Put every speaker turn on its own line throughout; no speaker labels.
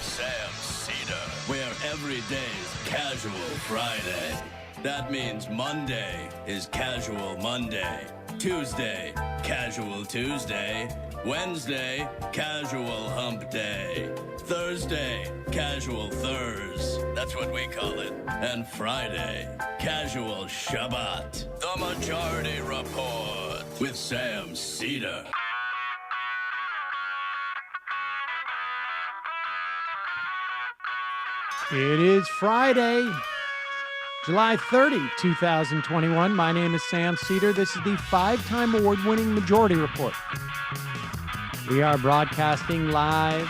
with Sam Seder, where every day's Casual Friday. That means Monday is Casual Monday, Tuesday, Casual Tuesday, Wednesday, Casual Hump Day, Thursday, Casual Thurs, that's what we call it, and Friday, Casual Shabbat. The Majority Report with Sam Seder.
It is Friday, July 30, 2021. My name is Sam Seder. This is the 5-time award-winning Majority Report. We are broadcasting live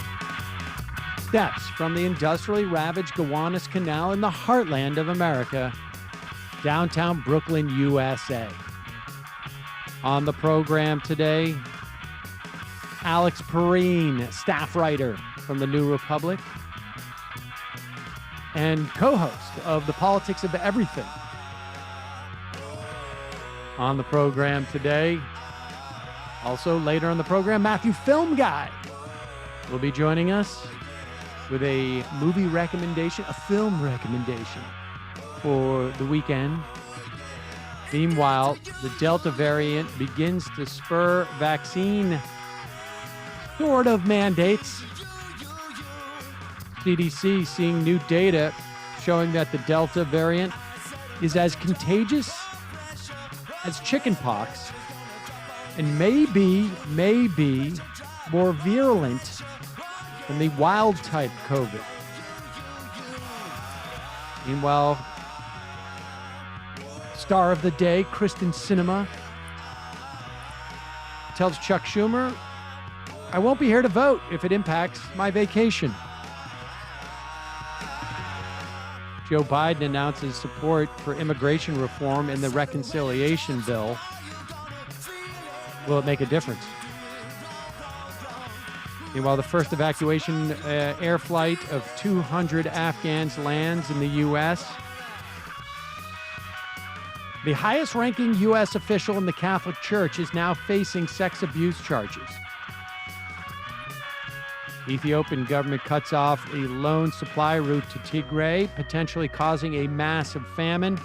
steps from the industrially ravaged Gowanus Canal in the heartland of America, downtown Brooklyn, USA. On the program today, Alex Pareene, staff writer from the New Republic, and co-host of The Politics of Everything. On the program today, also later on the program, Matthew Film Guy will be joining us with a movie recommendation, a film recommendation for the weekend. Meanwhile, the Delta variant begins to spur vaccine sort of mandates. CDC seeing new data showing that the Delta variant is as contagious as chickenpox and may be more virulent than the wild type COVID. Meanwhile, star of the day, Portman-Sinema, tells Chuck Schumer, "I won't be here to vote if it impacts my vacation." Joe Biden announces support for immigration reform in the reconciliation bill. Will it make a difference? Meanwhile, the first evacuation air flight of 200 Afghans lands in the U.S. The highest-ranking U.S. official in the Catholic Church is now facing sex abuse charges. Ethiopian government cuts off a lone supply route to Tigray, potentially causing a massive famine.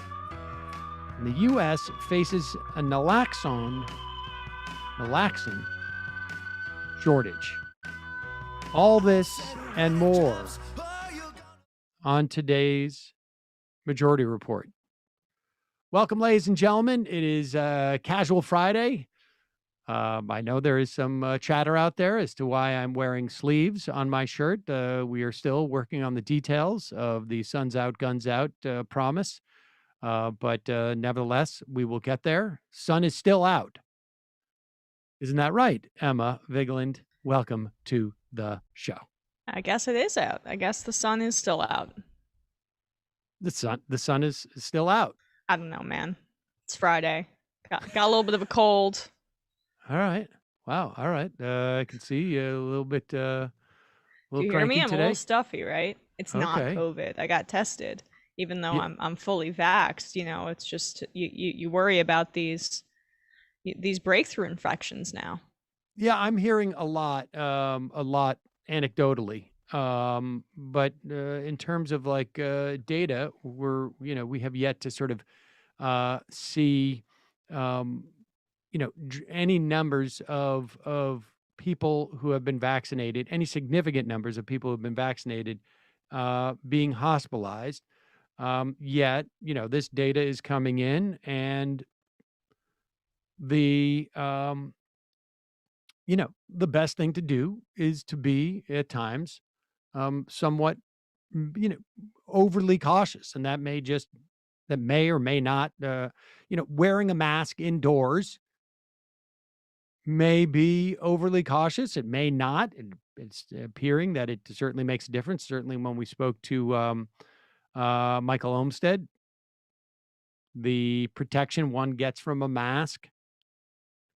And the U.S. faces a naloxone shortage. All this and more on today's Majority Report. Welcome, ladies and gentlemen. It is Casual Friday. I know there is some chatter out there as to why I'm wearing sleeves on my shirt. We are still working on the details of the Sun's Out, Guns Out promise. But nevertheless, we will get there. Sun is still out. Isn't that right, Emma Vigeland? Welcome to the show.
I guess it is out. I guess the sun is still out.
The sun is still out.
I don't know, man. It's Friday. Got a little bit of a cold.
All right. Wow. All right. I can see a little bit. You
hear me? I'm
today.
A little stuffy, right? It's not
Okay.
COVID. I got tested, even though
Yeah.
I'm fully vaxxed. You know, it's just you worry about these breakthrough infections now.
Yeah, I'm hearing a lot anecdotally. But in terms of like data, we have yet to sort of see any numbers of people who have been vaccinated, any significant numbers of people who have been vaccinated being hospitalized. Yet, this data is coming in, and the best thing to do is to be at times somewhat, overly cautious, and that may or may not, wearing a mask indoors may be overly cautious. It may not. It's appearing that it certainly makes a difference. Certainly when we spoke to Michael Olmstead, the protection one gets from a mask,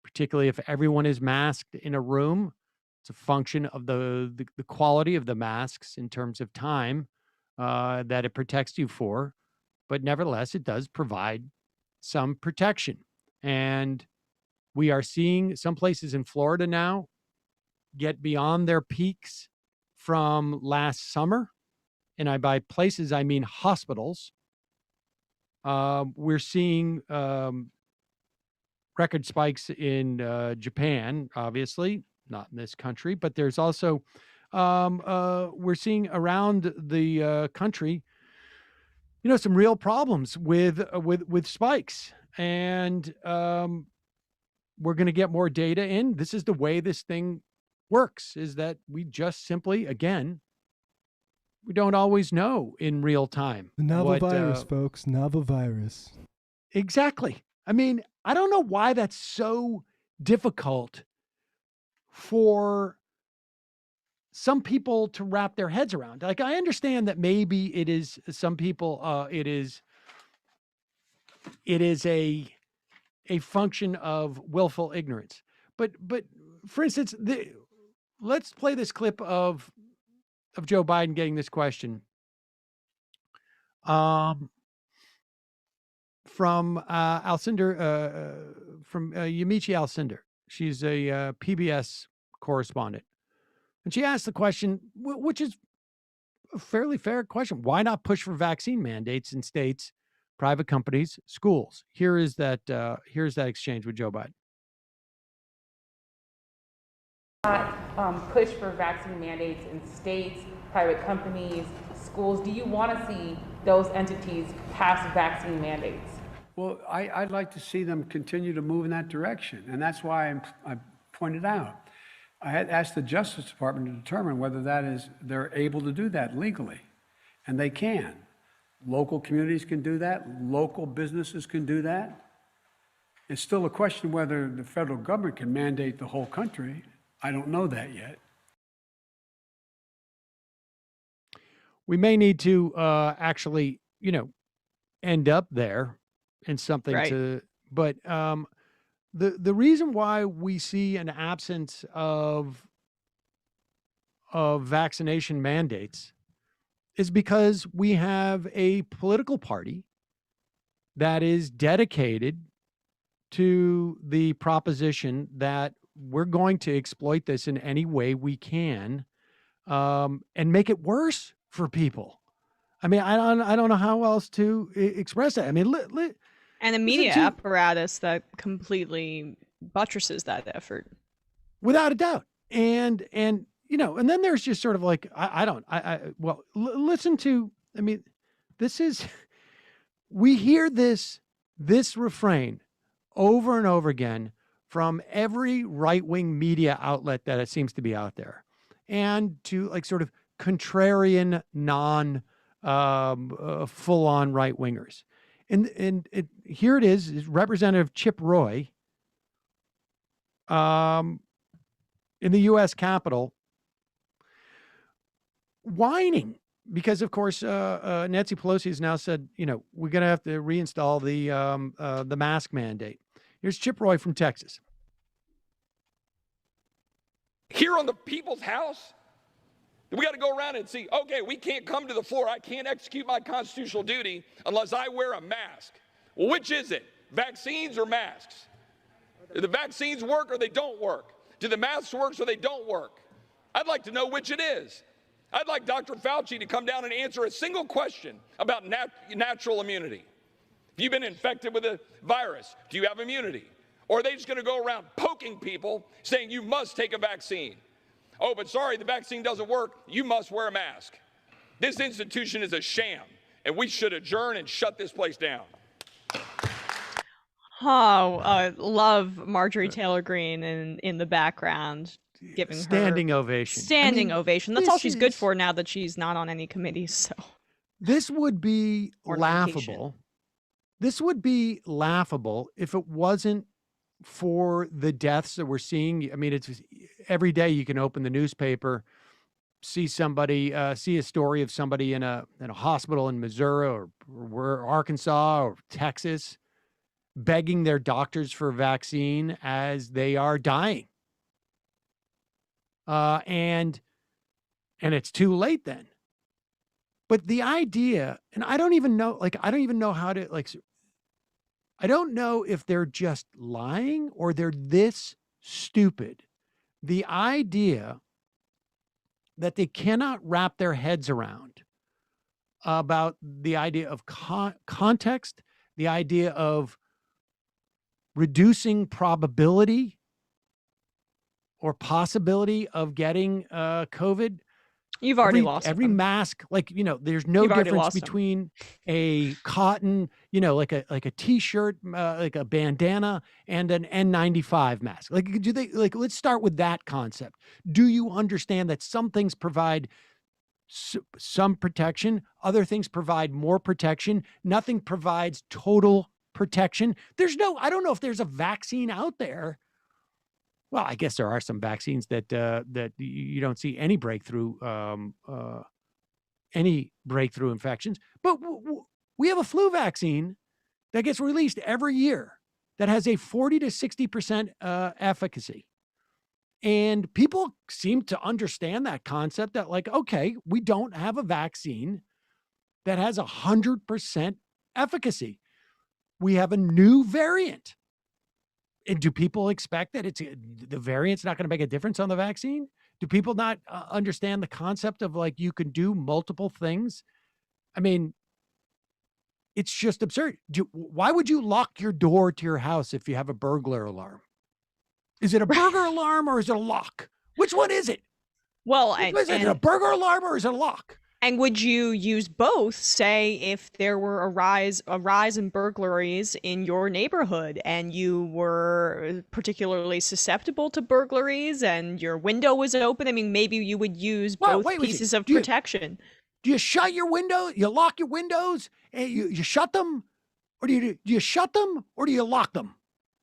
particularly if everyone is masked in a room, it's a function of the quality of the masks in terms of time that it protects you for. But nevertheless, it does provide some protection. And we are seeing some places in Florida now get beyond their peaks from last summer, and by places, I mean hospitals. We're seeing record spikes in Japan, obviously, not in this country, but there's also, we're seeing around the country, some real problems with spikes. And we're going to get more data in. This is the way this thing works, is that we just simply, again, we don't always know in real time.
The novel virus, folks. Novel virus.
Exactly. I mean, I don't know why that's so difficult for some people to wrap their heads around. Like, I understand that maybe it is some people, it is a function of willful ignorance. But for instance, let's play this clip of Joe Biden getting this question from Alcindor, from Yamiche Alcindor. She's a PBS correspondent. And she asked the question, which is a fairly fair question. Why not push for vaccine mandates in states, private companies, schools? Here's that exchange with Joe Biden.
Push for vaccine mandates in states, private companies, schools. Do you want to see those entities pass vaccine mandates?
Well, I'd like to see them continue to move in that direction, and that's why I pointed out. I had asked the Justice Department to determine whether they're able to do that legally, and they can. Local communities can do that. Local businesses can do that. It's still a question whether the federal government can mandate the whole country. I don't know that yet.
We may need to actually, end up there in something
Right.
but the reason why we see an absence of vaccination mandates is because we have a political party that is dedicated to the proposition that we're going to exploit this in any way we can, and make it worse for people. I mean, I don't know how else to express that. I mean,
And a media apparatus that completely buttresses that effort.
without a doubt. And and then there's just sort of like, listen to, I mean, this is, we hear this refrain over and over again from every right-wing media outlet that it seems to be out there, and to like sort of contrarian, full-on right-wingers. And here it is Representative Chip Roy in the U.S. Capitol whining because, of course, Nancy Pelosi has now said, we're going to have to reinstall the mask mandate. Here's Chip Roy from Texas.
Here on the People's House, we got to go around and see, okay, we can't come to the floor. I can't execute my constitutional duty unless I wear a mask. Well, which is it? Vaccines or masks? Do the vaccines work or they don't work? Do the masks work or they don't work? I'd like to know which it is. I'd like Dr. Fauci to come down and answer a single question about natural immunity. If you've been infected with a virus, do you have immunity? Or are they just going to go around poking people saying you must take a vaccine? Oh, but sorry, the vaccine doesn't work. You must wear a mask. This institution is a sham, and we should adjourn and shut this place down.
Oh, love Marjorie Taylor Greene in the background giving
standing
her
ovation.
Standing ovation. That's
this
all she's good
is-
for now that she's not on any committees. So
This would be
Or
laughable.
vacation.
This would be laughable if it wasn't for the deaths that we're seeing. I mean, it's every day you can open the newspaper, see a story of somebody in a hospital in Missouri or Arkansas or Texas begging their doctors for a vaccine as they are dying. And it's too late then. But the idea, and I don't even know how to, I don't know if they're just lying or they're this stupid. The idea that they cannot wrap their heads around about the idea of context, the idea of reducing probability or possibility of getting COVID.
You've already lost
every
them.
mask, like, there's no
You've already
difference
lost them.
between a cotton, like a t-shirt, like a bandana and an N95 mask. Like, let's start with that concept. Do you understand that some things provide some protection, other things provide more protection, nothing provides total protection? I don't know if there's a vaccine out there. Well, I guess there are some vaccines that you don't see any breakthrough infections, but we have a flu vaccine that gets released every year that has a 40 to 60% efficacy. And people seem to understand that concept that, like, okay, we don't have a vaccine that has 100% efficacy. We have a new variant. And do people expect that the variant's not going to make a difference on the vaccine? Do people not understand the concept of, like, you can do multiple things? I mean, it's just absurd. Why would you lock your door to your house if you have a burglar alarm? Is it a burglar alarm or is it a lock? Which one is it?
Well,
is it a burglar alarm or is it a lock?
And would you use both, say, if there were a rise in burglaries in your neighborhood and you were particularly susceptible to burglaries and your window was open? I mean, maybe you would use both pieces of protection.
Do you shut your window? You lock your windows and you shut them? Or do you shut them or do you lock them?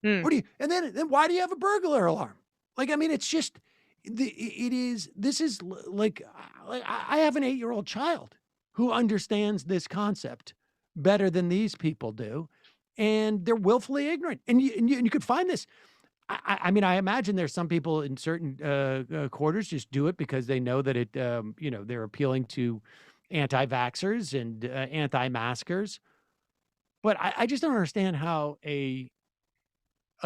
Or and then why do you have a burglar alarm? Like, I mean, it's just, this is like I have an 8-year-old child who understands this concept better than these people do. And they're willfully ignorant. And you could find this. I mean, I imagine there's some people in certain quarters just do it because they know that they're appealing to anti-vaxxers and anti-maskers. But I just don't understand how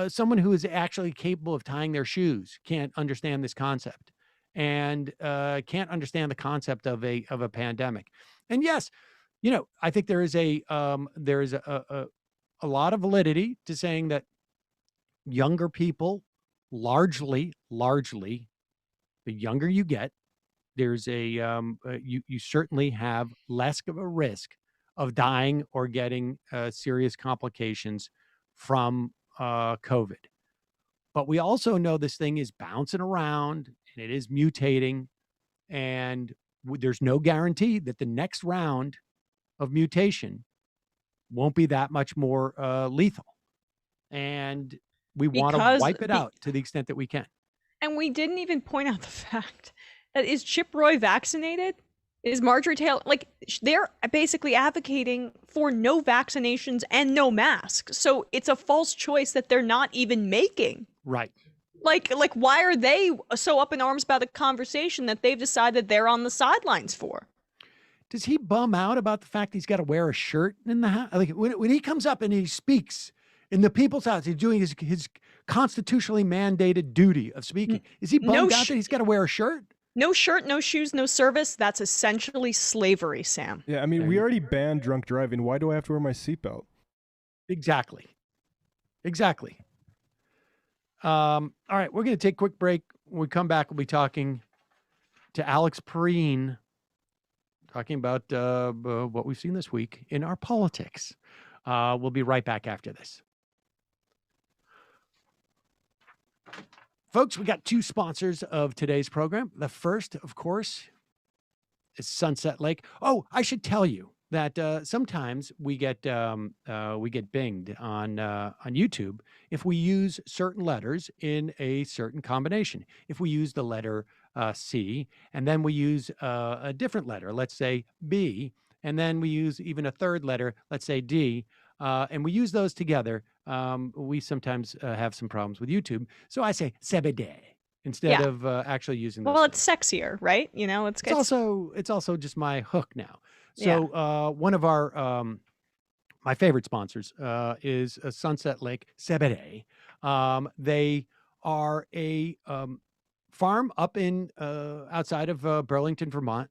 someone who is actually capable of tying their shoes can't understand this concept and can't understand the concept of a pandemic. And yes, I think there is a lot of validity to saying that younger people, largely, the younger you get, there's you certainly have less of a risk of dying or getting serious complications from COVID. But we also know this thing is bouncing around and it is mutating, and there's no guarantee that the next round of mutation won't be that much more lethal. And we want to wipe it out to the extent that we can.
And we didn't even point out the fact that, is Chip Roy vaccinated? Is Marjorie Taylor, like, they're basically advocating for no vaccinations and no masks. So it's a false choice that they're not even making.
Right.
Like why are they so up in arms about the conversation that they've decided they're on the sidelines for?
Does he bum out about the fact he's got to wear a shirt in the house? Like, when he comes up and he speaks in the people's house, he's doing his constitutionally mandated duty of speaking. Is he bummed out that he's got to wear a shirt?
No shirt, no shoes, no service. That's essentially slavery, Sam.
Yeah, I mean, we already banned drunk driving. Why do I have to wear my seatbelt?
Exactly. All right, we're going to take a quick break. When we come back, we'll be talking to Alex Pareene, talking about what we've seen this week in our politics. We'll be right back after this. Folks, we got two sponsors of today's program. The first, of course, is Sunset Lake. Oh, I should tell you that sometimes we get binged on YouTube if we use certain letters in a certain combination. If we use the letter C and then we use a different letter, let's say B, and then we use even a third letter, let's say D, and we use those together, we sometimes have some problems with YouTube. So I say Sebede instead of actually using those.
Well, it's sexier, right? It's
also just my hook now. So one of our my favorite sponsors is Sunset Lake Sebede. They are a farm up in outside of Burlington, Vermont.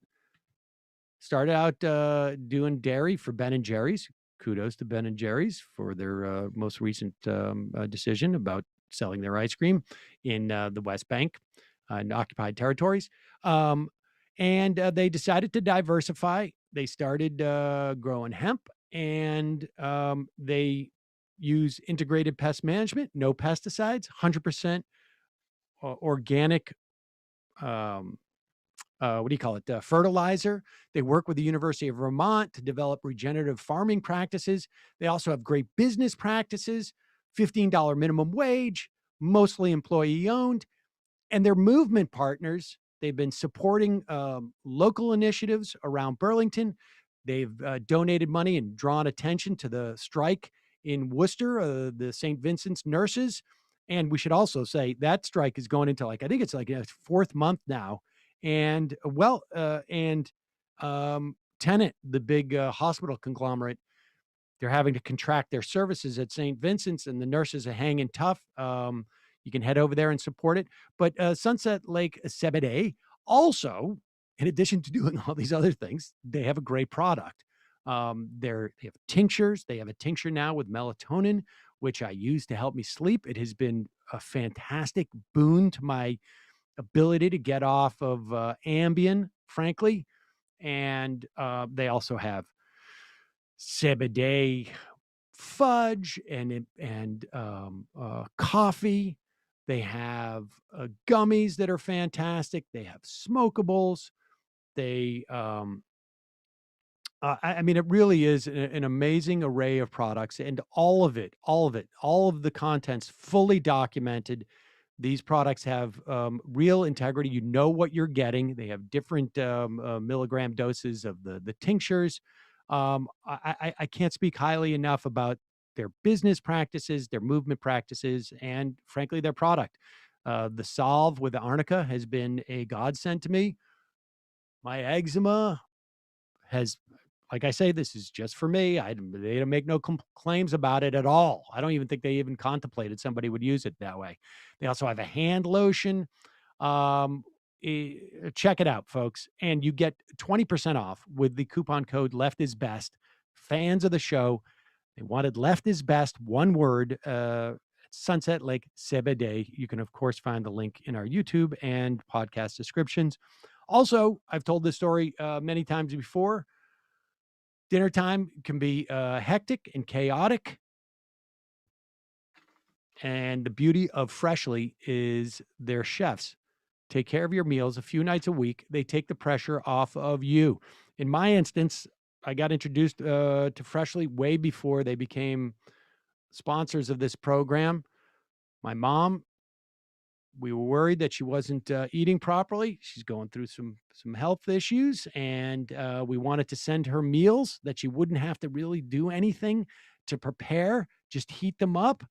Started out doing dairy for Ben and Jerry's. Kudos to Ben and Jerry's for their most recent decision about selling their ice cream in the West Bank and occupied territories. And they decided to diversify. They started growing hemp, and they use integrated pest management, no pesticides, 100% organic what do you call it? Fertilizer. They work with the University of Vermont to develop regenerative farming practices. They also have great business practices, $15 minimum wage, mostly employee owned, and they're movement partners. They've been supporting local initiatives around Burlington. They've donated money and drawn attention to the strike in Worcester, the St. Vincent's nurses. And we should also say that strike is going into I think it's like a 4th month now. And Tenet, the big hospital conglomerate, they're having to contract their services at St. Vincent's, and the nurses are hanging tough. You can head over there and support it. But Sunset Lake Seder also, in addition to doing all these other things, they have a great product. They have tinctures. They have a tincture now with melatonin, which I use to help me sleep. It has been a fantastic boon to my ability to get off of Ambien, frankly. And they also have Sebede fudge and coffee. They have gummies that are fantastic. They have smokables. They, I mean, it really is an amazing array of products, and all of the content's fully documented. These products have real integrity. You know what you're getting. They have different milligram doses of the tinctures. I can't speak highly enough about their business practices, their movement practices, and frankly, their product. The Solve with Arnica has been a godsend to me. My eczema has, like I say, this is just for me. They don't make no claims about it at all. I don't even think they even contemplated somebody would use it that way. They also have a hand lotion. Check it out, folks. And you get 20% off with the coupon code Left is Best. Fans of the show, they wanted Left is Best, one word, Sunset Lake Seder. You can, of course, find the link in our YouTube and podcast descriptions. Also, I've told this story many times before. Dinner time can be hectic and chaotic. And the beauty of Freshly is their chefs take care of your meals a few nights a week. They take the pressure off of you. In my instance, I got introduced to Freshly way before they became sponsors of this program. My mom, we were worried that she wasn't eating properly. She's going through some health issues, and we wanted to send her meals that she wouldn't have to really do anything to prepare, just heat them up.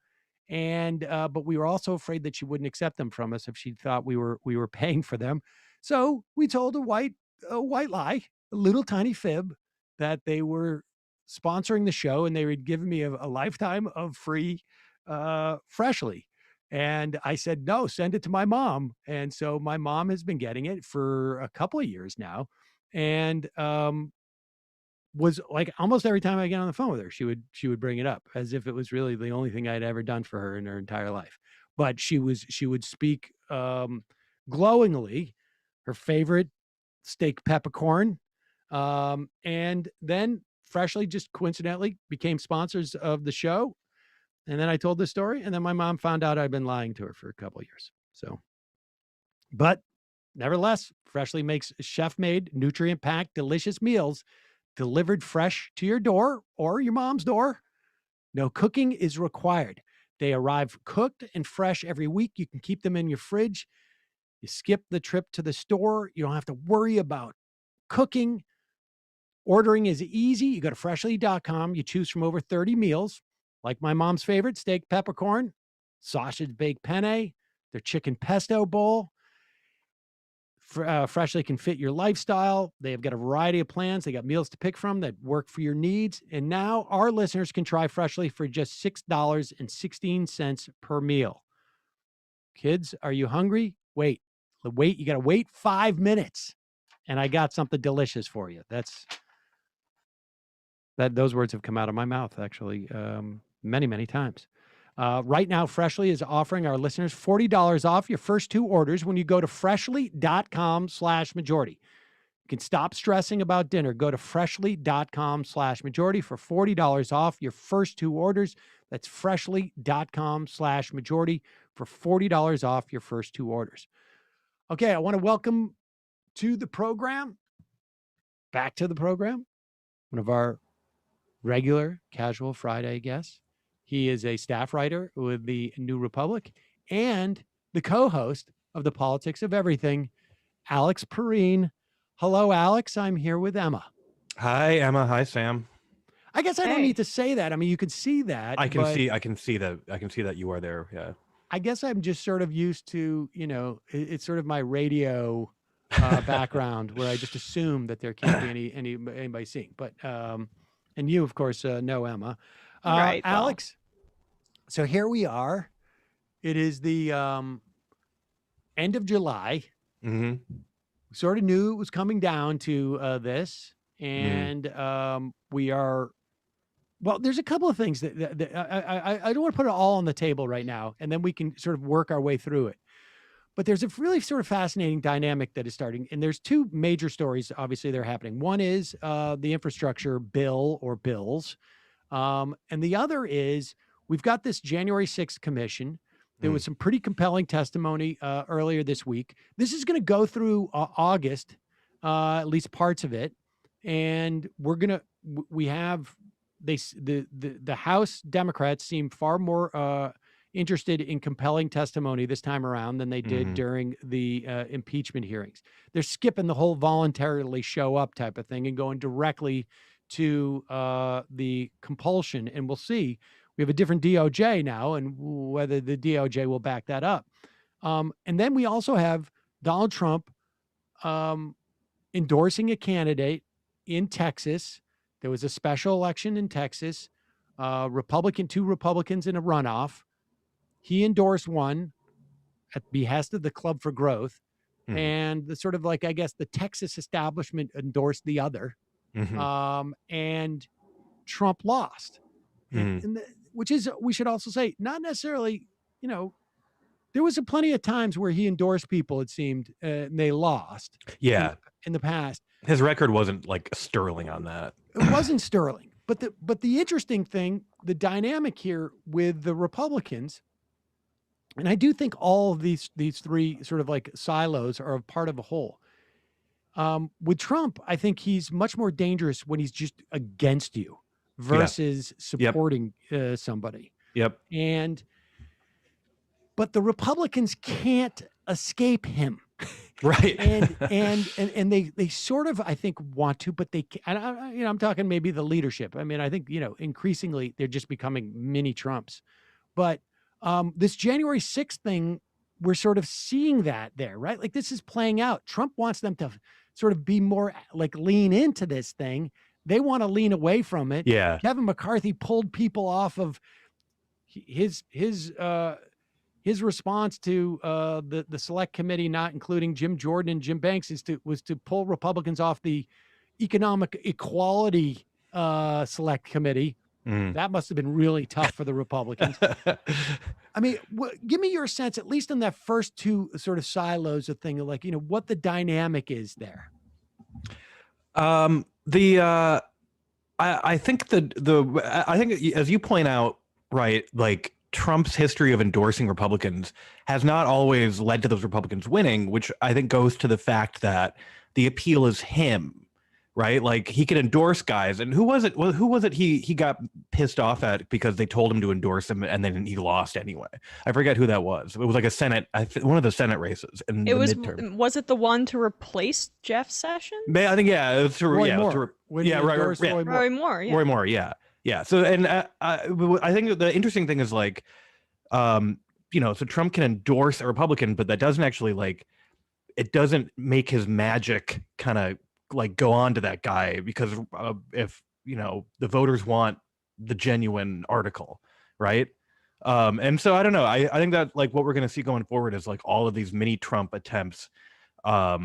And but we were also afraid that she wouldn't accept them from us if she thought we were paying for them. So we told a white lie, a little tiny fib, that they were sponsoring the show and they would give me a lifetime of free Freshly. And I said, no, send it to my mom. And so my mom has been getting it for a couple of years now. And was like almost every time I get on the phone with her, she would bring it up as if it was really the only thing I'd ever done for her in her entire life. But she would speak glowingly, her favorite steak peppercorn. And then Freshly just coincidentally became sponsors of the show. And then I told this story, and then my mom found out I'd been lying to her for a couple of years. So, but nevertheless, Freshly makes chef-made, nutrient-packed, delicious meals delivered fresh to your door or your mom's door. No cooking is required. They arrive cooked and fresh every week. You can keep them in your fridge. You skip the trip to the store. You don't have to worry about cooking. Ordering is easy. You go to freshly.com. You choose from over 30 meals, like my mom's favorite, steak peppercorn, sausage baked penne, their chicken pesto bowl. Freshly can fit your lifestyle. They've got a variety of plans. They got meals to pick from that work for your needs. And now our listeners can try Freshly for just $6.16 per meal. Kids, are you hungry? Wait, You got to wait 5 minutes, and I got something delicious for you. Those words have come out of my mouth actually many, many times. Right now, Freshly is offering our listeners $40 off your first 2 orders when you go to freshly.com/majority. You can stop stressing about dinner. Go to freshly.com/majority for $40 off your first 2 orders. That's freshly.com/majority for $40 off your first 2 orders. Okay, I want to welcome back to the program, one of our regular Casual Friday guests. He is a staff writer with the New Republic and the co-host of the Politics of Everything, Alex Pareene. Hello, Alex. I'm here with Emma.
Hi, Emma. Hi, Sam.
I guess I don't need to say that. I mean, you can see that.
I can see that you are there. Yeah.
I guess I'm just sort of used to, it's sort of my radio background where I just assume that there can't be anybody seeing. But and you, of course, know Emma.
Right,
Alex. So here we are. It is the end of July.
Mm-hmm.
Sort of knew it was coming down to this, and we are. Well, there's a couple of things that I don't want to put it all on the table right now, and then we can sort of work our way through it. But there's a really sort of fascinating dynamic that is starting, and there's 2 major stories. Obviously, they're happening. One is the infrastructure bill or bills, and the other is we've got this January 6th commission. There was some pretty compelling testimony earlier this week. This is going to go through August, at least parts of it, and the House Democrats seem far more interested in compelling testimony this time around than they did during the impeachment hearings. They're skipping the whole voluntarily show up type of thing and going directly to the compulsion. And we'll see. We have a different DOJ now, and whether the DOJ will back that up. And then we also have Donald Trump endorsing a candidate in Texas. There was a special election in Texas, 2 Republicans in a runoff. He endorsed one at behest of the Club for Growth, and the sort of like, I guess, the Texas establishment endorsed the other, and Trump lost. Which is, we should also say, not necessarily, there was plenty of times where he endorsed people, it seemed, and they lost.
Yeah.
In the past.
His record wasn't like sterling on that.
It wasn't sterling. But the interesting thing, the dynamic here with the Republicans, and I do think all of these 3 sort of like silos are a part of a whole. With Trump, I think he's much more dangerous when he's just against you versus supporting somebody.
Yep.
But the Republicans can't escape him.
Right.
and they sort of, I think, want to, but they can't. I'm talking maybe the leadership. I mean, I think, increasingly they're just becoming mini Trumps. But this January 6th thing, we're sort of seeing that there, right? Like this is playing out. Trump wants them to sort of be more like lean into this thing. They want to lean away from it.
Yeah.
Kevin McCarthy pulled people off of his response to the select committee, not including Jim Jordan and Jim Banks, was to pull Republicans off the economic equality select committee. That must have been really tough for the Republicans. I mean, give me your sense, at least in that first 2 sort of silos of thing, like, what the dynamic is there.
I think I think, as you point out, right, like Trump's history of endorsing Republicans has not always led to those Republicans winning, which I think goes to the fact that the appeal is him, right? Like he can endorse guys. And who was it he got pissed off at because they told him to endorse him and then he lost anyway? I forget who that was. It was like a Senate, one of the Senate races in the midterm.
Was it the one to replace Jeff Sessions?
I think, yeah. It was
Roy Moore.
Roy Moore, yeah.
Roy Moore, yeah. Yeah. So, and I think the interesting thing is like, so Trump can endorse a Republican, but that doesn't actually it doesn't make his magic kind of like go on to that guy, because if the voters want the genuine article, right? And so I don't know. I think that like what we're going to see going forward is like all of these mini Trump attempts. I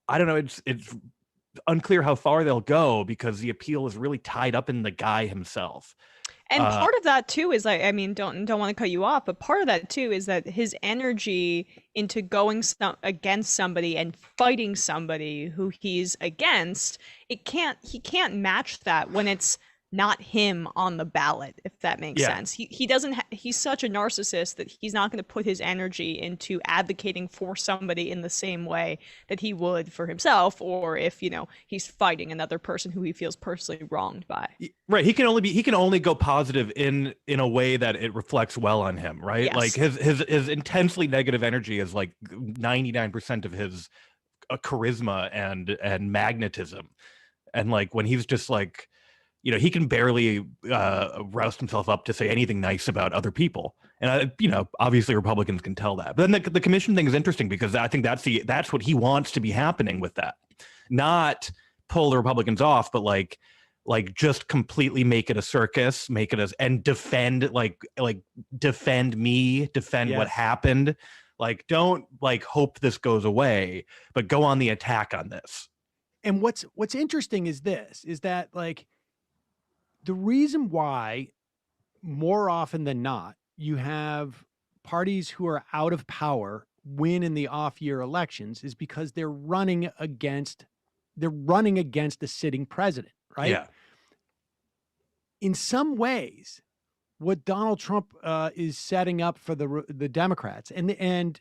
don't know. It's unclear how far they'll go because the appeal is really tied up in the guy himself.
And part of that too is like, I mean, don't want to cut you off, but part of that too is that his energy into going against somebody and fighting somebody who he's against, he can't match that when it's not him on the ballot, if that makes sense. He doesn't he's such a narcissist that he's not going to put his energy into advocating for somebody in the same way that he would for himself, or if, you know, he's fighting another person who he feels personally wronged by.
Right. He can only go positive in a way that it reflects well on him, right?
Yes.
Like his intensely negative energy is like 99% of his charisma and magnetism. And like when he's just like, you know, he can barely roust himself up to say anything nice about other people. And, you know, obviously Republicans can tell that. But then the commission thing is interesting because I think that's what he wants to be happening with that. Not pull the Republicans off, but like just completely make it a circus, make it and defend defend what happened. Like, don't like hope this goes away, but go on the attack on this.
And what's interesting is that like, the reason why more often than not, you have parties who are out of power win in the off-year elections is because they're running against a sitting president, right?
Yeah.
In some ways, what Donald Trump is setting up for the Democrats, and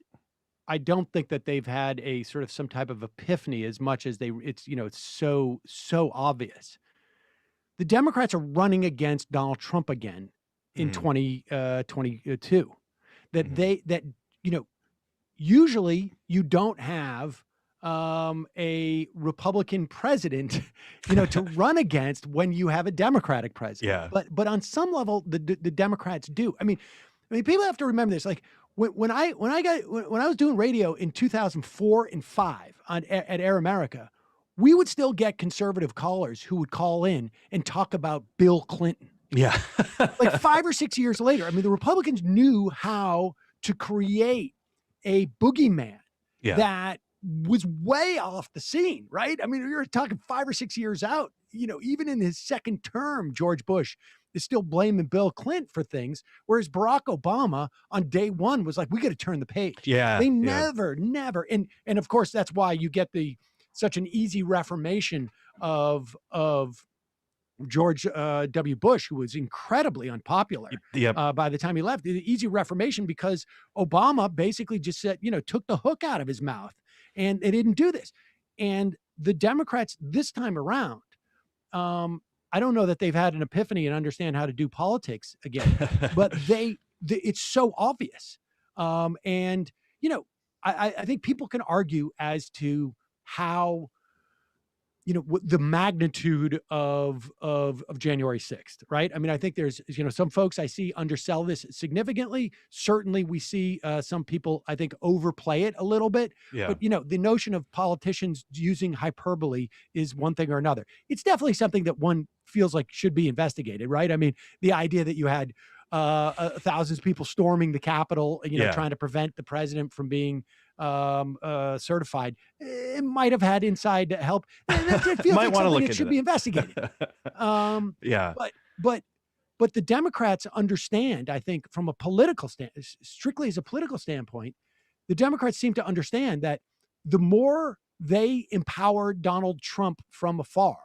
I don't think that they've had a sort of some type of epiphany as much as it's so obvious. The Democrats are running against Donald Trump again in 2022. That usually you don't have a Republican president, to run against when you have a Democratic president.
Yeah.
But on some level, the Democrats do. I mean, people have to remember this. Like when I was doing radio in 2004 and 5 at Air America, we would still get conservative callers who would call in and talk about Bill Clinton.
Yeah.
Like 5 or 6 years later, I mean, the Republicans knew how to create a boogeyman that was way off the scene, right? I mean, you're talking 5 or 6 years out, even in his second term, George Bush is still blaming Bill Clinton for things, whereas Barack Obama on day one was like, we got to turn the page.
Yeah.
They never. And of course, that's why you get such an easy reformation of George W. Bush, who was incredibly unpopular by the time he left. The easy reformation because Obama basically just said, took the hook out of his mouth, and they didn't do this. And the Democrats this time around, I don't know that they've had an epiphany and understand how to do politics again, but it's so obvious. And I think people can argue as to how, the magnitude of January 6th, right? I mean, I think there's, some folks I see undersell this significantly. Certainly we see some people, I think, overplay it a little bit.
Yeah.
But, the notion of politicians using hyperbole is one thing or another. It's definitely something that one feels like should be investigated, right? I mean, the idea that you had thousands of people storming the Capitol, trying to prevent the president from being certified, it might have had inside help. It feels
Might
like
want to
something
look
that should
into
be investigated.
Yeah.
But the Democrats understand, I think, from a strictly as a political standpoint, the Democrats seem to understand that the more they empower Donald Trump from afar,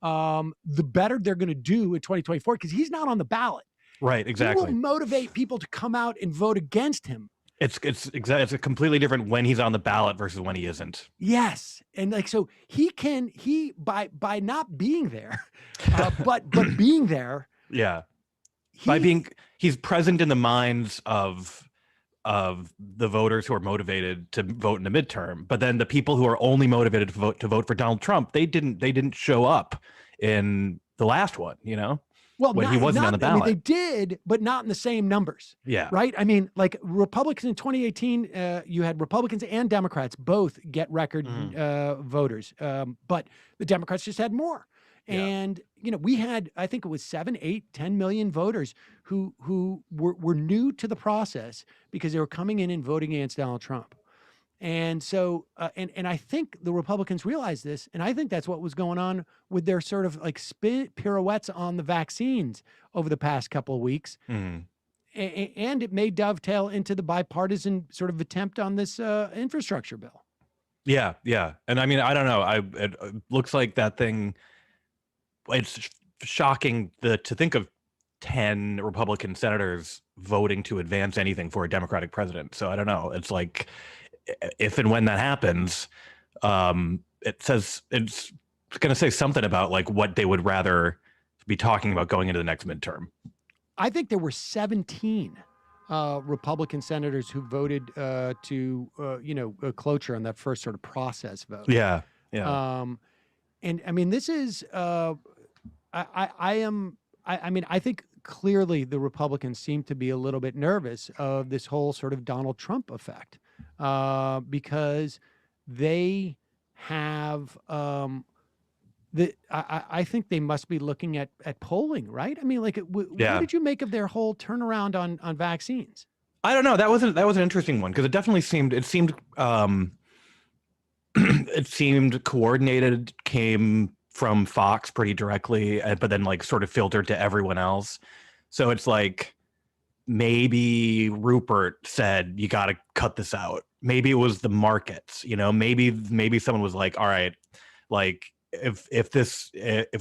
the better they're going to do in 2024 because he's not on the ballot.
Right. Exactly.
He will motivate people to come out and vote against him.
It's a completely different when he's on the ballot versus when he isn't.
Yes. And like, so by not being there, but being there.
Yeah. He's present in the minds of the voters who are motivated to vote in the midterm, but then the people who are only motivated to vote for Donald Trump, they didn't show up in the last one,
Well,
when he wasn't on the ballot.
I mean, they did, but not in the same numbers.
Yeah.
Right. I mean, like Republicans in 2018, you had Republicans and Democrats both get record voters, but the Democrats just had more. And, we had, I think it was 7, 8, 10 million voters who were new to the process because they were coming in and voting against Donald Trump. And so, and I think the Republicans realized this, and I think that's what was going on with their sort of like spin pirouettes on the vaccines over the past couple of weeks. And it may dovetail into the bipartisan sort of attempt on this infrastructure bill.
Yeah. And I mean, I don't know. It looks like that thing, it's shocking to think of 10 Republican senators voting to advance anything for a Democratic president. So I don't know. It's like, if and when that happens, it says it's going to say something about like what they would rather be talking about going into the next midterm.
I think there were 17 Republican senators who voted to cloture on that first sort of process vote.
Yeah.
And I mean, this is I think clearly the Republicans seem to be a little bit nervous of this whole sort of Donald Trump effect. Because they have I think they must be looking at polling, right? I mean, like, what did you make of their whole turnaround on vaccines?
I don't know. That was an interesting one because it definitely seemed it seemed coordinated, came from Fox pretty directly, but then like sort of filtered to everyone else. So it's like, maybe Rupert said, you got to cut this out. Maybe it was the markets, maybe someone was like, all right, like if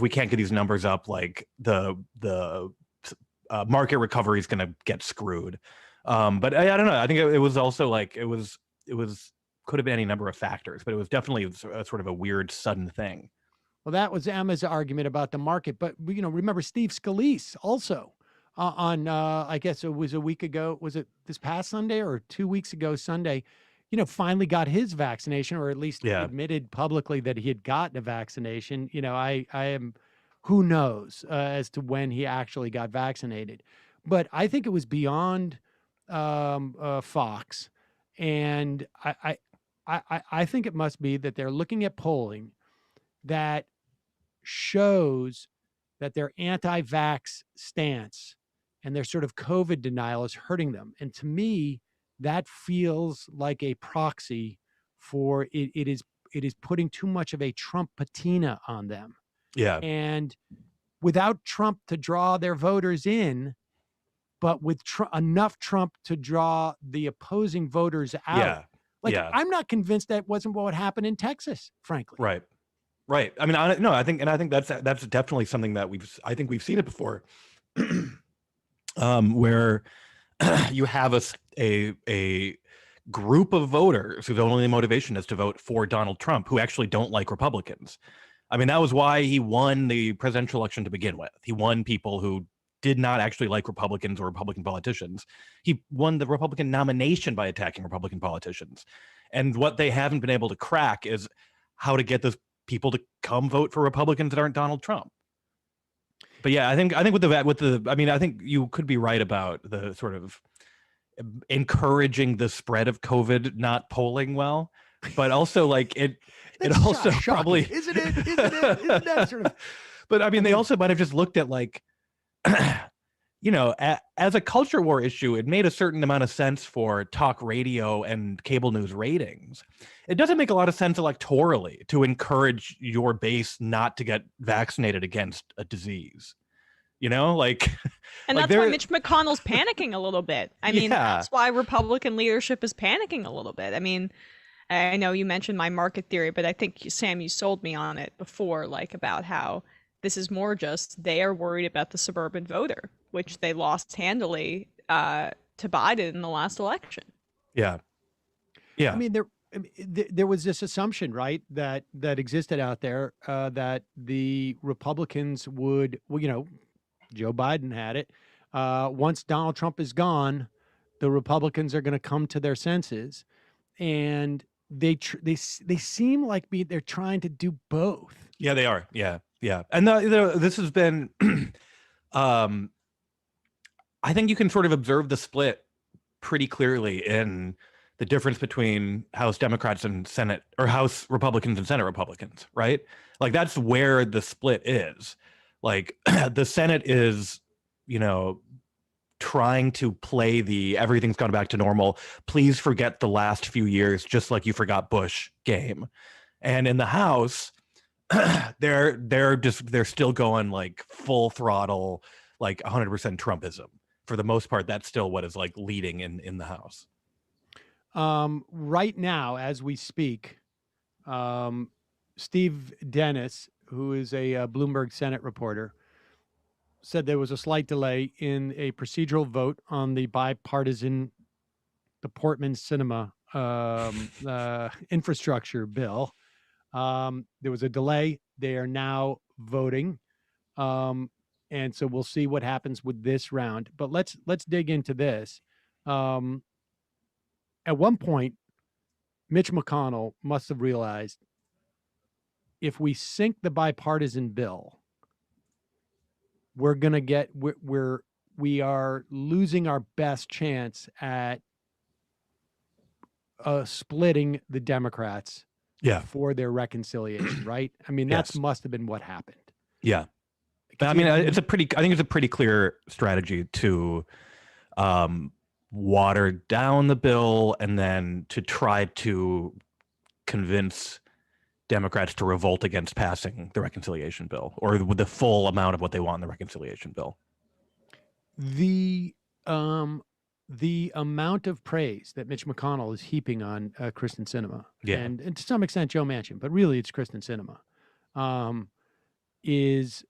we can't get these numbers up, like the market recovery is going to get screwed. But I don't know. I think it was also like, it was could have been any number of factors, but it was definitely a sort of a weird sudden thing.
Well, that was Emma's argument about the market, but remember Steve Scalise also on I guess it was a week ago. Was it this past Sunday or 2 weeks ago Sunday? Finally got his vaccination, or at least admitted publicly that he had gotten a vaccination. I am, who knows as to when he actually got vaccinated, but I think it was beyond Fox, and I think it must be that they're looking at polling that shows that their anti-vax stance and their sort of COVID denial is hurting them. And to me, that feels like a proxy for it. It is putting too much of a Trump patina on them.
Yeah.
And without Trump to draw their voters in, but with enough Trump to draw the opposing voters out.
Yeah.
I'm not convinced that wasn't what happened in Texas, frankly.
Right. I mean, I think that's definitely something that we've seen it before, where you have a group of voters whose only motivation is to vote for Donald Trump, who actually don't like Republicans. I mean, that was why he won the presidential election to begin with. He won people who did not actually like Republicans or Republican politicians. He won the Republican nomination by attacking Republican politicians. And what they haven't been able to crack is how to get those people to come vote for Republicans that aren't Donald Trump. But yeah, I think I think you could be right about the sort of encouraging the spread of COVID not polling well, but also like it also
shocking,
probably
isn't it? Isn't that sort of?
But I mean, they also might have just looked at like, as a culture war issue, it made a certain amount of sense for talk radio and cable news ratings. It doesn't make a lot of sense electorally to encourage your base not to get vaccinated against a disease. And
that's why Mitch McConnell's panicking a little bit. I mean, that's why Republican leadership is panicking a little bit. I mean, I know you mentioned my market theory, but I think, Sam, you sold me on it before, like about how this is more just they are worried about the suburban voter, which they lost handily to Biden in the last election.
Yeah.
I mean, there was this assumption, right, that existed out there that the Republicans would, Joe Biden had it. Once Donald Trump is gone, the Republicans are going to come to their senses, and they seem like they're trying to do both.
Yeah, they are. Yeah. And this has been, I think you can sort of observe the split pretty clearly in the difference between House Democrats and Senate, or House Republicans and Senate Republicans, right? Like that's where the split is. Like the Senate is, trying to play the everything's gone back to normal, please forget the last few years just like you forgot Bush game. And in the House, they're still going like full throttle, like 100% Trumpism. For the most part, that's still what is like leading in the House.
Right now, as we speak, Steve Dennis, who is a Bloomberg Senate reporter, said there was a slight delay in a procedural vote on the Portman-Sinema infrastructure bill. There was a delay. They are now voting. And so we'll see what happens with this round. But let's dig into this. At one point, Mitch McConnell must have realized if we sink the bipartisan bill, we are losing our best chance at splitting the Democrats for their reconciliation, right? I mean, that must have been what happened.
Yeah. I mean, I think it's a pretty clear strategy to water down the bill and then to try to convince Democrats to revolt against passing the reconciliation bill, or with the full amount of what they want in the reconciliation bill.
The amount of praise that Mitch McConnell is heaping on Kristen Sinema, and to some extent Joe Manchin, but really it's Kristen Sinema, is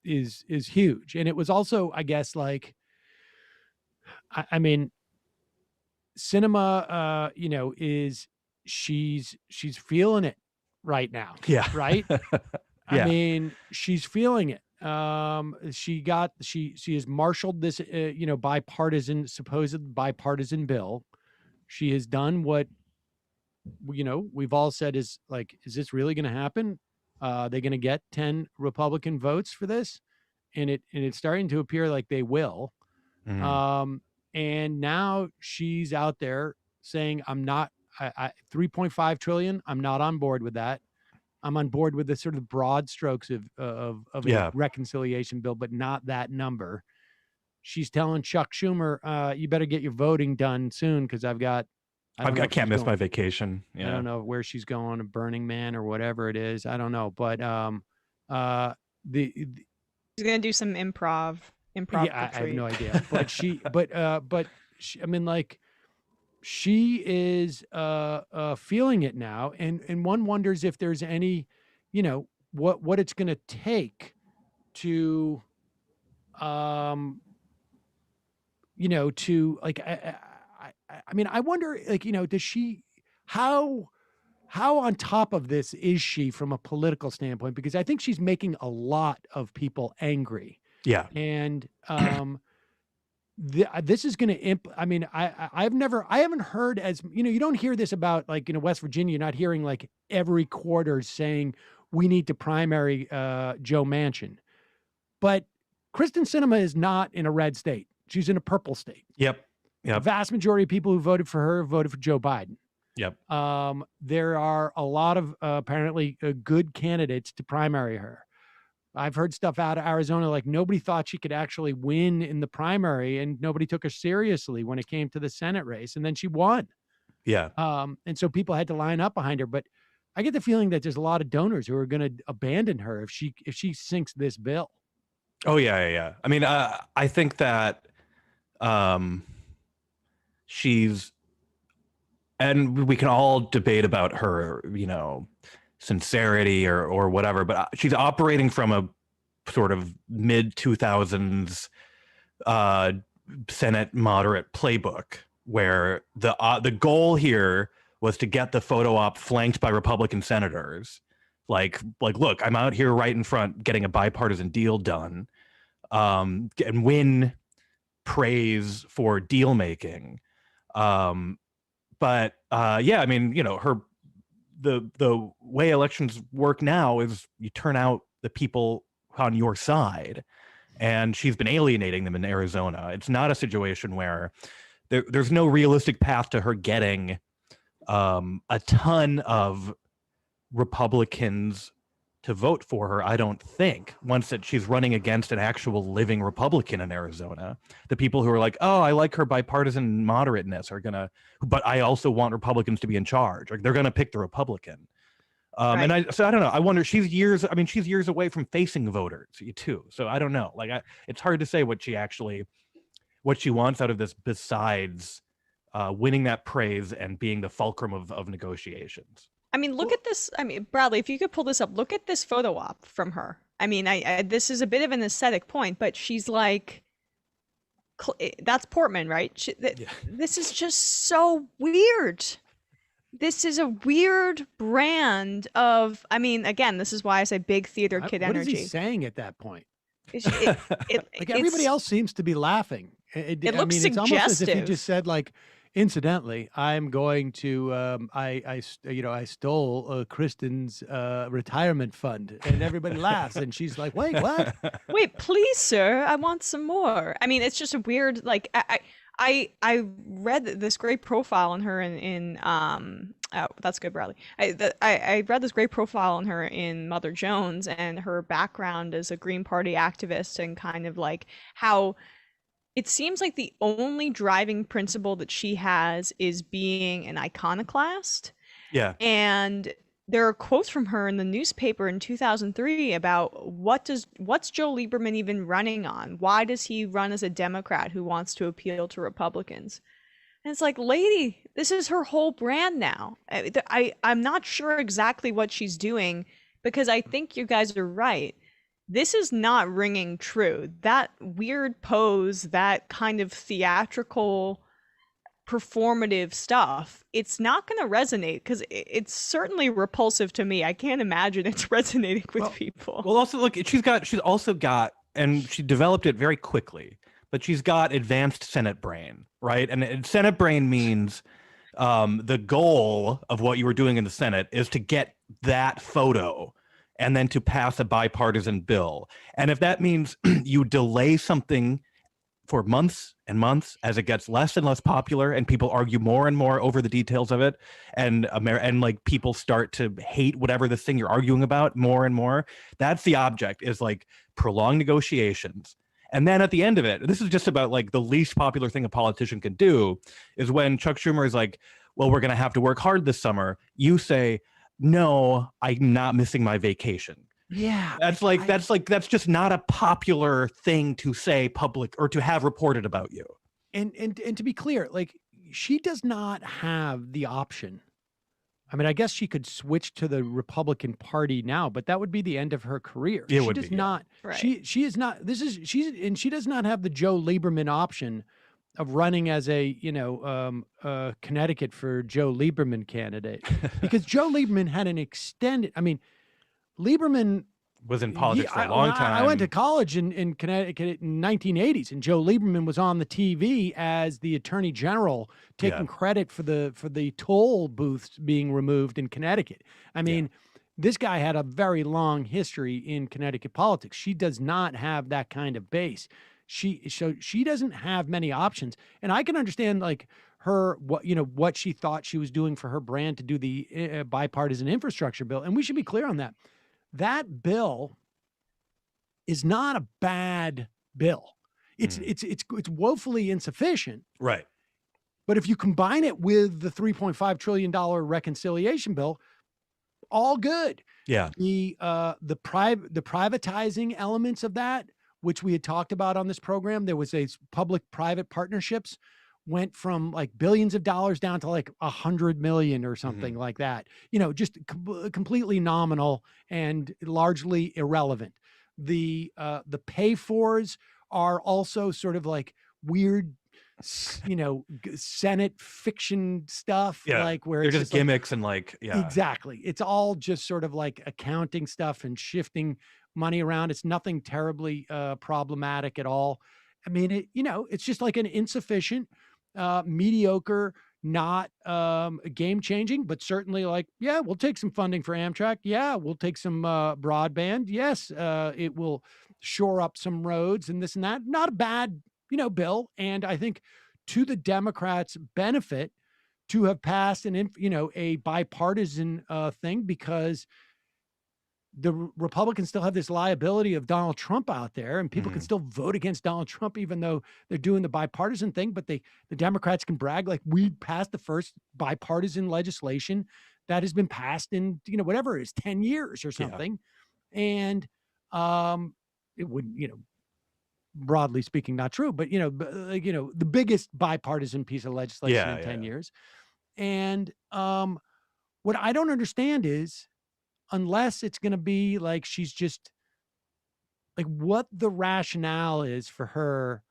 huge. And it was also, I guess, like, I mean, Sinema, she's feeling it right now.
Yeah.
Right. I mean, she's feeling it. She has marshaled this, supposed bipartisan bill. She has done what, we've all said is like, is this really going to happen? They're going to get 10 Republican votes for this. And it's starting to appear like they will. Mm. And now she's out there saying, I'm not, 3.5 trillion. I'm not on board with that. I'm on board with the sort of broad strokes of a reconciliation bill, but not that number. She's telling Chuck Schumer, you better get your voting done soon, because I
can't miss my vacation. Yeah.
I don't know where she's going, a Burning Man or whatever it is. I don't know, but she's
gonna do some improv.
Yeah, I have no idea. But she I mean, like, she is feeling it now, and one wonders if there's any, what it's going to take to, to like, I mean, I wonder, like, does she, how on top of this is she from a political standpoint? Because I think she's making a lot of people angry.
Yeah.
And this is going to I mean, I haven't heard as, you don't hear this about, like, West Virginia. You're not hearing like every quarter saying we need to primary Joe Manchin. But Kristen Sinema is not in a red state. She's in a purple state.
Yep.
The vast majority of people who voted for her voted for Joe Biden.
Yep.
There are a lot of apparently good candidates to primary her. I've heard stuff out of Arizona, like nobody thought she could actually win in the primary, and nobody took her seriously when it came to the Senate race, and then she won.
Yeah.
And so people had to line up behind her. But I get the feeling that there's a lot of donors who are going to abandon her if she sinks this bill.
Oh yeah. I mean, I think that she's, and we can all debate about her, sincerity or whatever, but she's operating from a sort of mid 2000s Senate moderate playbook, where the goal here was to get the photo op flanked by Republican senators. Like, look, I'm out here right in front getting a bipartisan deal done, and win praise for deal making. But I mean, the way elections work now is you turn out the people on your side, and she's been alienating them in Arizona. It's not a situation where there's no realistic path to her getting a ton of Republicans to vote for her, I don't think, once that she's running against an actual living Republican in Arizona. The people who are like, oh, I like her bipartisan moderateness are gonna, but I also want Republicans to be in charge. Like, they're gonna pick the Republican. And I don't know. I wonder, she's years away from facing voters too. So I don't know. Like, it's hard to say what she wants out of this besides winning that praise and being the fulcrum of negotiations.
I mean, look at this. I mean, Bradley, if you could pull this up, look at this photo op from her. I mean, this is a bit of an aesthetic point, but she's like, that's Portman, right? This is just so weird. This is a weird brand of, I mean, again, this is why I say big theater kid energy.
What is he saying at that point?
Like
everybody else seems to be laughing.
It looks
it's
suggestive.
almost as if he just said, like, incidentally, I'm going to, I stole Kristen's retirement fund, and everybody laughs, and she's like, wait, what?
Wait, please, sir, I want some more. I mean, it's just a weird, like, I read this great profile on her in oh, that's good, Bradley. I read this great profile on her in Mother Jones, and her background as a Green Party activist, and kind of like how it seems like the only driving principle that she has is being an iconoclast.
Yeah.
And there are quotes from her in the newspaper in 2003 about what's Joe Lieberman even running on? Why does he run as a Democrat who wants to appeal to Republicans? And it's like, lady, this is her whole brand now. I'm not sure exactly what she's doing, because I think you guys are right. This is not ringing true. That weird pose, that kind of theatrical, performative stuff, it's not going to resonate, because it's certainly repulsive to me. I can't imagine it's resonating with people.
Well, also, look, she's also got, and she developed it very quickly, but she's got advanced Senate brain, right? And Senate brain means the goal of what you were doing in the Senate is to get that photo and then to pass a bipartisan bill. And if that means you delay something for months and months as it gets less and less popular and people argue more and more over the details of it, and like people start to hate whatever this thing you're arguing about more and more, that's the object, is like prolonged negotiations. And then at the end of it, this is just about like the least popular thing a politician can do, is when Chuck Schumer is like, well, we're going to have to work hard this summer. You say, no, I'm not missing my vacation.
Yeah.
That's just not a popular thing to say public or to have reported about you.
And to be clear, like, she does not have the option. I mean, I guess she could switch to the Republican Party now, but that would be the end of her career.
It
she
would
does
be,
not.
yeah. Right.
She is not. She does not have the Joe Lieberman option of running as a Connecticut for Joe Lieberman candidate, because Joe Lieberman had an extended. I mean, Lieberman
was in politics for a long time.
I went to college in Connecticut in 1980s, and Joe Lieberman was on the TV as the Attorney General, taking credit for the toll booths being removed in Connecticut. I mean, this guy had a very long history in Connecticut politics. She does not have that kind of base. She doesn't have many options, and I can understand like her what she thought she was doing for her brand to do the bipartisan infrastructure bill, and we should be clear on that. That bill is not a bad bill. It's woefully insufficient,
right?
But if you combine it with the $3.5 trillion reconciliation bill, all good.
Yeah.
The privatizing elements of that, which we had talked about on this program, there was a public-private partnerships, went from like billions of dollars down to like 100 million or something like that. Just completely nominal and largely irrelevant. The pay-fors are also sort of like weird, Senate fiction stuff, like where
they're
it's
just gimmicks and like,
exactly. It's all just sort of like accounting stuff and shifting money around. It's nothing terribly problematic at all. I mean, it's just like an insufficient, mediocre, not game changing, but certainly like, we'll take some funding for Amtrak. Yeah, we'll take some broadband. Yes, it will shore up some roads and this and that. Not a bad, bill. And I think to the Democrats' benefit to have passed a bipartisan thing, because the Republicans still have this liability of Donald Trump out there, and people can still vote against Donald Trump, even though they're doing the bipartisan thing. But the Democrats can brag like, we passed the first bipartisan legislation that has been passed in, whatever it is, 10 years or something. Yeah. And it would, broadly speaking, not true, but, the biggest bipartisan piece of legislation in 10 years. And what I don't understand is, unless it's going to be like, she's just like, what the rationale is for her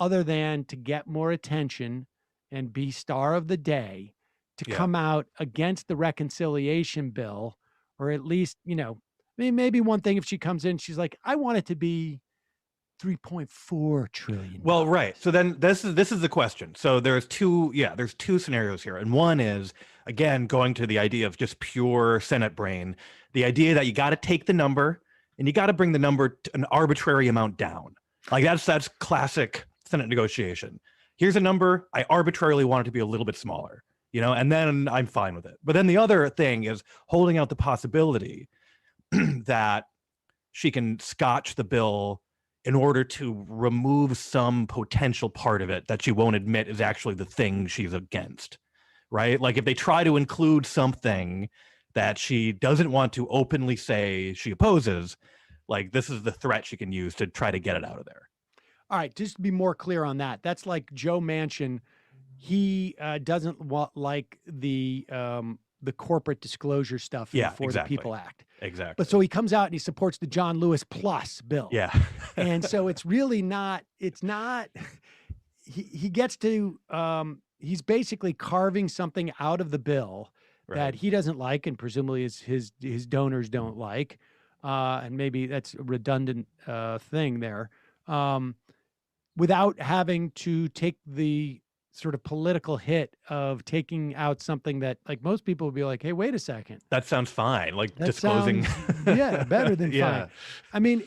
other than to get more attention and be star of the day, to come out against the reconciliation bill, or at least, maybe one thing if she comes in, she's like, I want it to be $3.4 trillion.
Well, right. So then this is the question. So there's two scenarios here. And one is, again, going to the idea of just pure Senate brain, the idea that you got to take the number and you got to bring the number to an arbitrary amount down. Like that's classic Senate negotiation. Here's a number. I arbitrarily want it to be a little bit smaller, and then I'm fine with it. But then the other thing is holding out the possibility that she can scotch the bill in order to remove some potential part of it that she won't admit is actually the thing she's against, right? Like if they try to include something that she doesn't want to openly say she opposes, like this is the threat she can use to try to get it out of there.
All right, just to be more clear on that, that's like Joe Manchin. He doesn't like the corporate disclosure stuff for the People Act.
Exactly.
But so he comes out and he supports the John Lewis Plus bill.
Yeah.
And so it's really not, he gets to, he's basically carving something out of the bill that he doesn't like, and presumably his donors don't like. And maybe that's a redundant thing there. Without having to take the sort of political hit of taking out something that, like, most people would be like, hey, wait a second.
That sounds fine. Like
that
disclosing.
Sounds, better than fine. I mean,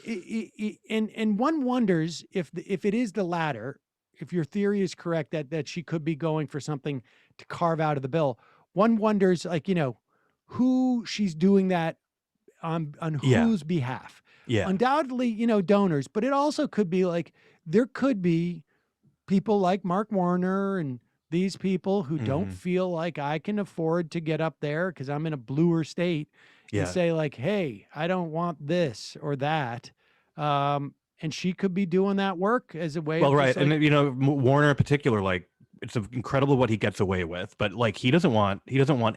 and one wonders if it is the latter, if your theory is correct, that she could be going for something to carve out of the bill. One wonders, like, who she's doing that on whose behalf.
Yeah.
Undoubtedly, donors, but it also could be like, there could be people like Mark Warner and these people who don't feel like I can afford to get up there because I'm in a bluer state and say like, hey, I don't want this or that. And she could be doing that work as a way.
Well,
of
right.
like,
And, Warner in particular, like, it's incredible what he gets away with, but like, he doesn't want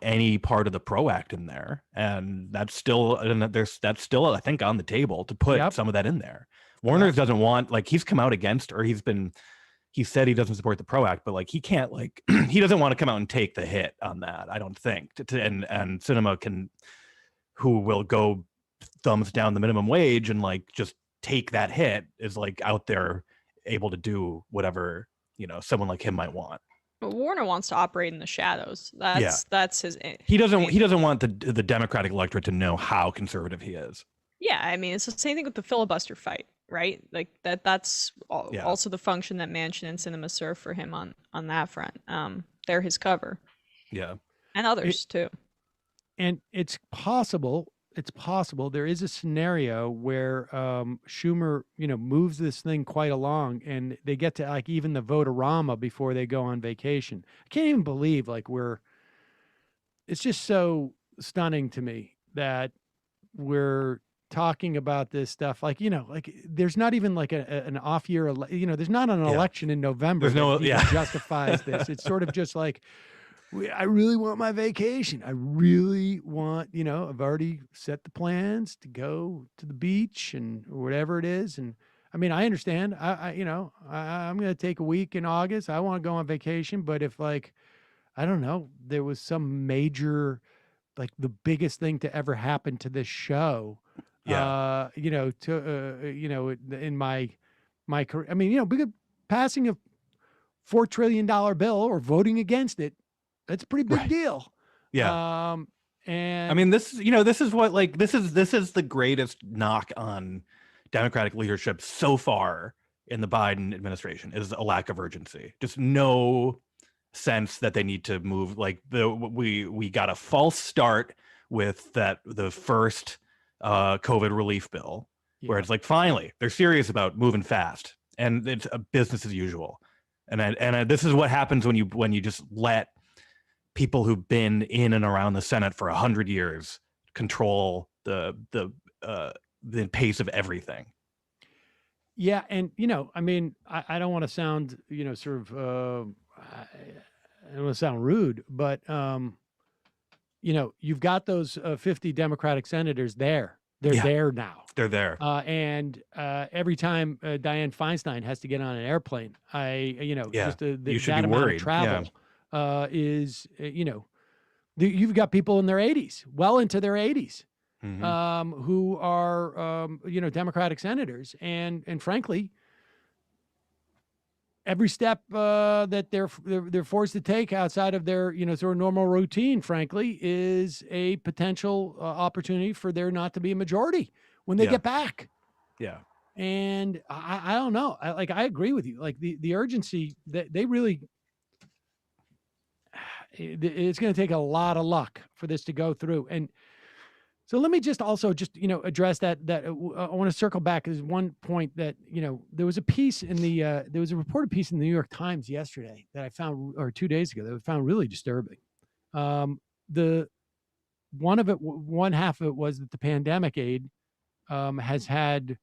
any part of the PRO Act in there. And that's still, I think, on the table to put some of that in there. Warner doesn't want, like, he's come out against, or he said he doesn't support the PRO Act, but like, he can't, like, he doesn't want to come out and take the hit on that, I don't think. And Sinema who will go thumbs down the minimum wage and like just take that hit, is like out there able to do whatever, someone like him might want.
But Warner wants to operate in the shadows. That's his.
He doesn't want the Democratic electorate to know how conservative he is.
Yeah, I mean, it's the same thing with the filibuster fight, right? Like that's also the function that Manchin and Sinema serve for him on that front. They're his cover.
Yeah.
And others too.
And it's possible there is a scenario where Schumer, moves this thing quite along and they get to like even the vote-a-rama before they go on vacation. I can't even believe it's just so stunning to me that we're talking about this stuff. Like, like there's not even like an off year, there's not an election in November that justifies this. It's sort of just like, I really want my vacation. I really want, I've already set the plans to go to the beach and whatever it is. And I mean, I understand. I'm going to take a week in August. I want to go on vacation. But if like, I don't know, there was some major, like the biggest thing to ever happen to this show, in my career. I mean, passing a $4 trillion bill or voting against it, that's a pretty big deal.
Yeah.
And
I mean, this is the greatest knock on Democratic leadership so far in the Biden administration is a lack of urgency. Just no sense that they need to move. Like we got a false start with the first COVID relief bill, where it's like finally they're serious about moving fast, and it's a business as usual. And this is what happens when you just let people who've been in and around the Senate for 100 years control the pace of everything.
Yeah, and I mean, I don't want to sound, sort of, I don't want to sound rude, but you've got those 50 Democratic senators there. They're there now.
They're there.
And every time Dianne Feinstein has to get on an airplane, just that amount of travel is, you've got people in their 80s, well into their 80s. Who are Democratic senators, and frankly, every step that they're forced to take outside of their sort of normal routine, frankly, is a potential opportunity for there not to be a majority when they get back.
Yeah,
and I don't know. I agree with you. Like the urgency that they really. It's going to take a lot of luck for this to go through. And so let me just address that I want to circle back. There's one point that, there was a piece in there was a reported piece in the New York Times yesterday that I found, or 2 days ago, that I found really disturbing. One half of it was that the pandemic aid has had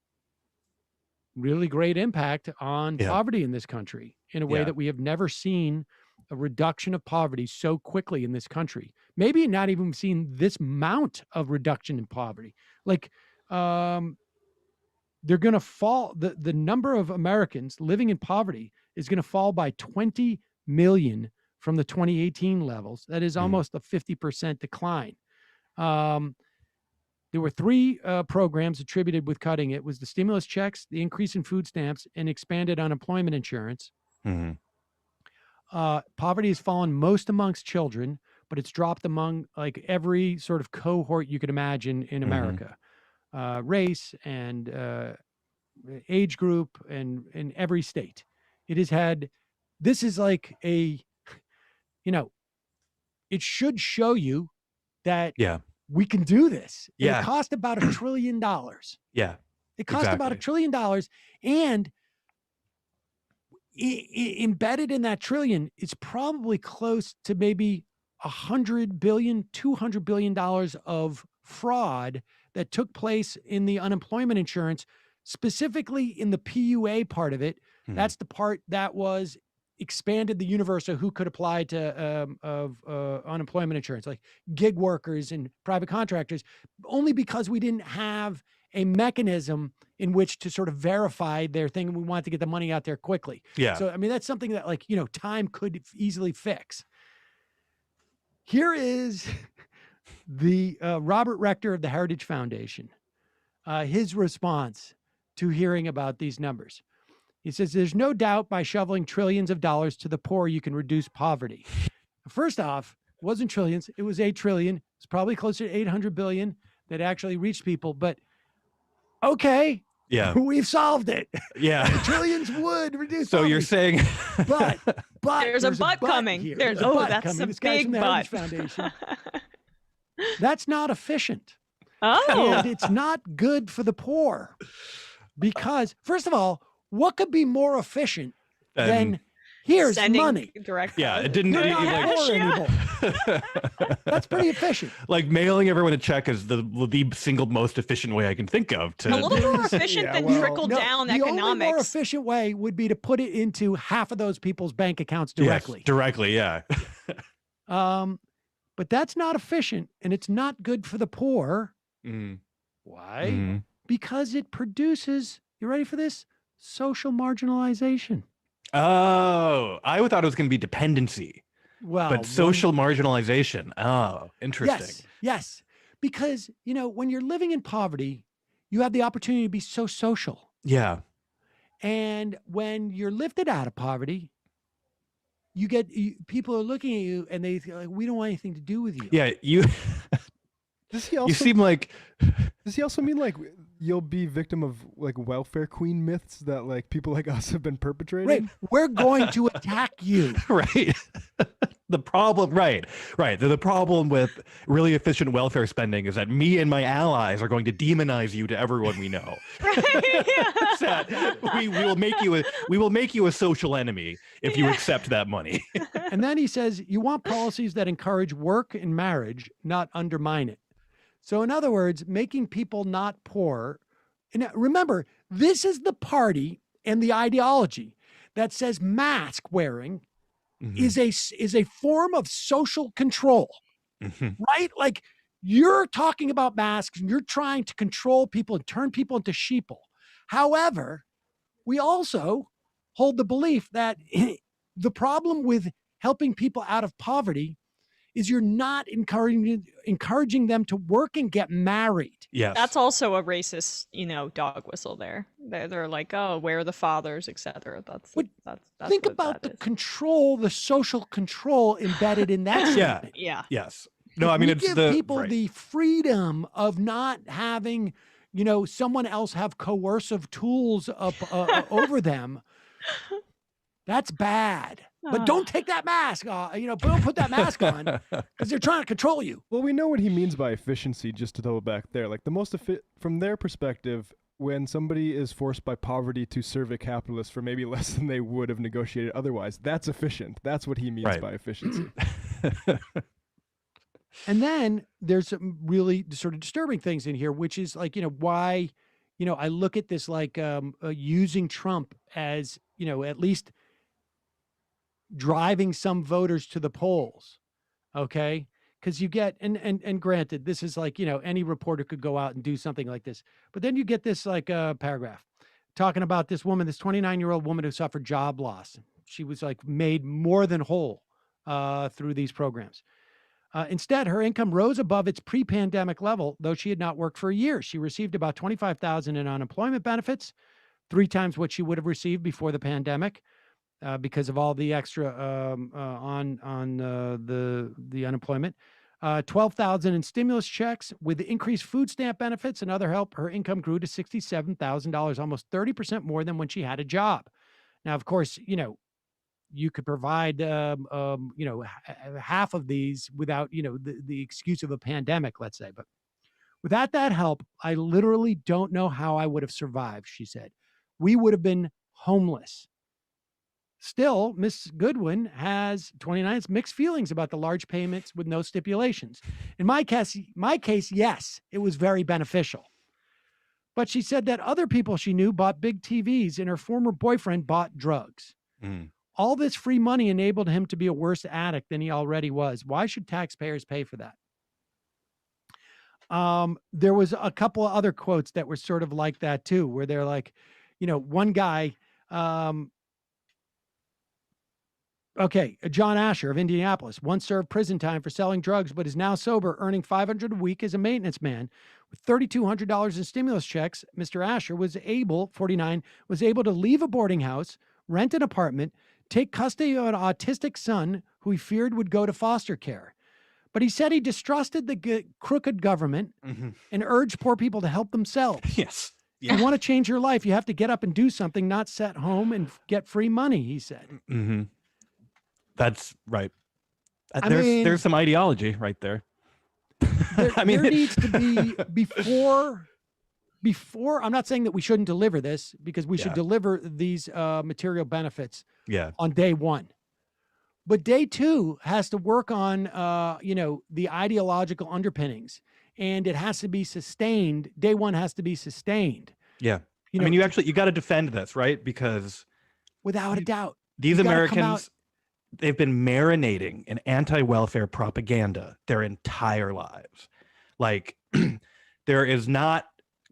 really great impact on poverty in this country in a way that we have never seen a reduction of poverty so quickly in this country. Maybe not even seen this amount of reduction in poverty. Like, they're going to fall. The number of Americans living in poverty is going to fall by 20 million from the 2018 levels. That is almost a 50% decline. There were three programs attributed with cutting it. It was the stimulus checks, the increase in food stamps, and expanded unemployment insurance. Poverty has fallen most amongst children, but it's dropped among like every sort of cohort you could imagine in America, race and age group, and in every state. It has had, this is like it should show you that we can do this.
Yeah.
It cost about $1 trillion.
Yeah.
It cost about $1 trillion, and embedded in that trillion is probably close to maybe $100 billion, $200 billion of fraud that took place in the unemployment insurance, specifically in the PUA part of it. That's the part that was expanded the universe of who could apply to unemployment insurance, like gig workers and private contractors, only because we didn't have a mechanism in which to sort of verify their thing, and we wanted to get the money out there quickly.
Yeah.
So, I mean, that's something that time could easily fix. Here is the Robert Rector of the Heritage Foundation, his response to hearing about these numbers. He says, there's no doubt by shoveling trillions of dollars to the poor, you can reduce poverty. First off, it wasn't trillions, it was 8 trillion. It's probably closer to 800 billion that actually reached people, but okay.
Yeah.
We've solved it.
Yeah.
Trillions would reduce
So
poverty.
you're saying
but
there's a but coming.
Here.
There's
a but
that's
coming.
a
This guy's
big
from the
but.
Heritage Foundation. That's not efficient.
Oh.
And it's not good for the poor. Because first of all, what could be more efficient than here's
Sending
money?
Direct.
Yeah, it didn't
You're not
like,
poor anymore. That's pretty efficient.
like mailing everyone a check is the single most efficient way I can think of to
A little more efficient than trickle down
the only more
economics.
efficient way would be to put it into half of those people's bank accounts directly.
Yes, directly, yeah.
But that's not efficient, and it's not good for the poor. Why? Because it produces, you ready for this? Social marginalization.
Oh, I thought it was going to be dependency.
Well,
but social marginalization. Oh, interesting.
Yes. Because, when you're living in poverty, you have the opportunity to be so social.
Yeah.
And when you're lifted out of poverty, people are looking at you and they feel like, we don't want anything to do with you.
Yeah,
Does he also
you seem like
Does he also mean like you'll be victim of like welfare queen myths that like people like us have been perpetrating.
Right. We're going to attack you.
Right. The problem, right. The problem with really efficient welfare spending is that me and my allies are going to demonize you to everyone we know. That we will make you a social enemy if you accept that money.
And then he says, you want policies that encourage work and marriage, not undermine it. So in other words, making people not poor. And remember, this is the party and the ideology that says mask wearing is a form of social control, right? Like you're talking about masks and you're trying to control people and turn people into sheeple. However, we also hold the belief that the problem with helping people out of poverty is you're not encouraging them to work and get married.
Yes.
That's also a racist, dog whistle there. They're like, oh, where are the fathers, etc. That's
think
what
about
that
the
is.
control, the social control embedded in that statement.
Yeah.
Yes. No, I mean,
We
it's
give
the
people the freedom of not having, someone else have coercive tools up over them. That's bad. But don't take that mask. Don't put that mask on because they're trying to control you.
Well, we know what he means by efficiency, just to double back there. Like the most from their perspective, when somebody is forced by poverty to serve a capitalist for maybe less than they would have negotiated otherwise, that's efficient. That's what he means by efficiency.
And then there's some really sort of disturbing things in here, which is like, why, I look at this like using Trump as, at least driving some voters to the polls. Okay. Because you get, and granted, this is like, any reporter could go out and do something like this. But then you get this like paragraph talking about this woman, this 29-year-old woman who suffered job loss. She was like made more than whole through these programs. Instead, her income rose above its pre-pandemic level, though she had not worked for a year. She received about $25,000 in unemployment benefits, 3 times what she would have received before the pandemic. Because of all the extra on the unemployment, $12,000 in stimulus checks with increased food stamp benefits and other help. Her income grew to $67,000, almost 30% more than when she had a job. Now, of course, you could provide half of these without the excuse of a pandemic, let's say. But without that help, I literally don't know how I would have survived. She said, we would have been homeless. Still, Ms. Goodwin has 29 mixed feelings about the large payments with no stipulations. In my case, yes, it was very beneficial. But she said that other people she knew bought big TVs and her former boyfriend bought drugs. All this free money enabled him to be a worse addict than he already was. Why should taxpayers pay for that? There was a couple of other quotes that were sort of like that too, where they're like, one guy, John Asher of Indianapolis once served prison time for selling drugs, but is now sober, earning $500 a week as a maintenance man. With $3,200 in stimulus checks, Mr. Asher was able to leave a boarding house, rent an apartment, take custody of an autistic son who he feared would go to foster care. But he said he distrusted the crooked government and urged poor people to help themselves.
Yes.
If you want to change your life, you have to get up and do something, not sit home and get free money, he said.
That's right. There's some ideology right there.
There needs to be before. I'm not saying that we shouldn't deliver this, because we should deliver these material benefits on day one. But day two has to work on the ideological underpinnings, and it has to be sustained. Day one has to be sustained.
Yeah. I mean, you got to defend this, right? Because
without a doubt,
these Americans, they've been marinating in anti-welfare propaganda their entire lives. Like, there is not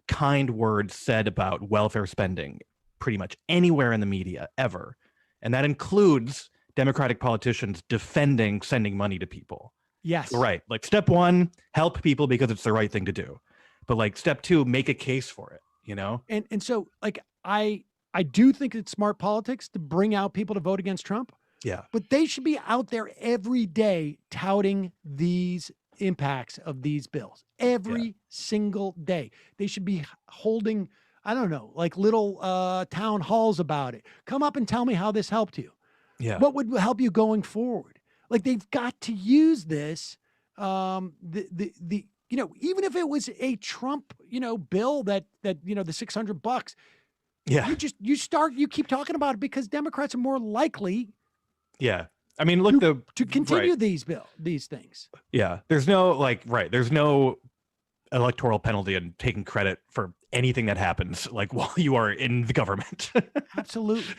kind words said about welfare spending pretty much anywhere in the media ever. And that includes Democratic politicians defending sending money to people.
Yes.
Right. Like step one, help people because it's the right thing to do. But like step two, make a case for it, And
so like I do think it's smart politics to bring out people to vote against Trump.
Yeah.
But they should be out there every day touting these impacts of these bills every single day. They should be holding, I don't know, like little town halls about it. Come up and tell me how this helped you.
Yeah.
What would help you going forward? Like, they've got to use this. Even if it was a Trump, bill that the $600,
Yeah.
you keep talking about it because Democrats are more likely
Yeah. I mean, look,
to continue
right.
these things.
Yeah. There's no electoral penalty in taking credit for anything that happens like while you are in the government.
Absolutely.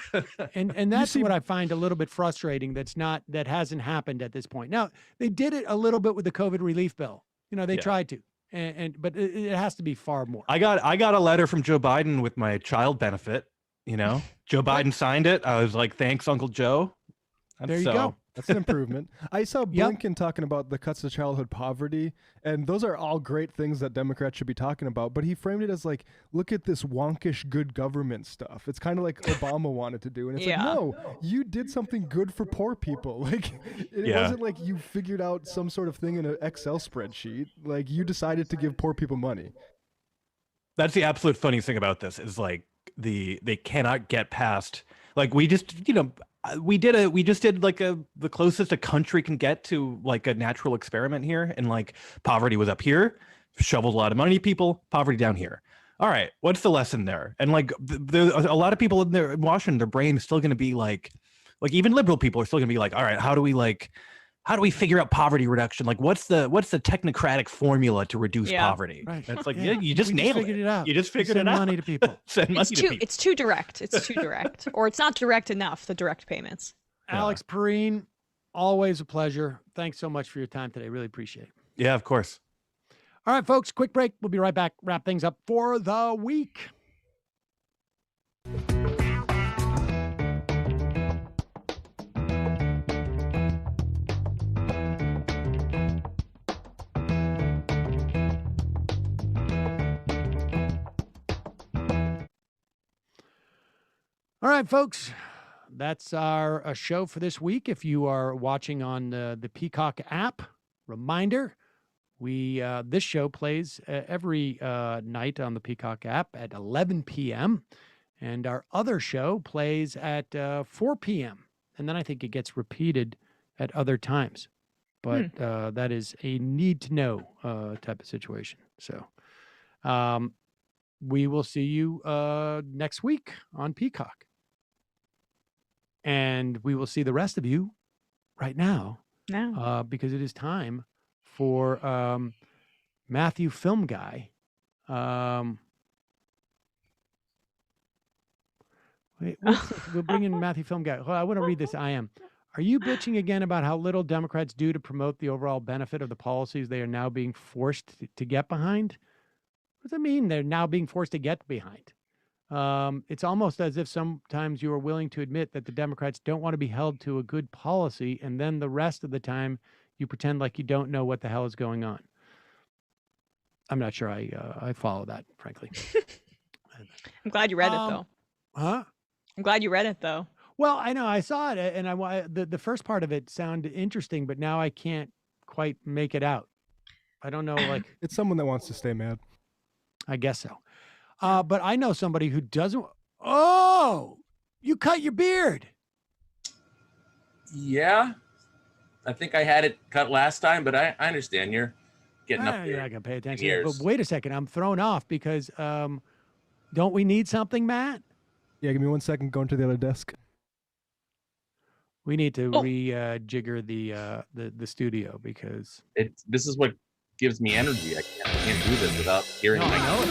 And that's what I find a little bit frustrating. That hasn't happened at this point. Now, they did it a little bit with the COVID relief bill. They tried to, but it has to be far more.
I got a letter from Joe Biden with my child benefit, Joe Biden signed it. I was like, thanks, Uncle Joe.
There you go.
That's an improvement. I saw Blinken talking about the cuts to childhood poverty, and those are all great things that Democrats should be talking about. But he framed it as like, look at this wonkish good government stuff. It's kind of like Obama wanted to do. And it's like, no, you did something good for poor people. Like, it wasn't like you figured out some sort of thing in an Excel spreadsheet. Like, you decided to give poor people money.
That's the absolute funniest thing about this is like they cannot get past, like, we just did like the closest a country can get to like a natural experiment here, and like poverty was up here, shoveled a lot of money to people, poverty down here. All right, what's the lesson there? And like a lot of people in Washington, their brain is still going to be like even liberal people are still going to be like, all right, how do we figure out poverty reduction? Like, what's the technocratic formula to reduce poverty?
Right.
And it's like, you just nailed it. You just figured it out.
Send money to people.
It's too direct. It's too direct, or it's not direct enough. The direct payments.
Alex Pareene, always a pleasure. Thanks so much for your time today. Really appreciate it.
Yeah, of course.
All right, folks, quick break. We'll be right back. Wrap things up for the week. All right, folks, that's our show for this week. If you are watching on the Peacock app, reminder, this show plays every night on the Peacock app at 11 p.m., and our other show plays at 4 p.m., and then I think it gets repeated at other times. But that is a need-to-know type of situation. So we will see you next week on Peacock. And we will see the rest of you right now, because it is time for Matthew Film Guy. We'll bring in Matthew Film Guy. I want to read this. Are you bitching again about how little Democrats do to promote the overall benefit of the policies they are now being forced to get behind? What does that mean, they're now being forced to get behind? It's almost as if sometimes you are willing to admit that the Democrats don't want to be held to a good policy, and then the rest of the time you pretend like you don't know what the hell is going on. I'm not sure I follow that, frankly.
I'm glad you read it, though.
Huh?
I'm glad you read it, though.
Well, I know I saw it, and the first part of it sounded interesting, but now I can't quite make it out. I don't know, like
it's someone that wants to stay mad.
I guess so. But I know somebody who doesn't. Oh, you cut your beard.
Yeah, I think I had it cut last time, but I understand you're getting up there.
You're not gonna pay attention. But wait a second, I'm thrown off because don't we need something, Matt?
Yeah, give me 1 second. Going to the other desk.
We need to rejigger the studio because
this is what gives me energy. I can't do this without hearing.
No, I know it.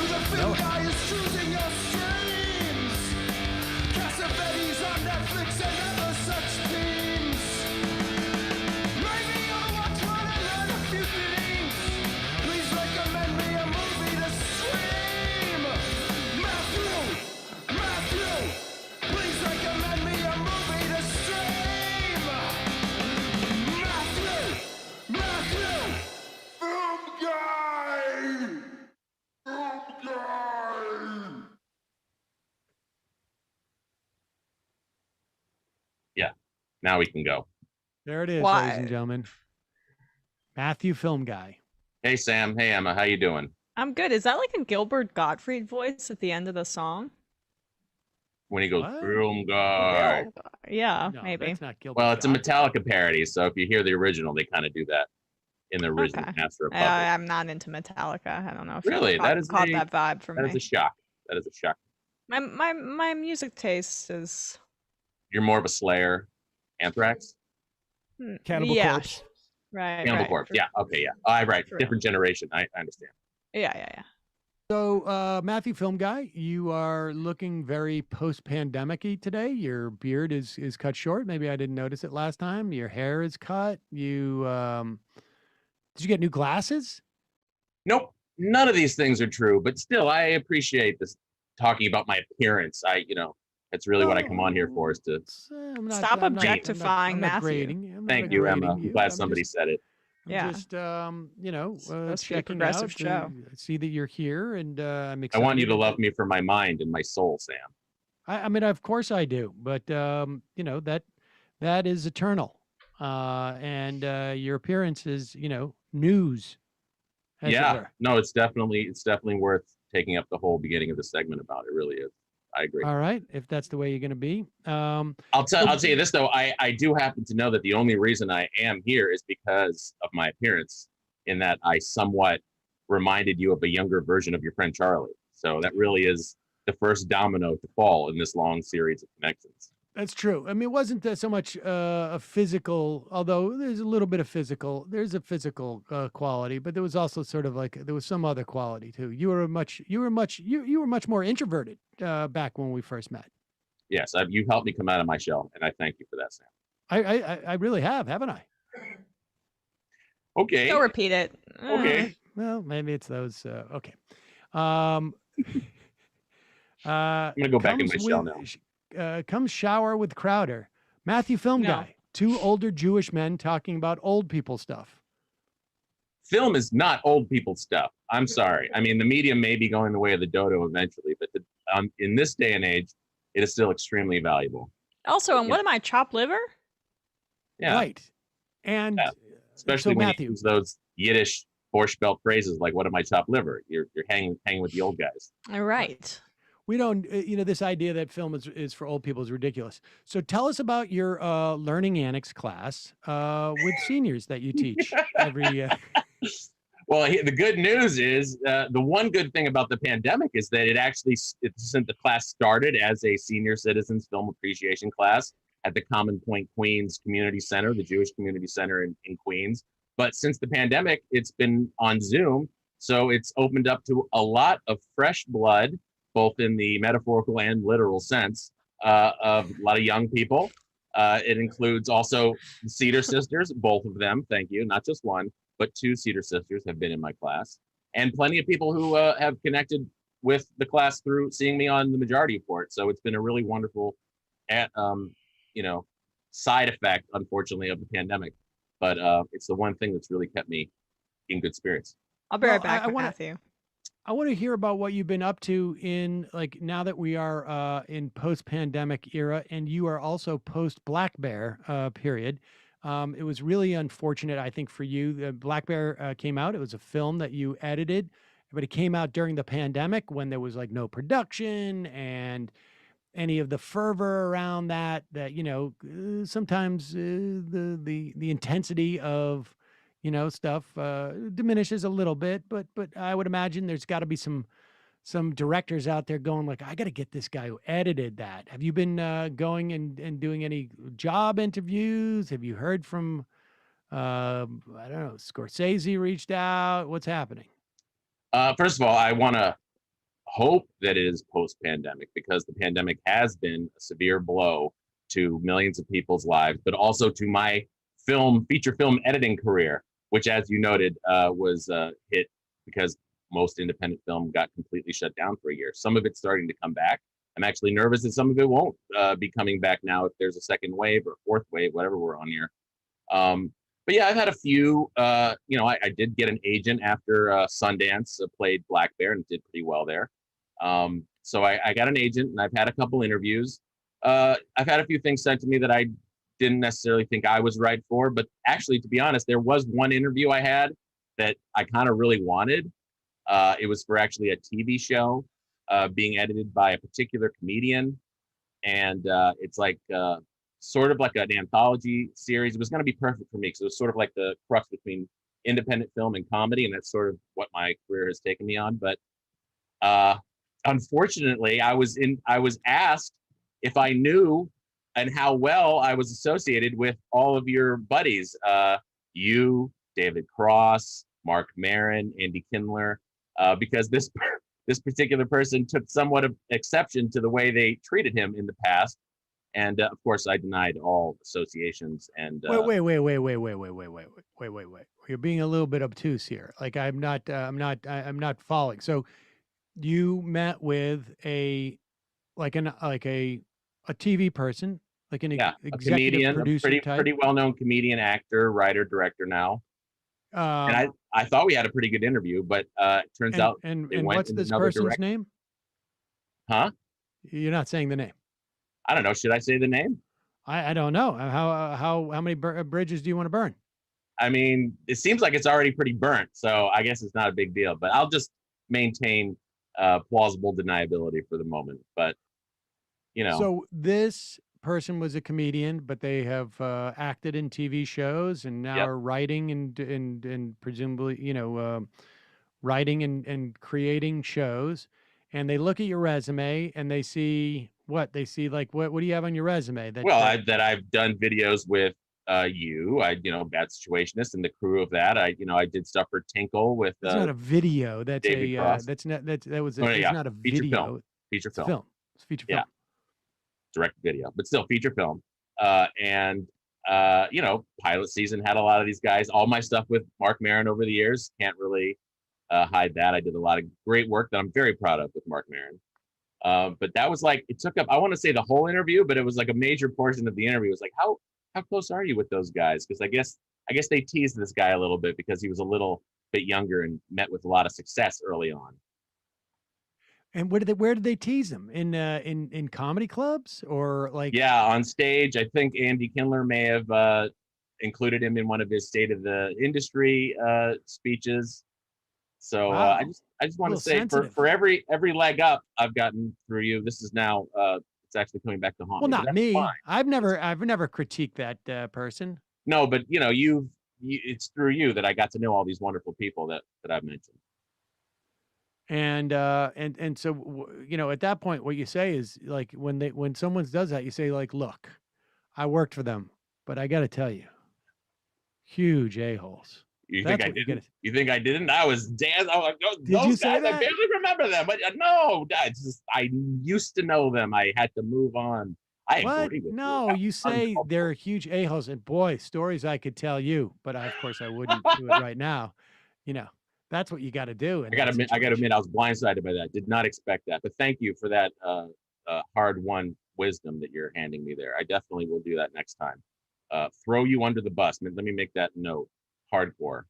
Yeah, now we can go.
There it is, ladies and gentlemen. Matthew Film Guy.
Hey, Sam. Hey, Emma. How you doing?
I'm good. Is that like a Gilbert Gottfried voice at the end of the song?
When he goes,
What?
Film Guy.
Yeah,
No,
maybe.
that's not Gilbert.
Well, it's a
Gottfried.
Metallica parody, so if you hear the original, they kind of do that in the original
Okay.
Master of Puppets.
I'm not into Metallica. I don't know if
Really?
you
That is
caught
a-
that vibe from
That is
me.
a shock. That is a shock.
My music taste is
You're more of a Slayer, Anthrax,
Cannibal
yeah,
Corpse.
right.
Cannibal
right.
Corpse. Yeah. Okay. Yeah. All right.
True.
Different generation. I understand.
Yeah.
So, Matthew Film Guy, you are looking very post-pandemic-y today. Your beard is cut short. Maybe I didn't notice it last time. Your hair is cut. You did you get new glasses?
Nope. None of these things are true, but still, I appreciate this talking about my appearance. That's really what I come on here for, is to
Stop objectifying
I'm not
Matthew.
grading. I'm not
thank you, Emma.
grading
I'm glad
I'm
somebody
just-
said it.
I'm
Yeah.
just
Supposed to be a
checking
progressive
out.
show.
See that you're here, and I'm
I
excited.
want you to love me for my mind and my soul, Sam.
I mean, of course I do, but that is eternal, and your appearance is news. as it
Yeah.
were.
No, it's definitely worth taking up the whole beginning of the segment about. It really is. I agree.
All right, if that's the way you're going to be.
I'll tell you this though. I do happen to know that the only reason I am here is because of my appearance, in that I somewhat reminded you of a younger version of your friend Charlie. So that really is the first domino to fall in this long series of connections.
That's true. I mean, it wasn't so much a physical, although there's a little bit of physical. There's a physical quality, but there was also sort of like there was some other quality too. You were much more introverted back when we first met.
Yes, you helped me come out of my shell, and I thank you for that, Sam.
I really have, haven't I?
Okay.
Go repeat it.
Okay.
Well, maybe it's those. Okay.
I'm gonna go back in my shell now.
Come shower with Crowder. Matthew Film
No.
Guy. Two older Jewish men talking about old people stuff.
Film is not old people stuff. I'm sorry. I mean, the medium may be going the way of the dodo eventually, but in this day and age, it is still extremely valuable.
Also, and
Yeah.
what am I, chopped liver?
Yeah.
Right. And
Yeah. Especially
so
when
Matthew,
you use those Yiddish Borscht Belt phrases like "What am I chopped liver?" You're hanging with the old guys.
All right.
we don't, this idea that film is for old people is ridiculous. So tell us about your learning annex class with seniors that you teach every.
Well, the good news is the one good thing about the pandemic is that since the class started as a senior citizens film appreciation class at the Common Point Queens Community Center, the Jewish Community Center in Queens. But since the pandemic, it's been on Zoom. So it's opened up to a lot of fresh blood, both in the metaphorical and literal sense, of a lot of young people. It includes also the Seder sisters, both of them, thank you, not just one, but two Seder sisters have been in my class. And plenty of people who have connected with the class through seeing me on the Majority Report. So it's been a really wonderful, side effect, unfortunately, of the pandemic. But it's the one thing that's really kept me in good spirits.
I'll be
Well,
right back
I
with
wanna-
Matthew.
I want to hear about what you've been up to in now that we are in post-pandemic era, and you are also post-Black Bear period. It was really unfortunate, I think, for you. Black Bear came out. It was a film that you edited, but it came out during the pandemic when there was no production and any of the fervor around that. Sometimes the intensity of stuff diminishes a little bit, but I would imagine there's got to be some directors out there going I got to get this guy who edited that. Have you been going and doing any job interviews? Have you heard from I don't know, Scorsese reached out? What's happening?
First of all, I want to hope that it is post-pandemic, because the pandemic has been a severe blow to millions of people's lives, but also to my feature film editing career, which, as you noted, was hit because most independent film got completely shut down for a year. Some of it's starting to come back. I'm actually nervous that some of it won't be coming back now if there's a second wave or fourth wave, whatever we're on here. But yeah, I've had a few, I did get an agent after Sundance, played Black Bear and did pretty well there. So I got an agent and I've had a couple interviews. I've had a few things sent to me that I didn't necessarily think I was right for. But actually, to be honest, there was one interview I had that I kind of really wanted. It was for actually a TV show being edited by a particular comedian. And it's like sort of like an anthology series. It was going to be perfect for me because it was sort of like the crux between independent film and comedy. And that's sort of what my career has taken me on. But unfortunately, I was asked if I knew and how well I was associated with all of your buddies, you, David Cross, Mark Maron, Andy Kindler, because this particular person took somewhat of exception to the way they treated him in the past. And of course, I denied all associations. And
wait. You're being a little bit obtuse here. Like I'm not following. So you met with a TV person, like an
a
executive
comedian,
producer
a
type.
pretty well-known comedian, actor, writer, director now. And I thought we had a pretty good interview, but it turns out
and
they went
what's
in
this
another
person's
direction.
name?
Huh?
You're not saying the name.
I don't know. Should I say the name?
I don't know. How many bridges do you want to burn?
I mean, it seems like it's already pretty burnt, so I guess it's not a big deal. But I'll just maintain plausible deniability for the moment. But you know,
so this person was a comedian, but they have acted in TV shows and now are writing and presumably, writing and creating shows. And they look at your resume and they see what they see. Like, what do you have on your resume?
That I've done videos with you, Bad Situationist and the crew of that. I did stuff for Tinkle with.
That's not a video. That's
David Cross.
That's not it's
Yeah.
not a
Feature
video.
film. Feature
It's
film.
film. It's feature film.
Yeah. Direct video, but still feature film. Pilot season had a lot of these guys. All my stuff with Mark Maron over the years, can't really hide that. I did a lot of great work that I'm very proud of with Mark Maron. But that was like, it took up, I want to say the whole interview, but it was like a major portion of the interview. It was like, how close are you with those guys? Because I guess they teased this guy a little bit because he was a little bit younger and met with a lot of success early on.
And where did they tease him? In comedy clubs or like?
Yeah, on stage. I think Andy Kindler may have included him in one of his State of the Industry speeches. So
Wow.
I just want to say for every leg up I've gotten through you, this is now it's actually coming back to haunt
Well,
me.
not me.
Fine.
I've never critiqued that person.
No, but it's through you that I got to know all these wonderful people that I've mentioned.
And so at that point, what you say is like when someone does that, you say like, look, I worked for them, but I got to tell you, huge a-holes.
You think I didn't? You think I didn't? I was dancing. Like,
Did you say that?
I barely remember them. But no, I used to know them. I had to move on. I agree with
No, you say they're huge a-holes, and boy, stories I could tell you, but of course I wouldn't do it right now. That's what you got to do.
I got to admit, I was blindsided by that. Did not expect that. But thank you for that hard-won wisdom that you're handing me there. I definitely will do that next time. Throw you under the bus. Let me make that note. Hardcore.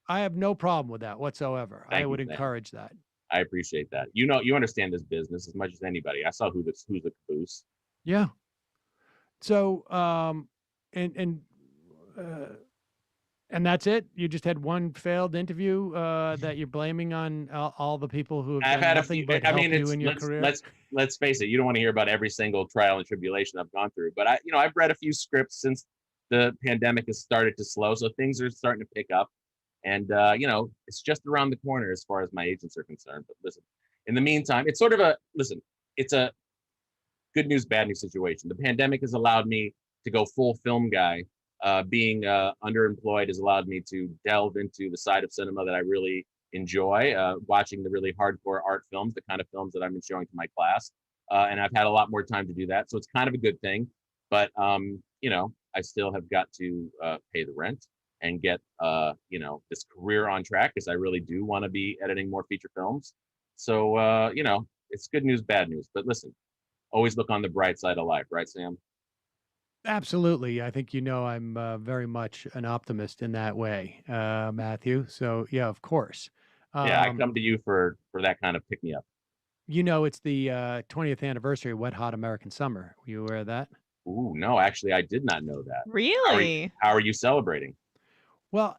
I have no problem with that whatsoever. I would encourage that.
I appreciate that. You understand this business as much as anybody. I saw who's the caboose.
Yeah. So, and that's it. You just had one failed interview that you're blaming on all the people who have done nothing but help you in your career.
Let's face it. You don't want to hear about every single trial and tribulation I've gone through, but I've read a few scripts since the pandemic has started to slow, so things are starting to pick up, and it's just around the corner as far as my agents are concerned. But listen, in the meantime, it's sort of it's a good news, bad news situation. The pandemic has allowed me to go full film guy. Being underemployed has allowed me to delve into the side of cinema that I really enjoy, watching the really hardcore art films, the kind of films that I've been showing to my class. And I've had a lot more time to do that. So it's kind of a good thing. But, I still have got to pay the rent and get, this career on track because I really do want to be editing more feature films. So, it's good news, bad news. But listen, always look on the bright side of life, right, Sam?
Absolutely. I think I'm very much an optimist in that way, Matthew. So yeah, of course.
Yeah, I come to you for that kind of pick me up.
It's the 20th anniversary of Wet Hot American Summer. Were you aware of that?
Ooh, no, actually, I did not know that.
Really?
How are you celebrating?
Well,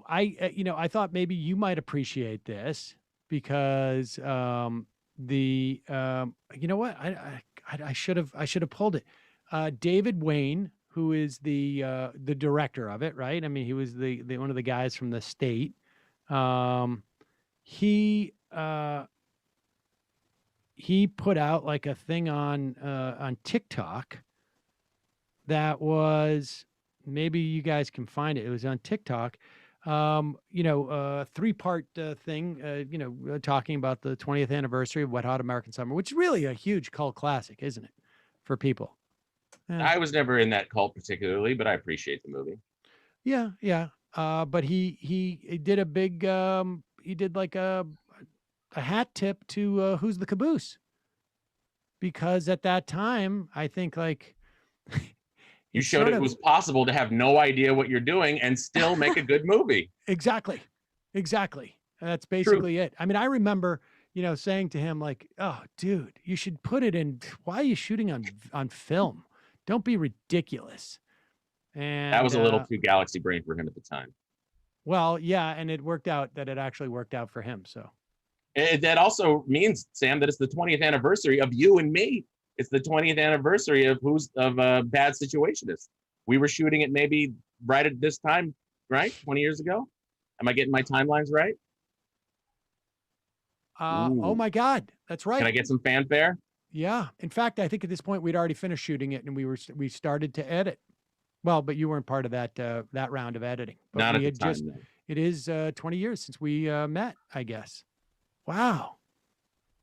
I thought maybe you might appreciate this because you know what? I should have pulled it. David Wayne, who is the director of it, right? I mean, he was the one of the guys from the state. He put out like a thing on TikTok that was, maybe you guys can find it. It was on TikTok. A 3-part thing, talking about the 20th anniversary of Wet Hot American Summer, which is really a huge cult classic, isn't it, for people?
I was never in that cult particularly, but I appreciate the movie.
Yeah, yeah. But he did a big he did like a hat tip to Who's the Caboose, because at that time I think like
you showed it was possible to have no idea what you're doing and still make a good movie.
Exactly. That's basically it. I mean, I remember, saying to him like, "Oh, dude, you should put it in. Why are you shooting on film? Don't be ridiculous." And
that was a little too galaxy brain for him at the time.
Well, yeah, and it worked out that it actually worked out for him. So
that also means, Sam, that it's the 20th anniversary of you and me. It's the 20th anniversary of Bad Situationist. We were shooting it maybe right at this time, right? 20 years ago. Am I getting my timelines right?
Oh my God, that's right.
Can I get some fanfare?
Yeah. In fact, I think at this point we'd already finished shooting it, and we started to edit. Well, but you weren't part of that round of editing. But
not at the time. No.
It is 20 years since we met, I guess. Wow.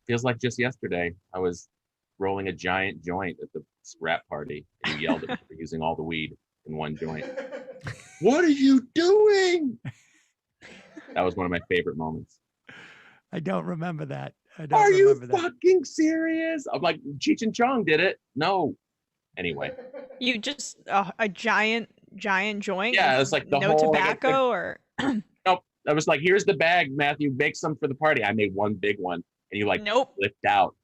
Feels like just yesterday. I was rolling a giant joint at the rap party, and you yelled at me for using all the weed in one joint. What are you doing? That was one of my favorite moments.
I don't remember that.
Are you fucking serious? I'm like, Cheech and Chong did it. No. Anyway.
You just a giant joint?
Yeah, it's like the
no
whole
tobacco or
nope. I was like, here's the bag, Matthew. Make some for the party. I made one big one, and you
nope.
flipped out.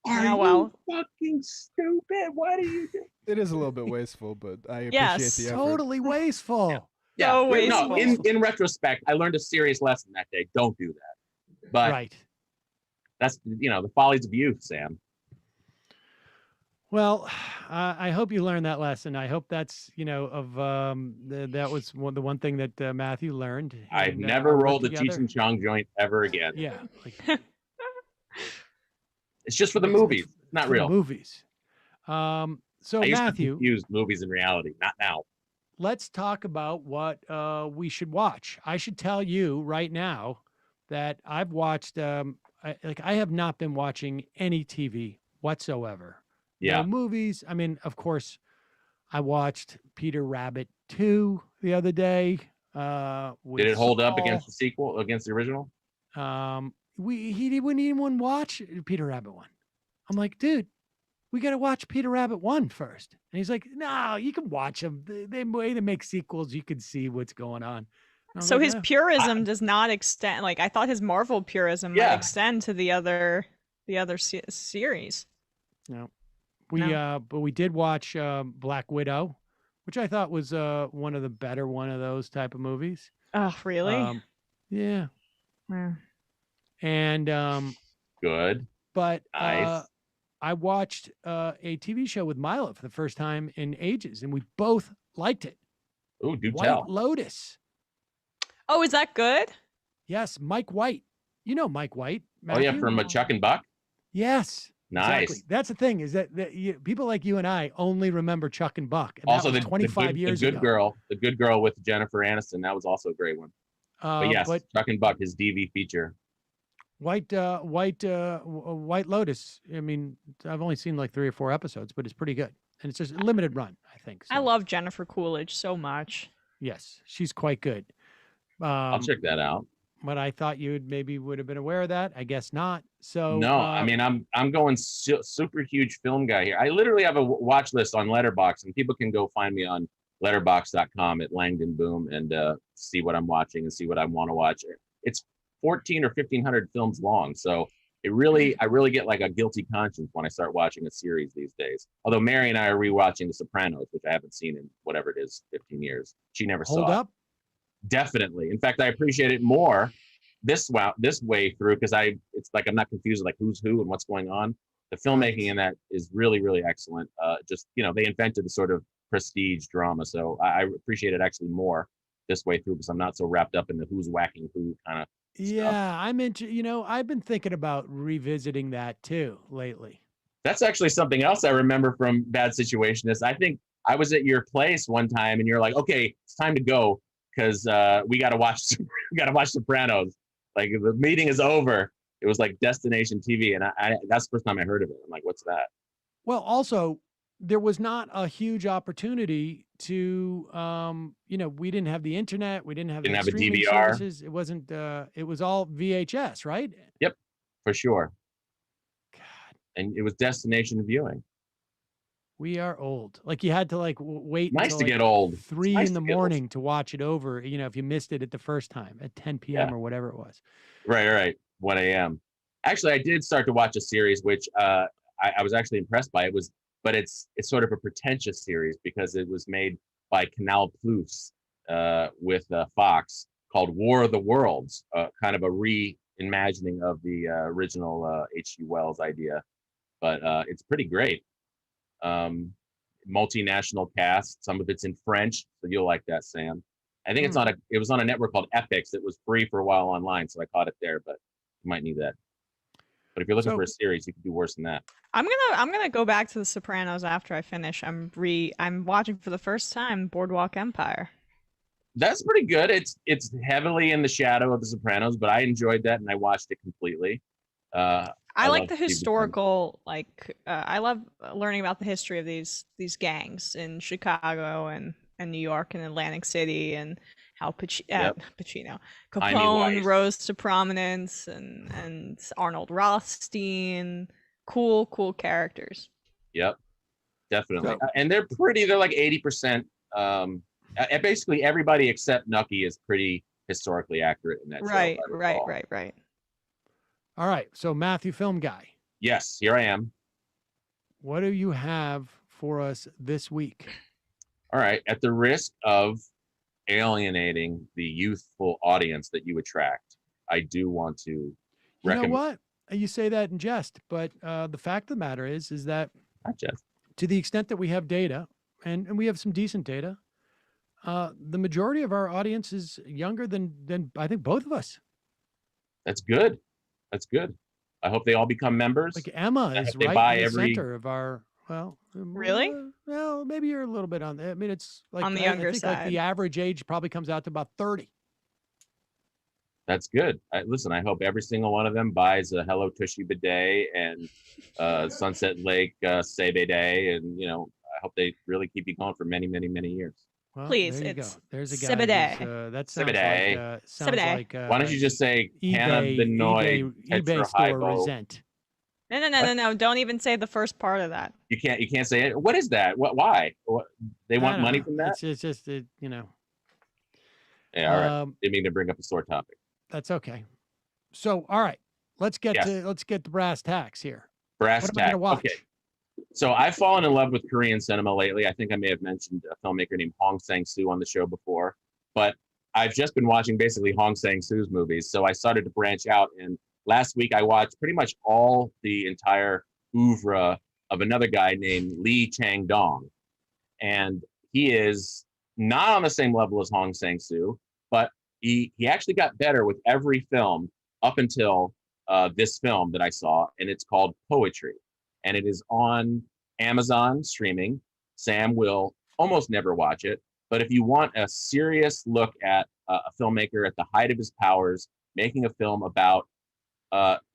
Are you fucking stupid? What are you doing?
It is a little bit wasteful, but I appreciate the effort.
Totally wasteful.
Yeah.
So wasteful.
No, in retrospect, I learned a serious lesson that day. Don't do that. But
right.
That's the follies of youth, Sam.
Well, I hope you learned that lesson. I hope that's that was the one thing that Matthew learned.
I've never rolled a Cheech and Chong joint ever again.
Yeah.
It's just for the movies, not real.
Movies. So
I used
Matthew,
to confuse movies and reality, not now.
Let's talk about what we should watch. I should tell you right now that I've watched. I have not been watching any TV whatsoever.
Yeah.
No movies. I mean, of course, I watched Peter Rabbit 2 the other day.
Did it hold up against the sequel, against the original?
He wouldn't even watch Peter Rabbit 1. I'm like, dude, we got to watch Peter Rabbit 1 first. And he's like, no, you can watch them. The way they make sequels, you can see what's going on.
So his purism does not extend. Like, I thought his Marvel purism might extend to the other series.
No. But we did watch Black Widow, which I thought was one of the better one of those type of movies.
Oh, really?
Yeah.
Yeah.
And
good.
But
nice.
I watched a TV show with Milo for the first time in ages, and we both liked it.
Oh, do
White
tell.
Lotus.
Oh, is that good?
Yes, Mike White. You know Mike White.
Matthew? Oh yeah, from Chuck and Buck.
Yes.
Nice.
Exactly. That's the thing, is that people like you and I only remember Chuck and Buck. And
also,
that was 25 years ago.
The Good Girl with Jennifer Aniston. That was also a great one. But yes, Chuck and Buck, his DV feature.
White Lotus. I mean, I've only seen like 3 or 4 episodes, but it's pretty good, and it's just a limited run, I think. So.
I love Jennifer Coolidge so much.
Yes, she's quite good.
I'll check that out.
But I thought you would have been aware of that. I guess not. So
no, I mean, I'm going super huge film guy here. I literally have a watch list on Letterboxd, and people can go find me on letterboxd.com at Langdon Boom and see what I'm watching and see what I want to watch. It's 1,400 or 1,500 films long, so I really get like a guilty conscience when I start watching a series these days. Although Mary and I are rewatching The Sopranos, which I haven't seen in whatever it is, 15 years. She never
Hold
saw
up.
it. Definitely. In fact, I appreciate it more this way through because it's like I'm not confused like who's who and what's going on. The filmmaking in that is really, really excellent. Just, they invented the sort of prestige drama. So I appreciate it actually more this way through because I'm not so wrapped up in the who's whacking who kind of stuff.
Yeah, I'm into, I've been thinking about revisiting that too lately.
That's actually something else I remember from Bad Situationists. I think I was at your place one time and you're like, okay, it's time to go because we got to watch Sopranos. Like the meeting is over. It was like destination TV. And I that's the first time I heard of it. I'm like, what's that?
Well, also, there was not a huge opportunity to, we didn't have the internet. We didn't have
a
streaming
DVR.
services. It wasn't, it was all VHS, right?
Yep, for sure.
God.
And it was destination viewing.
We are old. Like you had to wait
Nice
until
to get old.
3
Nice
in the
to get old.
morning to watch it over, if you missed it at the first time at 10 p.m. or whatever it was.
Right. 1 a.m. Actually, I did start to watch a series, which I was actually impressed by. But it's sort of a pretentious series because it was made by Canal Plus with Fox called War of the Worlds, kind of a reimagining of the original H.G. Wells idea. But it's pretty great. Multinational cast. Some of it's in French, so you'll like that, Sam. I think it was on a network called Epix. It was free for a while online, so I caught it there, but you might need that. But if you're looking for a series, you can do worse than that.
I'm gonna go back to The Sopranos after I finish. I'm watching for the first time Boardwalk Empire.
That's pretty good. It's heavily in the shadow of The Sopranos, but I enjoyed that and I watched it completely.
I like the historical, I love learning about the history of these gangs in Chicago and New York and Atlantic City and how Capone rose to prominence and Arnold Rothstein, cool characters.
Yep, definitely. And they're like 80%. Basically everybody except Nucky is pretty historically accurate in that show.
Right.
All right. So Matthew, film guy.
Yes, here I am.
What do you have for us this week?
All right. At the risk of alienating the youthful audience that you attract, I do want to recommend.
You know what? You say that in jest, but the fact of the matter is that
not jest.
To the extent that we have data, and we have some decent data, the majority of our audience is younger than I think both of us.
That's good. I hope they all become members.
Like Emma is right in the center of our. Well,
really?
Well, maybe you're a little bit on. I mean, it's like
on the younger side.
Like the average age probably comes out to about 30.
That's good. Listen, I hope every single one of them buys a Hello Tushy bidet and Sunset Lake Sebe Day, and I hope they really keep you going for many, many, many years.
Well,
please,
there you go. There's a guy. That sounds like.
Why don't you just say cannabinoid
eBay store resent?
No! Don't even say the first part of that.
You can't say it. What is that? Why? They want money from that?
It's just
Yeah, all right. Didn't mean to bring up a sore topic.
That's okay. So, all right, let's get the brass tacks here.
Brass tacks.
Okay.
So I've fallen in love with Korean cinema lately. I think I may have mentioned a filmmaker named Hong Sang-soo on the show before, but I've just been watching basically Hong Sang-soo's movies. So I started to branch out, and last week I watched pretty much all the entire oeuvre of another guy named Lee Chang-dong. And he is not on the same level as Hong Sang-soo, but he actually got better with every film up until this film that I saw, and it's called Poetry. And it is on Amazon streaming. Sam will almost never watch it. But if you want a serious look at a filmmaker at the height of his powers, making a film about, the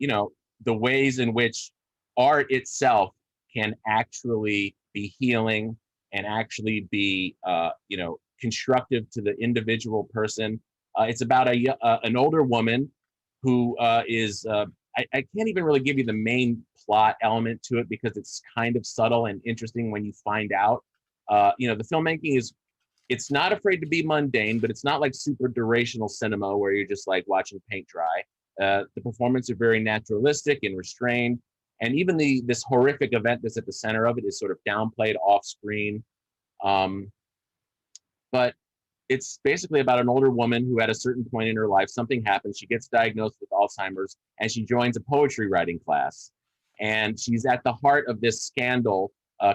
ways in which art itself can actually be healing and actually be, constructive to the individual person. It's about an older woman who is, I can't even really give you the main plot element to it because it's kind of subtle and interesting when you find out. The filmmaking it's not afraid to be mundane, but it's not like super durational cinema where you're just like watching paint dry. The performances are very naturalistic and restrained. And even this horrific event that's at the center of it is sort of downplayed off screen. But it's basically about an older woman who at a certain point in her life, something happens. She gets diagnosed with Alzheimer's and she joins a poetry writing class. And she's at the heart of this scandal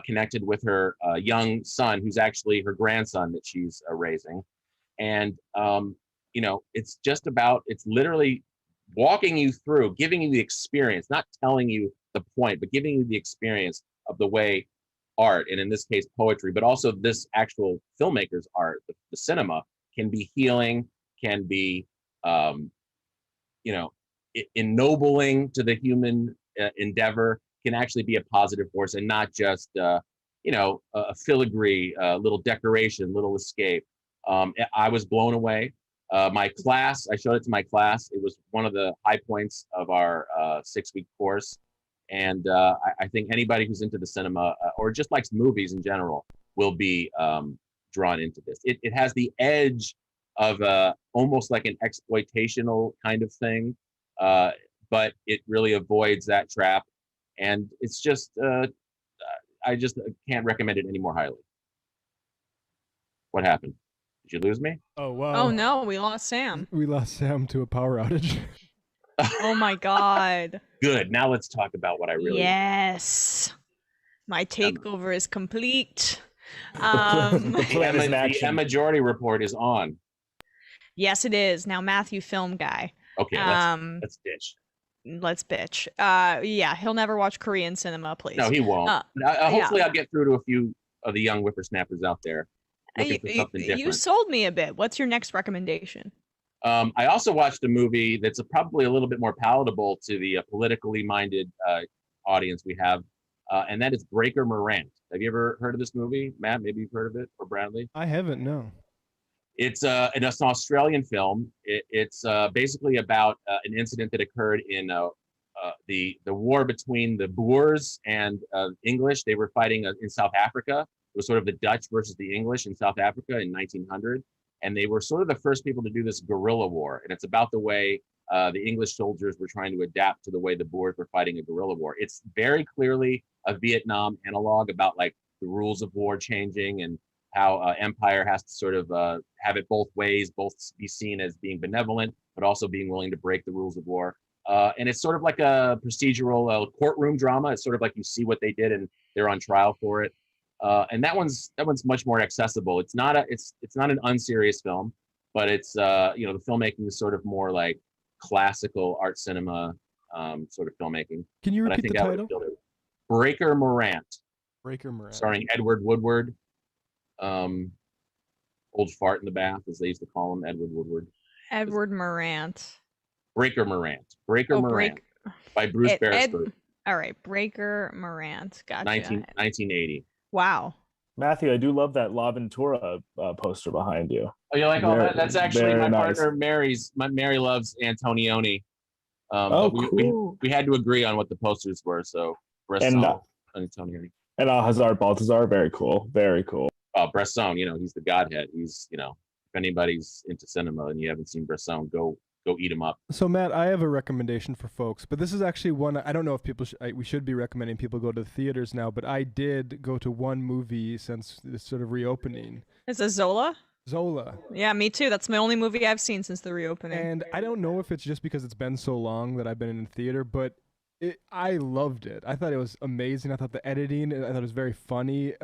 connected with her young son, who's actually her grandson that she's raising. And, it's just about, it's literally walking you through, giving you the experience, not telling you the point, but giving you the experience of the way art, and in this case poetry, but also this actual filmmaker's art, the cinema, can be healing, can be ennobling to the human endeavor, can actually be a positive force and not just a filigree, little decoration, little escape. I was blown away. My class, I showed it to my class. It was one of the high points of our 6-week course. And I think anybody who's into the cinema or just likes movies in general will be drawn into this. It has the edge of almost like an exploitational kind of thing, but it really avoids that trap. And it's just, I just can't recommend it any more highly. What happened? Did you lose me?
Oh, wow.
Oh no, we lost Sam.
We lost Sam to a power outage.
Oh my God.
Good. Now let's talk about what I really.
Yes. My takeover is complete.
The majority report is on.
Yes, it is. Now, Matthew, film guy.
Okay, let's ditch.
Let's bitch. Yeah, he'll never watch Korean cinema, please.
No, he won't. Hopefully, I'll get through to a few of the young whippersnappers out there looking for something different.
You sold me a bit. What's your next recommendation?
I also watched a movie that's probably a little bit more palatable to the politically minded audience we have, and that is Breaker Morant. Have you ever heard of this movie, Matt? Maybe you've heard of it, or Bradley?
I haven't, no.
It's an Australian film. It's basically about an incident that occurred in the war between the Boers and English. They were fighting in South Africa. It was sort of the Dutch versus the English in South Africa in 1900. And they were sort of the first people to do this guerrilla war. And it's about the way the English soldiers were trying to adapt to the way the Boers were fighting a guerrilla war. It's very clearly a Vietnam analog about like the rules of war changing and how empire has to sort of have it both ways, both be seen as being benevolent, but also being willing to break the rules of war. And it's sort of like a procedural courtroom drama. It's sort of like you see what they did and they're on trial for it. And that one's much more accessible. It's not an unserious film, but it's the filmmaking is sort of more like classical art cinema sort of filmmaking.
Can you repeat the title?
Breaker Morant.
Breaker Morant.
Starring Edward Woodward. Old fart in the bath, as they used to call him, Edward Woodward.
Edward Morant.
Breaker Morant. Morant by Bruce Beresford.
All right, Breaker Morant. Gotcha.
1980.
Wow.
Matthew, I do love that La Ventura poster behind you.
Oh, you're like, that's actually my partner Mary's. Mary loves Antonioni.
Cool.
We had to agree on what the posters were, so Bresson, Antonioni.
And Hazard Baltazar, very cool. Very cool.
Bresson, he's the godhead. He's, if anybody's into cinema and you haven't seen Bresson, go eat him up.
So Matt, I have a recommendation for folks, but this is actually one, I don't know if we should be recommending people go to the theaters now, but I did go to one movie since this sort of reopening.
Is it Zola?
Zola.
Yeah, me too. That's my only movie I've seen since the reopening.
And I don't know if it's just because it's been so long that I've been in the theater, but I loved it. I thought it was amazing. I thought the editing, I thought it was very funny.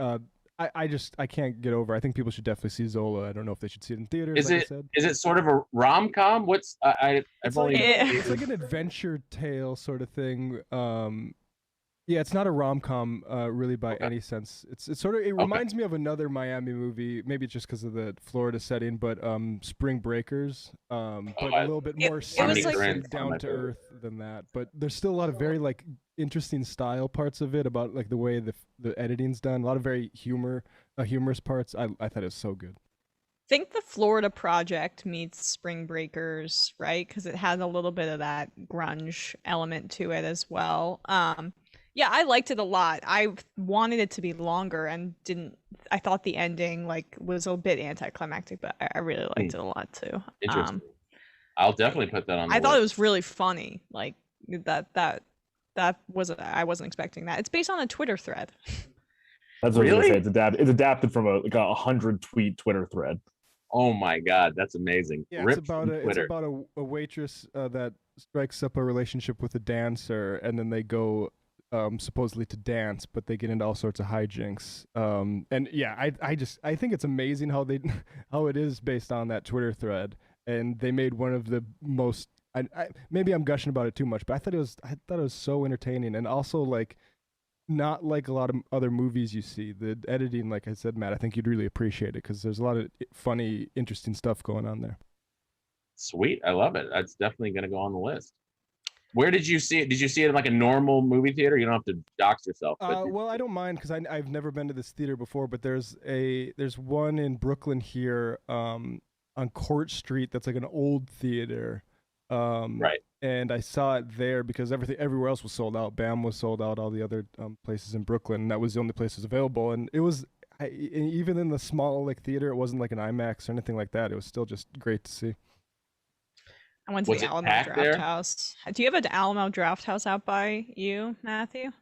I can't get over. I think people should definitely see Zola. I don't know if they should see it in theaters.
Is it sort of a rom-com? It's
like an adventure tale sort of thing. Yeah, it's not a rom-com really by any sense. It's sort of reminds me of another Miami movie. Maybe it's just because of the Florida setting, but Spring Breakers. But a little bit more serious and down to earth than that. But there's still a lot of very like interesting style parts of it about like the way the editing's done. A lot of very humorous parts. I thought it was so good.
I think the Florida Project meets Spring Breakers, right? Because it has a little bit of that grunge element to it as well. Yeah, I liked it a lot. I wanted it to be longer and didn't. I thought the ending was a bit anticlimactic, but I really liked it a lot too.
Interesting. I'll definitely put that on the
I
list.
thought it was really funny. Like that was I wasn't expecting that. It's based on a Twitter thread.
That's what I was
Really?
gonna say. It's adapted from a 100 tweet Twitter thread.
Oh my God, that's amazing.
Yeah,
Ripped
it's about
from Twitter.
a waitress that strikes up a relationship with a dancer, and then they go supposedly to dance, but they get into all sorts of hijinks. And yeah, I think it's amazing how how it is based on that Twitter thread, and they made one of the most. Maybe I'm gushing about it too much, but I thought it was so entertaining, and also like not like a lot of other movies you see. The editing, like I said, Matt, I think you'd really appreciate it because there's a lot of funny, interesting stuff going on there.
Sweet, I love it. That's definitely going to go on the list. Where did you see it? Did you see it in like a normal movie theater? You don't have to dox yourself.
Well, I don't mind because I've never been to this theater before, but there's one in Brooklyn here on Court Street that's like an old theater.
Right.
And I saw it there because everywhere else was sold out. BAM was sold out, all the other places in Brooklyn, and that was the only place that was available. And it was, even in the small like theater, it wasn't like an IMAX or anything like that. It was still just great to see.
I went to
Was
the
it
Alamo
packed
Draft
there?
House. Do you have an Alamo Draft House out by you, Matthew?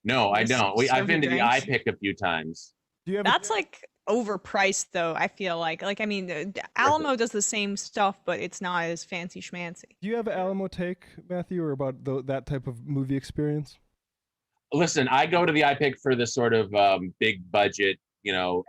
No, I
Just
don't.
serve
I've been
you
to the
drinks?
iPick a few times.
Do you have
That's like overpriced though. I feel like I mean, Alamo does the same stuff, but it's not as fancy schmancy.
Do you have an Alamo take, Matthew, or about that type of movie experience?
Listen, I go to the iPick for the sort of big budget,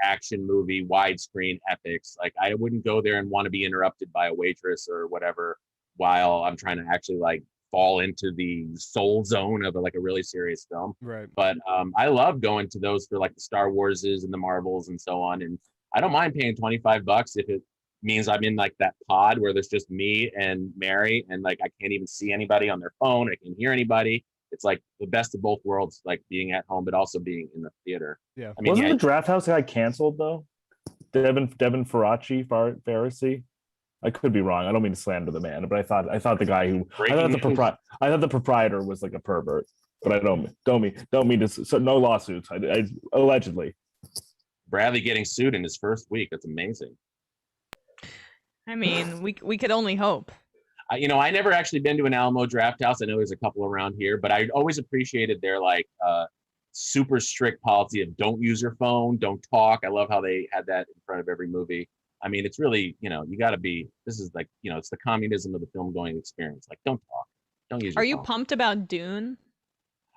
action movie, widescreen epics. Like I wouldn't go there and want to be interrupted by a waitress or whatever while I'm trying to actually like fall into the soul zone of a really serious film.
Right.
But I love going to those for like the Star Warses and the Marvels and so on. And I don't mind paying $25 if it means I'm in like that pod where there's just me and Mary and like I can't even see anybody on their phone. I can't hear anybody. It's like the best of both worlds, like being at home, but also being in the theater.
Yeah.
I mean,
Wasn't the Draft House guy canceled though? Devin Faraci, Pharisee. I could be wrong. I don't mean to slander the man, but I thought the guy who I thought the proprietor was like a pervert, but I don't mean to. So no lawsuits. I allegedly.
Bradley getting sued in his first week. That's amazing.
I mean, we could only hope.
I never actually been to an Alamo Draft House. I know there's a couple around here, but I always appreciated their like super strict policy of don't use your phone, don't talk. I love how they had that in front of every movie. I mean, it's really, you got to be, this is like, it's the communism of the film going experience. Like, don't talk, don't use your
Are you
phone.
pumped about Dune?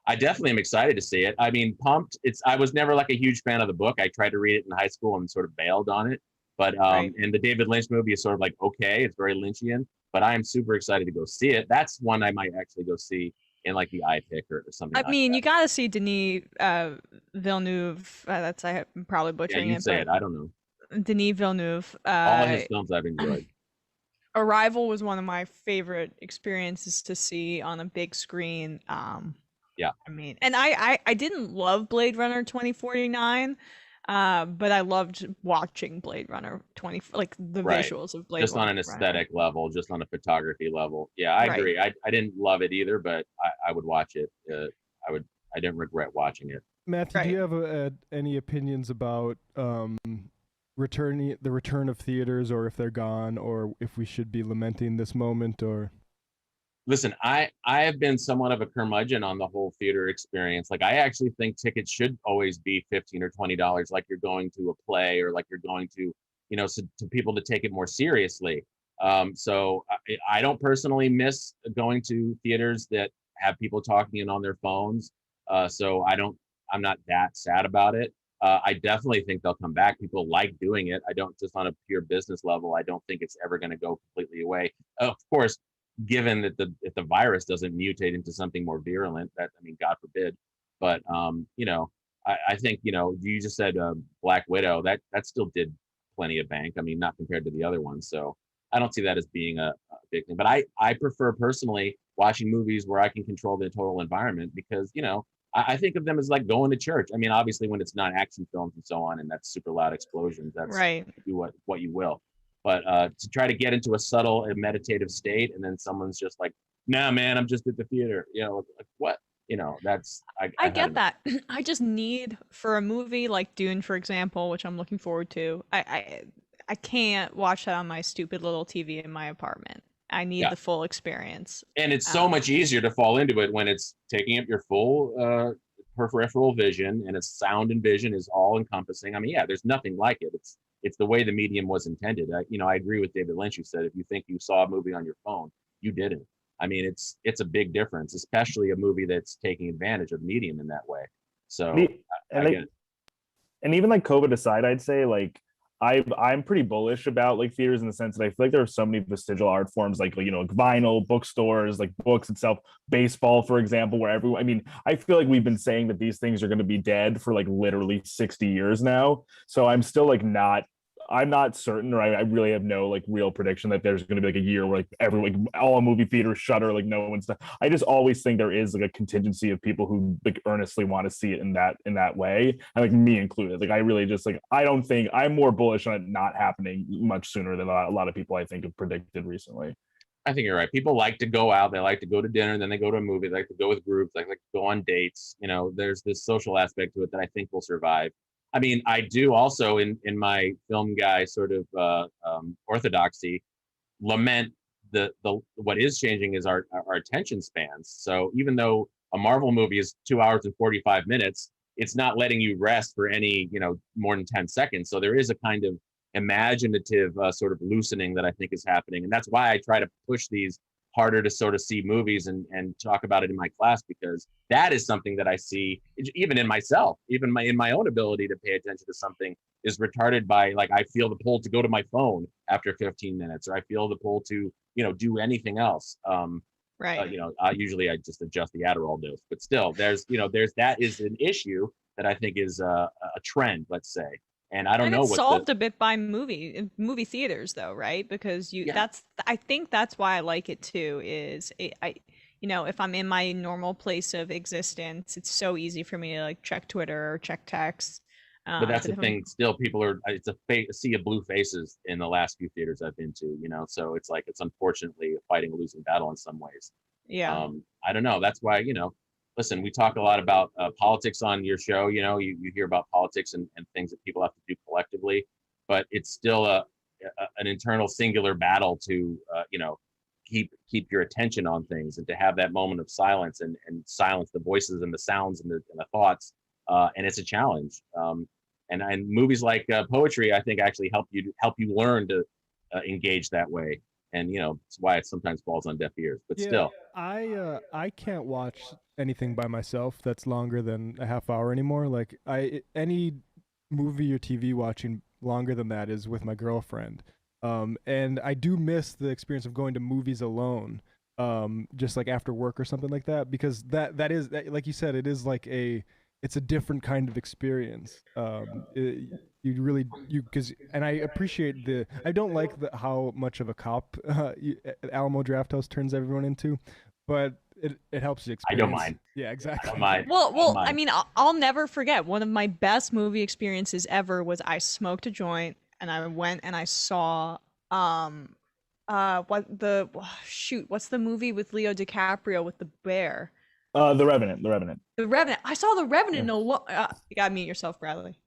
I definitely am excited to see it. I mean, pumped. I was never like a huge fan of the book. I tried to read it in high school and sort of bailed on it. But,
Right.
And the David Lynch movie is sort of like, okay, it's very Lynchian, but I am super excited to go see it. That's one I might actually go see in like the iPick or something.
I mean, you got to see Denis Villeneuve. I'm probably
Yeah,
butchering
you
it.
say
but
it. I don't know.
Denis Villeneuve.
All his films I've enjoyed.
Arrival was one of my favorite experiences to see on a big screen.
Yeah.
I mean, and I didn't love Blade Runner 2049, but I loved watching Blade Runner 20, like the
Right.
visuals of Blade
Just
Runner.
on an aesthetic level, just on a photography level. Yeah, I
Right.
agree. I didn't love it either, but I would watch it. I didn't regret watching it.
Matthew, do
Right.
you have any opinions about the return of theaters, or if they're gone, or if we should be lamenting this moment, or?
Listen, I have been somewhat of a curmudgeon on the whole theater experience. Like, I actually think tickets should always be $15 or $20, like you're going to a play or like you're going to, so to people to take it more seriously. So I don't personally miss going to theaters that have people talking in on their phones. So I'm not that sad about it. I definitely think they'll come back. People like doing it. I don't, just on a pure business level, I don't think it's ever going to go completely away. Of course, given that if the virus doesn't mutate into something more virulent, God forbid. But I think you just said Black Widow, that still did plenty of bank. I mean, not compared to the other ones. So I don't see that as being a big thing. But I prefer personally watching movies where I can control the total environment because I think of them as like going to church. I mean, obviously when it's not action films and so on, and that's super loud explosions, that's
Right.
do what you will. But to try to get into a subtle and meditative state, and then someone's just like, "Nah, man, I'm just at the theater." Like what? That's
I get that. I just need, for a movie like Dune, for example, which I'm looking forward to. I can't watch that on my stupid little TV in my apartment. I need
Yeah.
the full experience.
And it's so much easier to fall into it when it's taking up your full peripheral vision, and its sound and vision is all encompassing. I mean, yeah, there's nothing like it. It's the way the medium was intended. I agree with David Lynch, who said if you think you saw a movie on your phone, you didn't. I mean, it's a big difference, especially a movie that's taking advantage of medium in that way. So I get it.
And even like COVID aside, I'd say like I'm pretty bullish about like theaters in the sense that I feel like there are so many vestigial art forms like vinyl, bookstores, like books itself, baseball, for example, where everyone, I mean, I feel like we've been saying that these things are going to be dead for like literally 60 years now. So I'm still like I'm not certain, or I really have no like real prediction that there's going to be like a year where like all movie theaters shutter, like no one's done. I just always think there is like a contingency of people who like earnestly want to see it in that way, and like me included. Like I really just like I don't think I'm more bullish on it not happening much sooner than a lot of people I think have predicted recently.
I think you're right. People like to go out. They like to go to dinner, then they go to a movie. They like to go with groups. They like to go on dates. There's this social aspect to it that I think will survive. I mean, I do also in my film guy sort of orthodoxy lament the what is changing is our attention spans. So even though a Marvel movie is 2 hours and 45 minutes, it's not letting you rest for any more than 10 seconds. So there is a kind of imaginative sort of loosening that I think is happening, and that's why I try to push these harder to sort of see movies and talk about it in my class, because that is something that I see even in myself, even in my own ability to pay attention to something is retarded by, like, I feel the pull to go to my phone after 15 minutes, or I feel the pull to, do anything else.
Right.
Usually I just adjust the Adderall dose, but still there's that is an issue that I think is a trend, let's say. And I don't know
it's
what
solved a bit by movie theaters though, right? Because I think that's why I like it too, is if I'm in my normal place of existence, it's so easy for me to like check Twitter or check text.
But that's the thing. Still, people are. It's a sea of blue faces in the last few theaters I've been to. So it's like it's unfortunately fighting a losing battle in some ways.
Yeah.
I don't know. That's why listen, we talk a lot about politics on your show. You hear about politics and things that people have to do collectively, but it's still an internal singular battle to keep your attention on things and to have that moment of silence and silence the voices and the sounds and the thoughts. And it's a challenge. And movies like poetry, I think, actually help you learn to engage that way. And it's why it sometimes falls on deaf ears. But still,
I can't watch anything by myself that's longer than a half hour anymore. Like any movie or TV watching longer than that is with my girlfriend. And I do miss the experience of going to movies alone, just like after work or something like that, because that is like you said, it's a different kind of experience. And I appreciate I don't like how much of a cop Alamo Drafthouse turns everyone into, but it helps you experience.
I don't mind.
Yeah, exactly.
I don't mind.
Well, I mean, I'll never forget, one of my best movie experiences ever was I smoked a joint and I went and I saw what's the movie with Leo DiCaprio with the bear?
The Revenant.
The Revenant. I saw The Revenant alone. You gotta mute yourself, Bradley.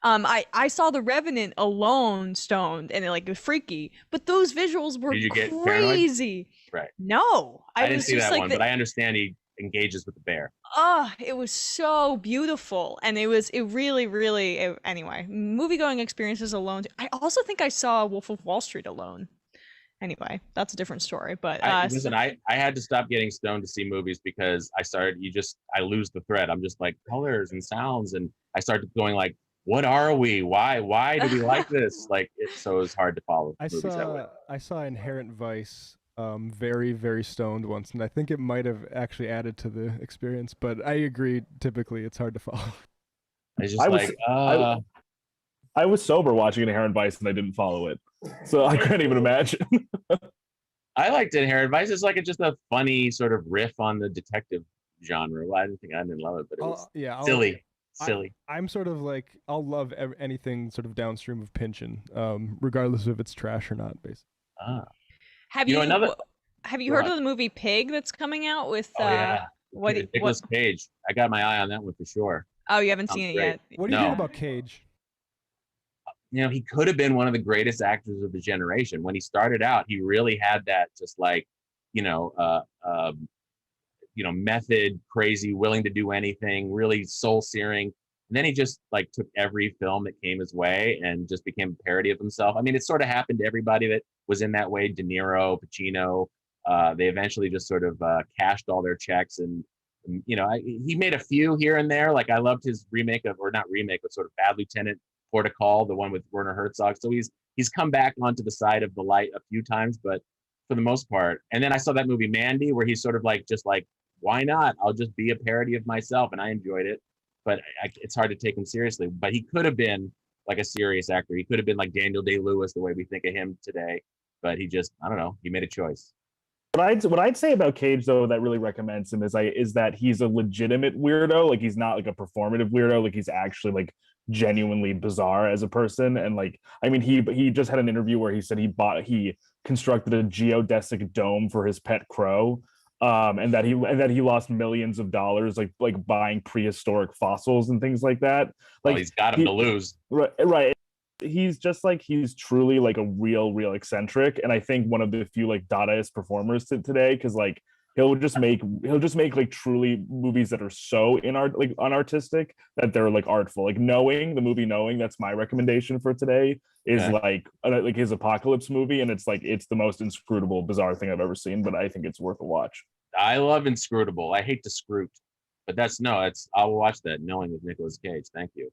I saw The Revenant alone, stoned, and it was freaky. But those visuals were
Did you get
crazy.
Right.
No,
I didn't see that one, but I understand he engages with the bear.
It was so beautiful, and it really. Anyway, movie-going experiences alone. I also think I saw Wolf of Wall Street alone. Anyway, that's a different story. But
listen, I had to stop getting stoned to see movies because I lose the thread. I'm just like colors and sounds, and I started going like, what are we? Why do we like this? So it was hard to follow movies that way.
I saw Inherent Vice very, very stoned once, and I think it might have actually added to the experience, but I agree, typically it's hard to follow.
I was sober watching Inherent Vice and I didn't follow it, so I couldn't even imagine.
I liked Inherent Vice. It's just a funny sort of riff on the detective genre. Well, I didn't love it, but it was silly.
I'm sort of like, I'll love anything sort of downstream of Pynchon, regardless of if it's trash or not, basically.
Have you heard of the movie Pig that's coming out with
Nicolas Cage? I got my eye on that one for sure.
Oh, you haven't seen it yet.
What do you think about Cage?
he could have been one of the greatest actors of the generation. When he started out, he really had that just like, method, crazy, willing to do anything, really soul searing. And then he just like took every film that came his way and just became a parody of himself. I mean, it sort of happened to everybody that was in that way. De Niro, Pacino, they eventually just sort of cashed all their checks. And, he made a few here and there. Like I loved his remake of, or not remake, but sort of Bad Lieutenant Portugal, the one with Werner Herzog. So he's come back onto the side of the light a few times, but for the most part. And then I saw that movie Mandy, where he's sort of like, just like, why not? I'll just be a parody of myself, and I enjoyed it. But it's hard to take him seriously. But he could have been like a serious actor. He could have been like Daniel Day-Lewis, the way we think of him today. But he just, I don't know, he made a choice.
What I'd say about Cage, though, that really recommends him is that he's a legitimate weirdo. Like, he's not like a performative weirdo. Like, he's actually like genuinely bizarre as a person. And like, I mean, he just had an interview where he said he constructed a geodesic dome for his pet crow. And that he lost millions of dollars like buying prehistoric fossils and things like that. Like,
well, he's got him to lose.
Right. He's truly like a real eccentric, and I think one of the few like Dadaist performers today, because like he'll just make like truly movies that are so unartistic that they're like artful. Like Knowing, that's my recommendation for today, is like his Apocalypse movie, and it's the most inscrutable, bizarre thing I've ever seen, but I think it's worth a watch.
I love Inscrutable. I hate to scroot, but I'll watch that. Knowing with Nicolas Cage. Thank you.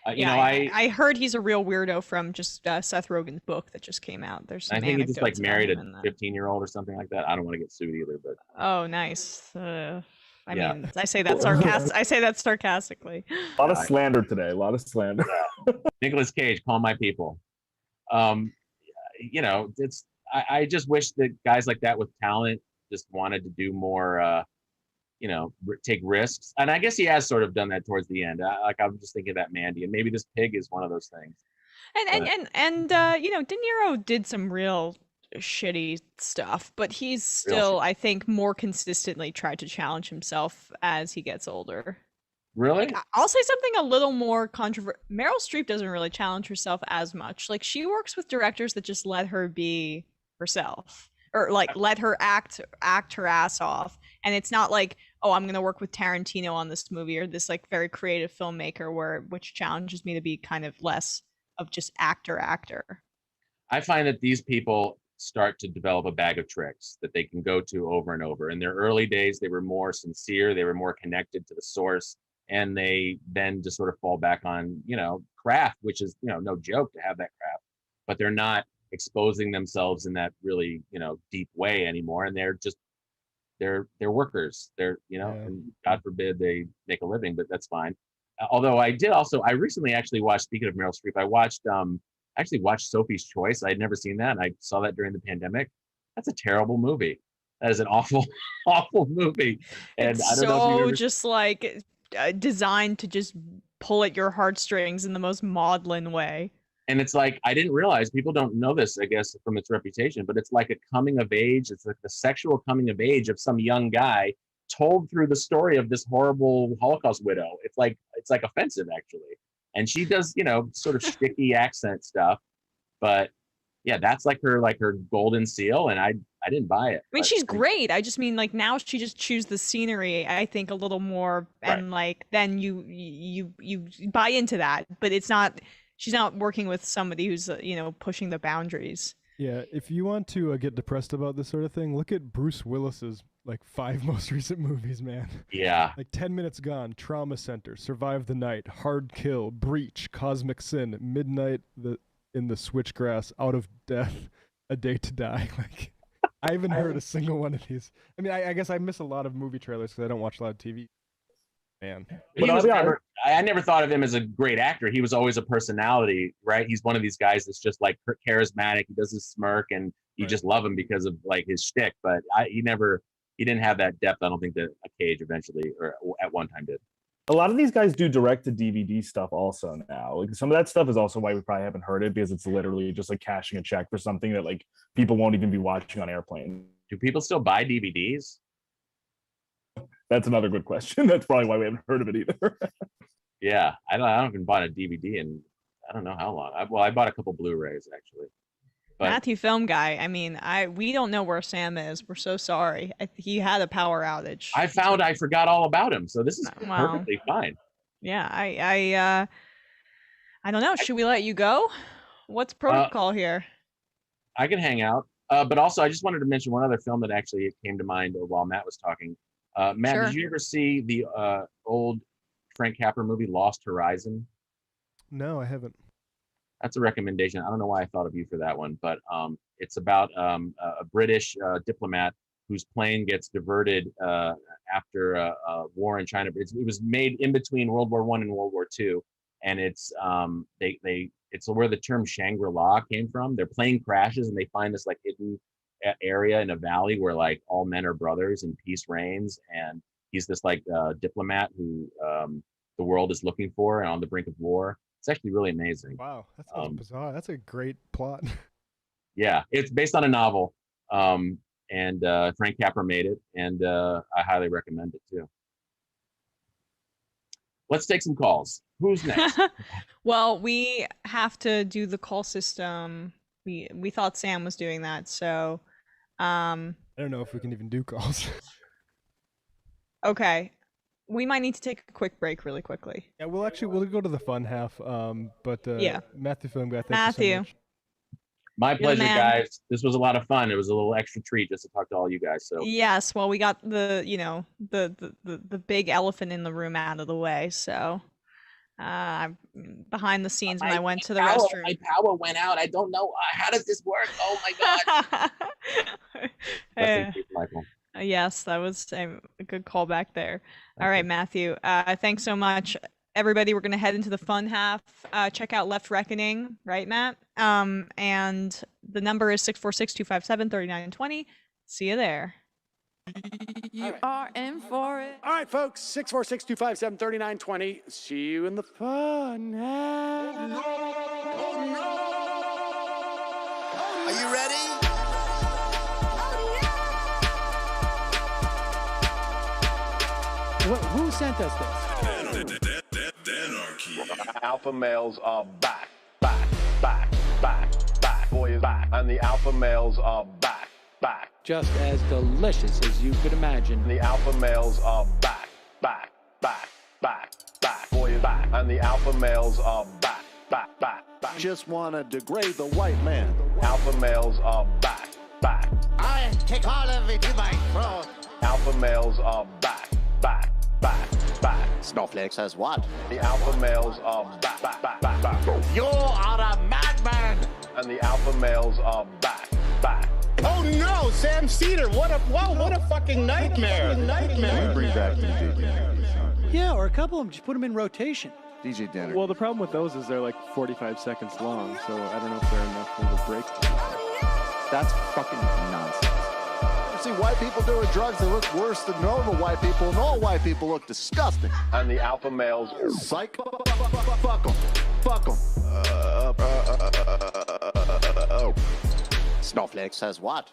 I heard he's a real weirdo from just Seth Rogen's book that just came out. There's some
I think he just like married a
a
15-year-old or something like that. I don't want to get sued either, but
oh, nice. I mean, I say that sarcastically.
A lot of slander today. A lot of slander.
Nicolas Cage, call my people. I just wish that guys like that with talent just wanted to do more. Take risks. And I guess he has sort of done that towards the end. I'm just thinking of that Mandy, and maybe this Pig is one of those things.
And De Niro did some real shitty stuff, but he's still, I think, more consistently tried to challenge himself as he gets older.
Really?
I'll say something a little more controversial. Meryl Streep doesn't really challenge herself as much. Like, she works with directors that just let her be herself, or like let her act her ass off. And it's not like, oh, I'm going to work with Tarantino on this movie, or this like very creative filmmaker which challenges me to be kind of less of just actor.
I find that these people start to develop a bag of tricks that they can go to over and over. In their early days, they were more sincere, they were more connected to the source, and they then just sort of fall back on, craft, which is, no joke to have that craft, but they're not exposing themselves in that really, deep way anymore. And they're workers. And God forbid they make a living, but that's fine. Although I recently actually watched, speaking of Meryl Streep, I watched Sophie's Choice. I had never seen that, and I saw that during the pandemic. That's a terrible movie. That is an awful, awful movie. And
it's
I don't know if you ever...
just like designed to just pull at your heartstrings in the most maudlin way.
And it's like, I didn't realize, people don't know this, I guess, from its reputation, but it's like a coming of age. It's like the sexual coming of age of some young guy told through the story of this horrible Holocaust widow. It's like offensive, actually. And she does, sort of sticky accent stuff. But yeah, that's like her golden seal. And I didn't buy it.
I mean, she's great. I just mean, like, now she just chews the scenery, I think, a little more. And like, then you buy into that. But she's not working with somebody who's, pushing the boundaries.
Yeah, if you want to get depressed about this sort of thing, look at Bruce Willis's 5 most recent movies, man.
Yeah.
10 Minutes Gone, Trauma Center, Survive the Night, Hard Kill, Breach, Cosmic Sin, Midnight in the Switchgrass, Out of Death, A Day to Die. I haven't heard a single one of these. I mean, I guess I miss a lot of movie trailers because I don't watch a lot of TV. Man.
I never thought of him as a great actor. He was always a personality, right? He's one of these guys that's just like charismatic. He does his smirk, and you just love him because of like his shtick. But he didn't have that depth. I don't think that a Cage eventually, or at one time, did.
A lot of these guys do direct to DVD stuff also now. Like, some of that stuff is also why we probably haven't heard it, because it's literally just like cashing a check for something that like people won't even be watching on airplanes.
Do people still buy DVDs?
That's another good question. That's probably why we haven't heard of it either.
Yeah, I don't even bought a DVD in I don't know how long. I bought a couple Blu-rays actually. But
Matthew, film guy. I mean, we don't know where Sam is. We're so sorry. He had a power outage.
I forgot all about him, so this is
Wow.
perfectly fine.
Yeah, I don't know. Should we let you go? What's protocol here?
I can hang out. But also, I just wanted to mention one other film that actually came to mind while Matt was talking. Matt,
Sure.
did you ever see the old Frank Capra movie Lost Horizon?
No, I haven't.
That's a recommendation. I don't know why I thought of you for that one, but it's about a British diplomat whose plane gets diverted after a war in China. It was made in between World War I and World War II, and it's it's where the term Shangri-La came from. Their plane crashes, and they find this like hidden area in a valley where like all men are brothers and peace reigns. And he's this like diplomat who the world is looking for and on the brink of war. It's actually really amazing.
Wow, that sounds bizarre. That's a great plot.
Yeah, it's based on a novel, and Frank Capra made it, and I highly recommend it too. Let's take some calls. Who's next?
Well, we have to do the call system. We thought Sam was doing that, so
I don't know if we can even do calls.
okay. We might need to take a quick break really quickly.
Yeah, we'll go to the fun half. But
Yeah.
Matthew Film Guy, thank you
Matthew.
so much.
My
You're the
pleasure,
man.
guys. This was a lot of fun. It was a little extra treat just to talk to all you guys. So
Yes, well, we got the the big elephant in the room out of the way. So, behind the scenes when I went to the restroom.
My power went out. I don't know. How does this work? Oh my God. Rest in peace, Michael.
Yes, that was a good call back there. All right, Matthew. Thanks so much, everybody. We're gonna head into the fun half. Check out Left Reckoning, right, Matt? And the number is 646-257-3920. See you there.
You are in for it.
All right, folks, 646-257-3920. See you in the fun half.
Are you ready?
Who sent us this?
Alpha males are back. Boy is back. And the alpha males are back.
Just as delicious as you could imagine.
The alpha males are back. Boy is back. And the alpha males are back.
Just want to degrade the white man.
Alpha males are back.
I take all of it in my throat.
Alpha males are back.
Snowflakes has what?
The alpha males are back.
You are a madman.
And the alpha males are back.
Oh no, Sam Seder! What a fucking nightmare!
Bring back DJ.
Yeah, or a couple of them. Just put them in rotation.
DJ Dinner.
Well, the problem with those is they're like 45 seconds long, so I don't know if they're enough of a break.
That's fucking nonsense. You see white people doing drugs that look worse than normal white people, and all white people look disgusting.
And the alpha males
psych. Fuck 'em.
Snowflake says what?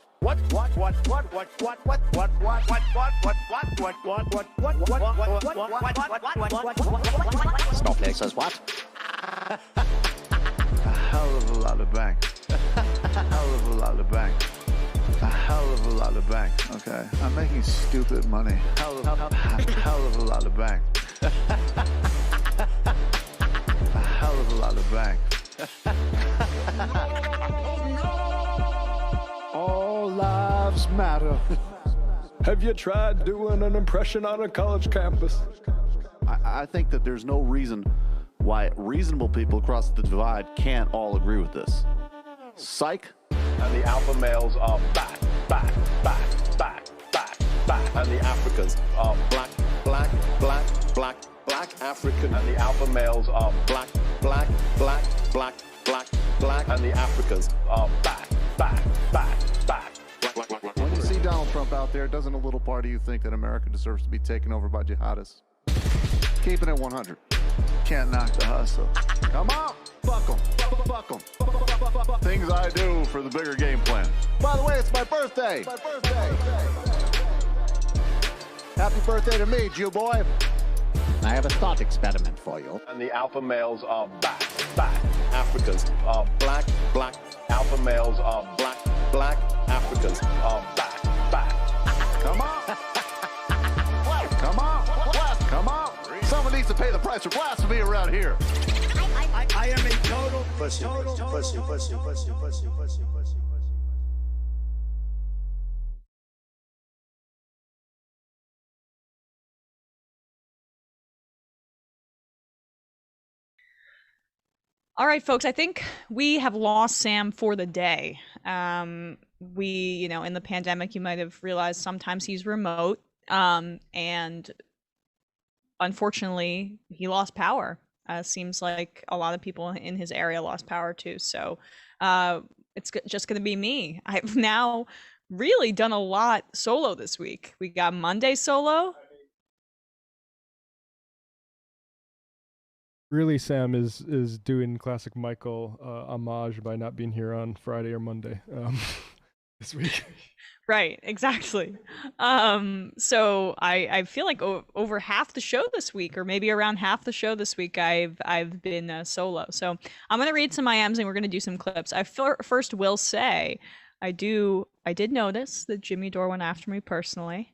Snowflake says what?
A hell of a lot of bank. A hell of a lot of bank. A hell of a lot of bank. Okay, I'm making stupid money. Hell of a lot of bank. A hell of a lot of bank.
All lives matter. Have you tried doing an impression on a college campus?
I think that there's no reason why reasonable people across the divide can't all agree with this. Psych.
And the alpha males are back. And the Africans are black African. And the alpha males are black. And the Africans are back.
When you see Donald Trump out there, doesn't a little part of you think that America deserves to be taken over by jihadists? Keeping it 100. Can't knock the hustle. Come on, fuck 'em. Things I do for the bigger game plan. By the way, it's my birthday. Happy birthday to me, Jew boy.
I have a thought experiment for you.
And the alpha males are back. Africans are black alpha males are black Africans are back.
Come on. Come on. Come on. Someone needs to pay the price for blasphemy around here.
I am a total pussy.
All right, folks, I think we have lost Sam for the day. We, in the pandemic, you might have realized sometimes he's remote. And unfortunately, he lost power. Seems like a lot of people in his area lost power too. So it's just going to be me. I've now really done a lot solo this week. We got Monday solo.
Really, Sam is doing classic Michael homage by not being here on Friday or Monday this week.
Right, exactly. So I feel like over half the show this week, or maybe around half the show this week, I've been solo. So I'm gonna read some IMs and we're gonna do some clips. I first will say I did notice that Jimmy Dore went after me personally.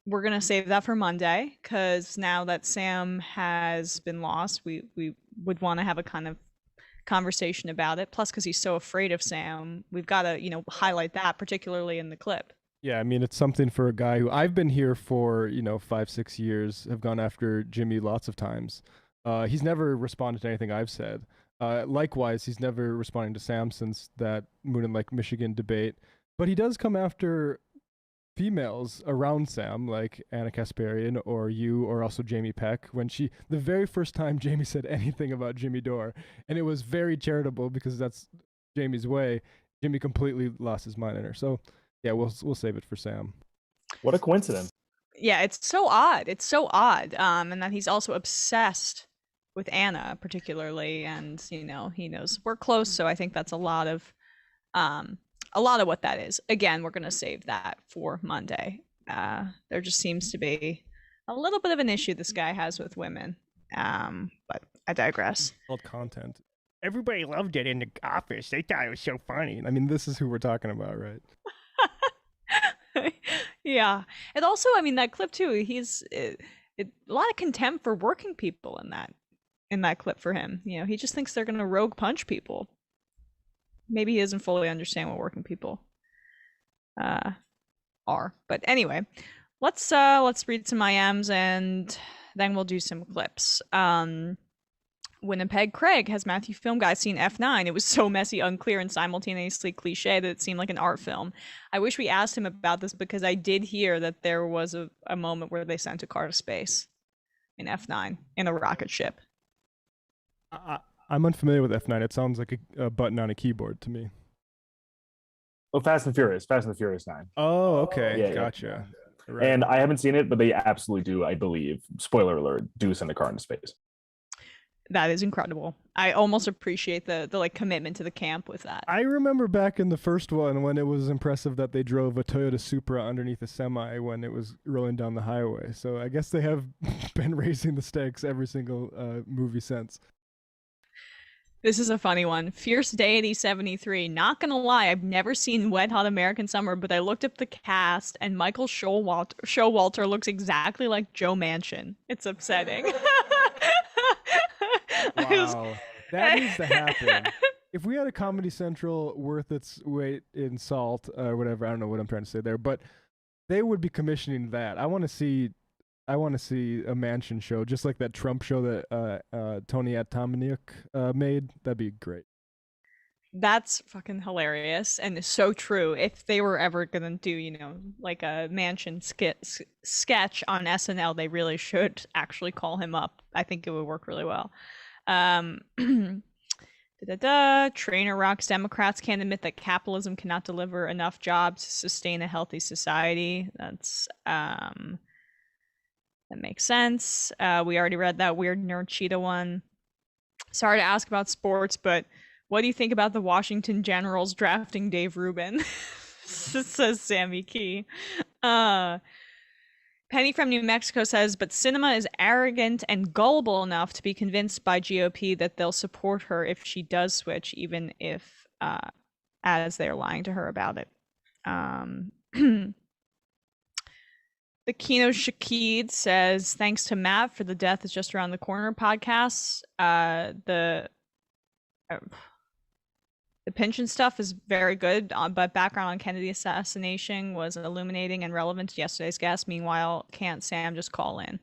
We're going to save that for Monday, because now that Sam has been lost, we would want to have a kind of conversation about it. Plus, because he's so afraid of Sam, we've got to, highlight that, particularly in the clip.
Yeah, I mean, it's something for a guy who I've been here for, 5-6 years, have gone after Jimmy lots of times. He's never responded to anything I've said. Likewise, he's never responding to Sam since that Moon and Lake Michigan debate. But he does come after females around Sam, like Anna Kasparian or you, or also Jamie Peck, the very first time Jamie said anything about Jimmy Dore, and it was very charitable because that's Jamie's way, Jimmy completely lost his mind in her. So yeah, we'll save it for Sam.
What a coincidence.
Yeah, it's so odd. And that he's also obsessed with Anna particularly, and he knows we're close, so I think that's a lot of what that is. Again, we're going to save that for Monday. There just seems to be a little bit of an issue this guy has with women. But I digress.
It's called content. Everybody loved it in the office. They thought it was so funny. I mean, this is who we're talking about, right?
Yeah. And also, that clip too, he's a lot of contempt for working people in that clip for him. He just thinks they're going to rogue punch people. Maybe he doesn't fully understand what working people are. But anyway, let's read some IMs and then we'll do some clips. Winnipeg Craig, has Matthew Film Guy seen F9? It was so messy, unclear, and simultaneously cliche that it seemed like an art film. I wish we asked him about this, because I did hear that there was a moment where they sent a car to space in F9 in a rocket ship.
I'm unfamiliar with F9. It sounds like a button on a keyboard to me.
Oh, Fast and Furious 9.
Oh, okay.
Yeah,
gotcha.
Yeah.
Right.
And I haven't seen it, but they absolutely do, I believe, spoiler alert, do send a car into space.
That is incredible. I almost appreciate the commitment to the camp with that.
I remember back in the first one when it was impressive that they drove a Toyota Supra underneath a semi when it was rolling down the highway. So I guess they have been raising the stakes every single movie since.
This is a funny one. Fierce Deity 73. Not gonna lie, I've never seen Wet Hot American Summer, but I looked up the cast and Michael Showalter looks exactly like Joe Manchin. It's upsetting.
Wow, that needs to happen. If we had a Comedy Central worth its weight in salt or whatever, I don't know what I'm trying to say there, but they would be commissioning that. I want to see a Manchin show, just like that Trump show that Tony Atominiuk made. That'd be great.
That's fucking hilarious and so true. If they were ever gonna do, like a Manchin sketch on SNL, they really should actually call him up. I think it would work really well. Trainer rocks. Democrats can't admit that capitalism cannot deliver enough jobs to sustain a healthy society. That's that makes sense. We already read that weird nerd cheetah one. Sorry to ask about sports, but what do you think about the Washington Generals drafting Dave Rubin? Says Sammy Key. Penny from New Mexico says, but Sinema is arrogant and gullible enough to be convinced by GOP that they'll support her if she does switch, even if as they're lying to her about it. The Kino Shakid says, thanks to Matt for the Death is Just Around the Corner podcasts. The pension stuff is very good, but background on Kennedy assassination was illuminating and relevant to yesterday's guest. Meanwhile, can't Sam just call in?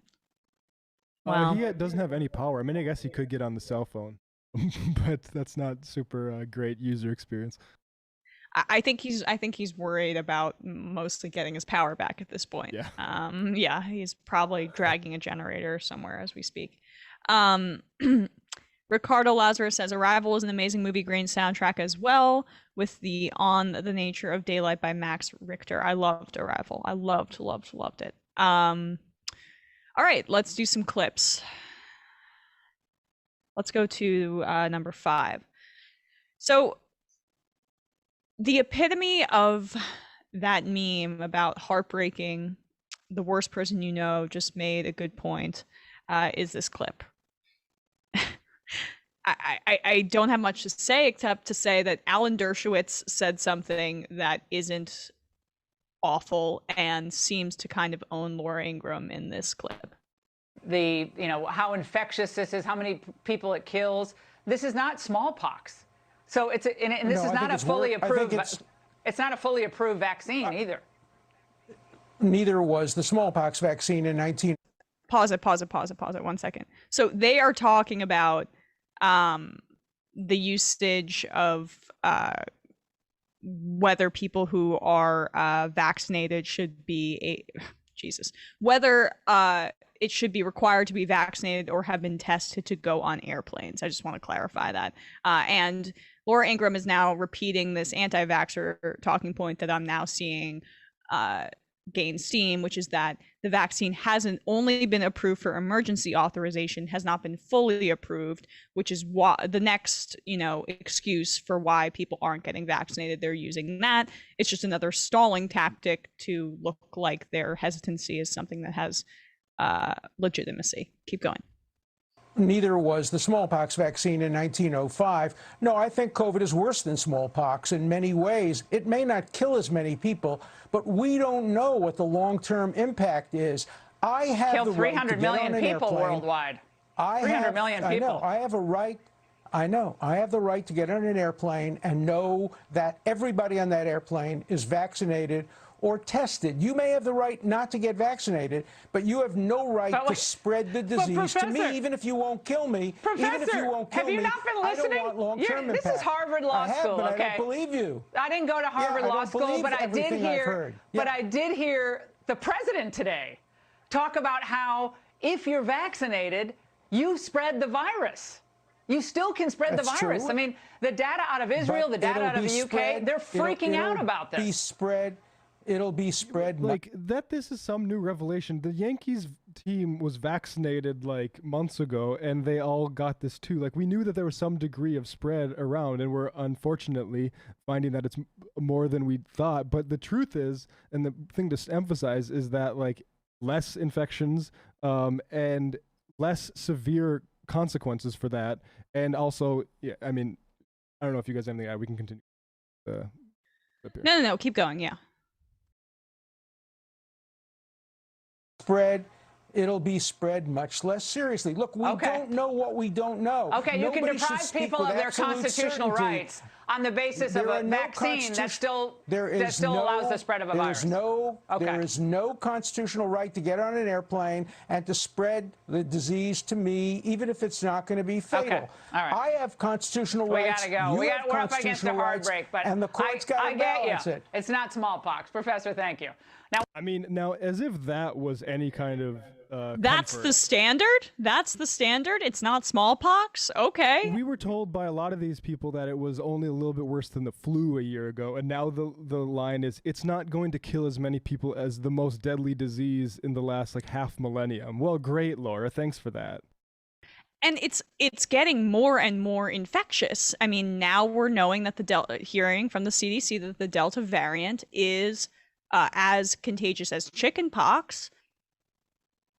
Well, he doesn't have any power. I mean, I guess he could get on the cell phone, but that's not super great user experience.
I think he's worried about mostly getting his power back at this point.
Yeah.
Yeah, he's probably dragging a generator somewhere as we speak. Ricardo Lazarus says Arrival is an amazing movie, great soundtrack as well, with the On the Nature of Daylight by Max Richter. I loved Arrival. I loved it. All right, let's do some clips. Let's go to number 5. So the epitome of that meme about heartbreaking, the worst person you know just made a good point, is this clip. I don't have much to say except to say that Alan Dershowitz said something that isn't awful and seems to kind of own Laura Ingraham in this clip.
How infectious this is, how many people it kills. This is not smallpox. So this is not a fully approved. It's not a fully approved vaccine either.
Neither was the smallpox vaccine in 19.
Pause it 1 second. So they are talking about the usage of whether people who are vaccinated should be whether it should be required to be vaccinated or have been tested to go on airplanes. I just want to clarify that. And Laura Ingraham is now repeating this anti-vaxxer talking point that I'm now seeing gain steam, which is that the vaccine hasn't only been approved for emergency authorization, has not been fully approved, which is why the next, excuse for why people aren't getting vaccinated. They're using that. It's just another stalling tactic to look like their hesitancy is something that has legitimacy. Keep going.
Neither was the smallpox vaccine in 1905. No, I think COVID is worse than smallpox in many ways. It may not kill as many people, but we don't know what the long-term impact is. I have
killed
the right
300 million people worldwide. 300 million people.
I know. I have a right. I know. I have the right to get on an airplane and know that everybody on that airplane is vaccinated or tested. You may have the right not to get vaccinated, but you have no right to spread the disease to me, even if you won't kill me. Even if you won't kill
have you
me,
not been listening?
I don't want long-term impact.
This is Harvard Law School,
but
okay?
I don't believe you.
I didn't go to Harvard Law School, but I did hear.
But
I did hear the president today talk about how if you're vaccinated, you spread the virus. You still can spread the virus.
True.
I mean, the data out of Israel, the data out of the UK, they're freaking out about this.
It'll be spread.
Like that. This is some new revelation. The Yankees team was vaccinated like months ago, and they all got this too. Like we knew that there was some degree of spread around, and we're unfortunately finding that it's more than we thought. But the truth is, and the thing to emphasize is that like less infections, and less severe consequences for that, and also, yeah. I mean, I don't know if you guys have anything. We can continue.
No. Keep going. Yeah.
It'll be spread much less seriously. Look, we don't know what we don't know.
Okay, you can deprive people of their constitutional rights on the basis of a vaccine that still allows the spread of a virus.
There is no constitutional right to get on an airplane and to spread the disease to me, even if it's not going to be fatal.
Okay. All right.
I have constitutional rights.
We gotta go. We're up against a hard break, but
and the court's got to balance it.
It's not smallpox, Professor. Thank you.
Now, as if that was any kind of
That's
comfort.
the standard? That's the standard? It's not smallpox? Okay.
We were told by a lot of these people that it was only a little bit worse than the flu a year ago, and now the line is it's not going to kill as many people as the most deadly disease in the last like half millennium. Well, great, Laura. Thanks for that.
And it's getting more and more infectious. I mean, now we're knowing that hearing from the CDC that the Delta variant is as contagious as chickenpox,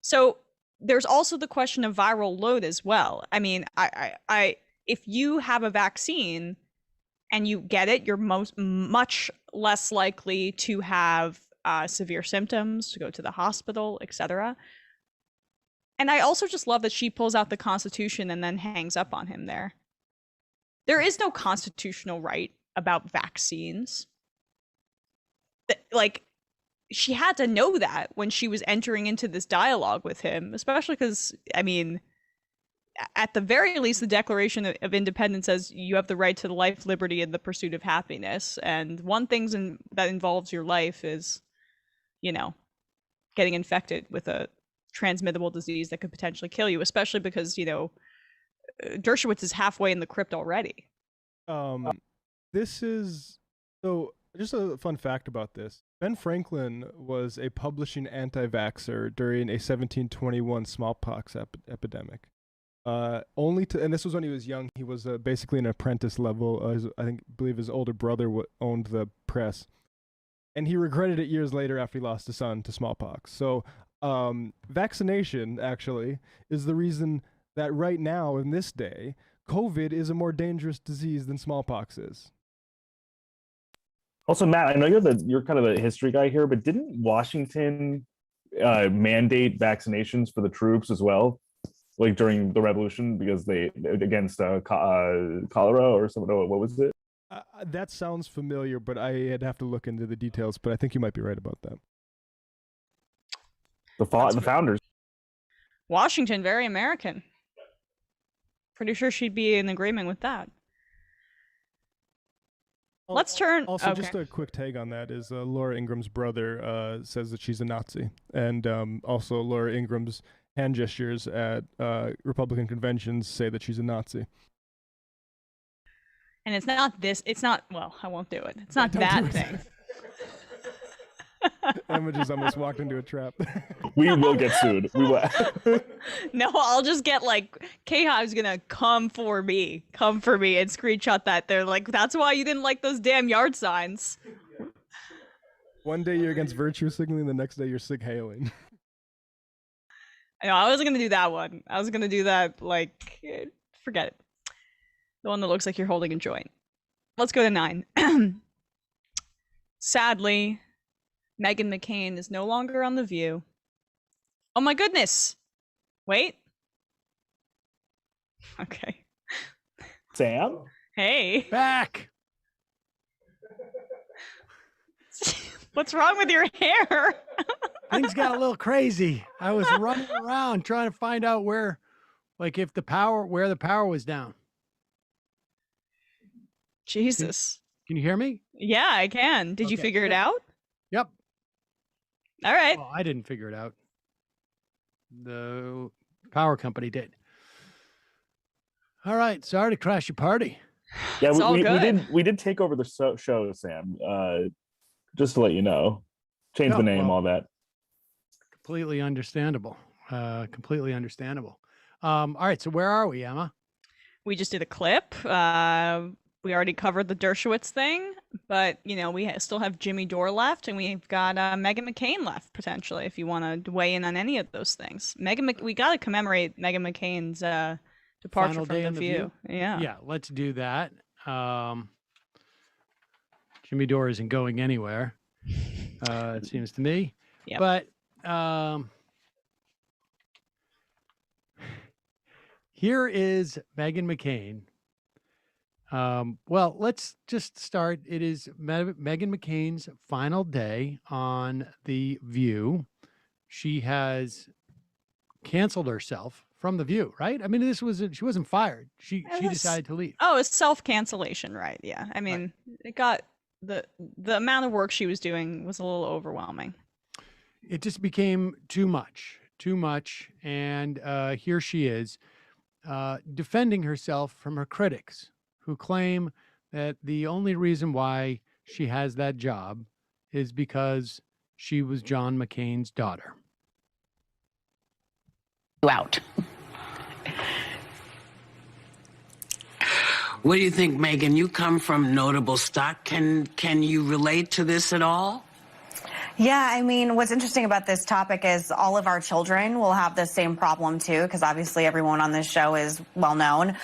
So there's also the question of viral load as well. I mean, if you have a vaccine and you get it, you're much less likely to have severe symptoms, to go to the hospital, etc. And I also just love that she pulls out the Constitution and then hangs up on him there. There is no constitutional right about vaccines. Like, she had to know that when she was entering into this dialogue with him, especially because, I mean, at the very least, the Declaration of Independence says you have the right to life, liberty, and the pursuit of happiness. And one thing that involves your life is, you know, getting infected with a transmittable disease that could potentially kill you, especially because, you know, Dershowitz is halfway in the crypt already.
This is so. Just a fun fact about this. Ben Franklin was a publishing anti-vaxxer during a 1721 smallpox epidemic. And this was when he was young. He was basically an apprentice level. Believe his older brother owned the press. And he regretted it years later after he lost his son to smallpox. So vaccination, actually, is the reason that right now, in this day, COVID is a more dangerous disease than smallpox is.
Also, Matt, I know you're kind of a history guy here, but didn't Washington mandate vaccinations for the troops as well, like during the Revolution, because they against cholera or something? What was it?
That sounds familiar, but I'd have to look into the details. But I think you might be right about that.
The founders.
Washington, very American. Pretty sure she'd be in agreement with that. Let's turn.
Also, just a quick tag on that is Laura Ingram's brother says that she's a Nazi, and also Laura Ingram's hand gestures at Republican conventions say that she's a Nazi.
And it's not this. It's not. Well, I won't do it. It's not that thing.
Emma just almost walked into a trap.
We will get sued. We will.
No, I'll just get like K-Hive's gonna come for me and screenshot that. They're like, that's why you didn't like those damn yard signs.
One day you're against virtue signaling, the next day you're sig hailing.
I know, I wasn't gonna do that one. I was gonna do that, like, forget it. The one that looks like you're holding a joint. Let's go to 9. Sadly, Meghan McCain is no longer on The View. Oh my goodness. Wait. Okay.
Sam?
Hey.
Back.
What's wrong with your hair?
Things got a little crazy. I was running around trying to find out where the power was down.
Jesus.
Can you hear me?
Yeah, I can. Did you figure it out?
Yep.
All right.
Well, I didn't figure it out. The power company did. All right. Sorry to crash your party.
Yeah, we did take over the show, Sam. Just to let you know. Change the name, all that.
Completely understandable. Completely understandable. All right. So where are we, Emma?
We just did a clip. We already covered the Dershowitz thing, but, you know, we still have Jimmy Dore left, and we've got Meghan McCain left, potentially, if you want to weigh in on any of those things. We got to commemorate Meghan McCain's departure
Final
from
day
The
in the
View. Yeah.
Yeah, let's do that. Jimmy Dore isn't going anywhere, it seems to me.
Yep.
But here is Meghan McCain. Well, let's just start. It is Meghan McCain's final day on The View. She has canceled herself from The View, right? I mean, she wasn't fired. She decided to leave.
Oh, it's self-cancellation, right? Yeah. I mean, It got the amount of work she was doing was a little overwhelming.
It just became too much. And here she is defending herself from her critics, who claim that the only reason why she has that job is because she was John McCain's daughter.
Out. What do you think, Meghan? You come from notable stock. Can you relate to this at all? Yeah, I mean, what's interesting about this topic is all of our children will have the same problem too, because obviously everyone on this show is well known.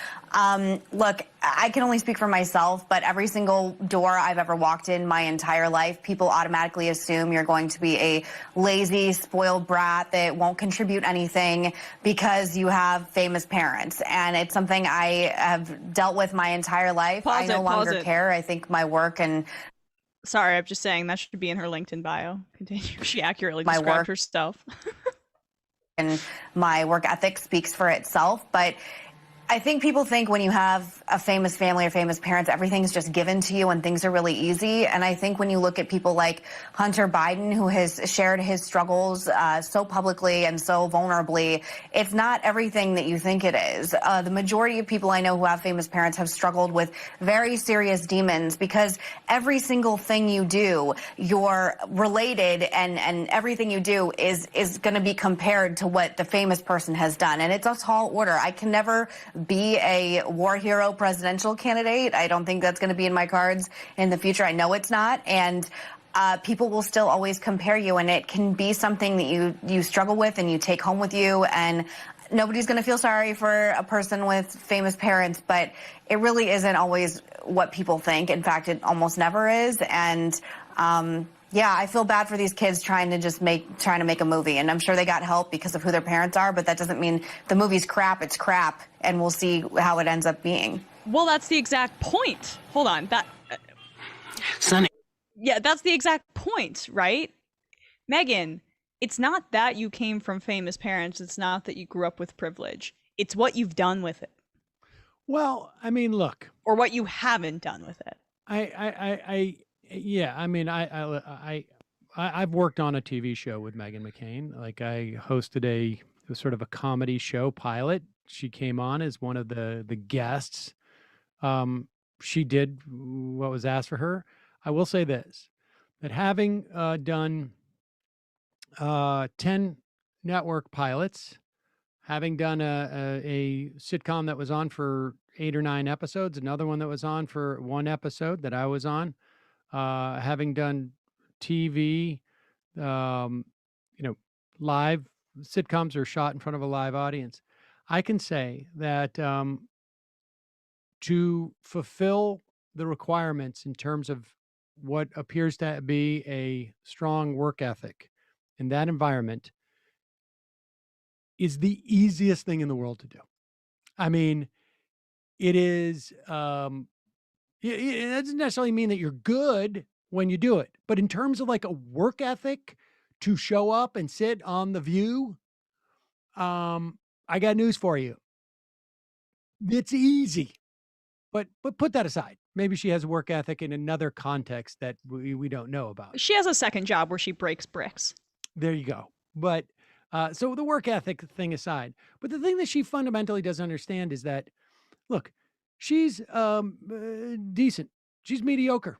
Look, I can only speak for myself, but every single door I've ever walked in my entire life, people automatically assume you're going to be a lazy, spoiled brat that won't contribute anything because you have famous parents. And it's something I have dealt with my entire life. I no longer care. I think my work and
Sorry, I'm just saying that should be in her LinkedIn bio. Continue. She accurately described herself.
and my work ethic speaks for itself. But I think people think when you have a famous family or famous parents, everything's just given to you and things are really easy. And I think when you look at people like Hunter Biden, who has shared his struggles so publicly and so vulnerably, it's not everything that you think it is. The majority of people I know who have famous parents have struggled with very serious demons because every single thing you do, you're related and everything you do is going to be compared to what the famous person has done. And it's a tall order. I can never be a war hero presidential candidate. I don't think that's going to be in my cards in the future. I know it's not. And people will still always compare you, and it can be something that you struggle with and you take home with you. And nobody's going to feel sorry for a person with famous parents, but it really isn't always what people think. In fact, it almost never is. And yeah, I feel bad for these kids trying to make a movie, and I'm sure they got help because of who their parents are, but that doesn't mean the movie's crap. It's crap, and we'll see how it ends up being.
Well, that's the exact point. Hold on,
Sonny.
Yeah, that's the exact point, right? Megan, it's not that you came from famous parents. It's not that you grew up with privilege. It's what you've done with it.
Well, I mean, look.
Or what you haven't done with it.
Yeah, I mean, I've worked on a TV show with Meghan McCain. Like, I hosted a sort of a comedy show pilot. She came on as one of the guests. She did what was asked for her. I will say this, that having done 10 network pilots, having done a sitcom that was on for 8 or 9 episodes, another one that was on for 1 episode that I was on, having done TV, live sitcoms are shot in front of a live audience. I can say that to fulfill the requirements in terms of what appears to be a strong work ethic in that environment is the easiest thing in the world to do. I mean, it is, it doesn't necessarily mean that you're good when you do it, but in terms of like a work ethic to show up and sit on The View, I got news for you. It's easy, but put that aside. Maybe she has a work ethic in another context that we don't know about.
She has a second job where she breaks bricks.
There you go. But so the work ethic thing aside, but the thing that she fundamentally doesn't understand is that, look, she's decent. She's mediocre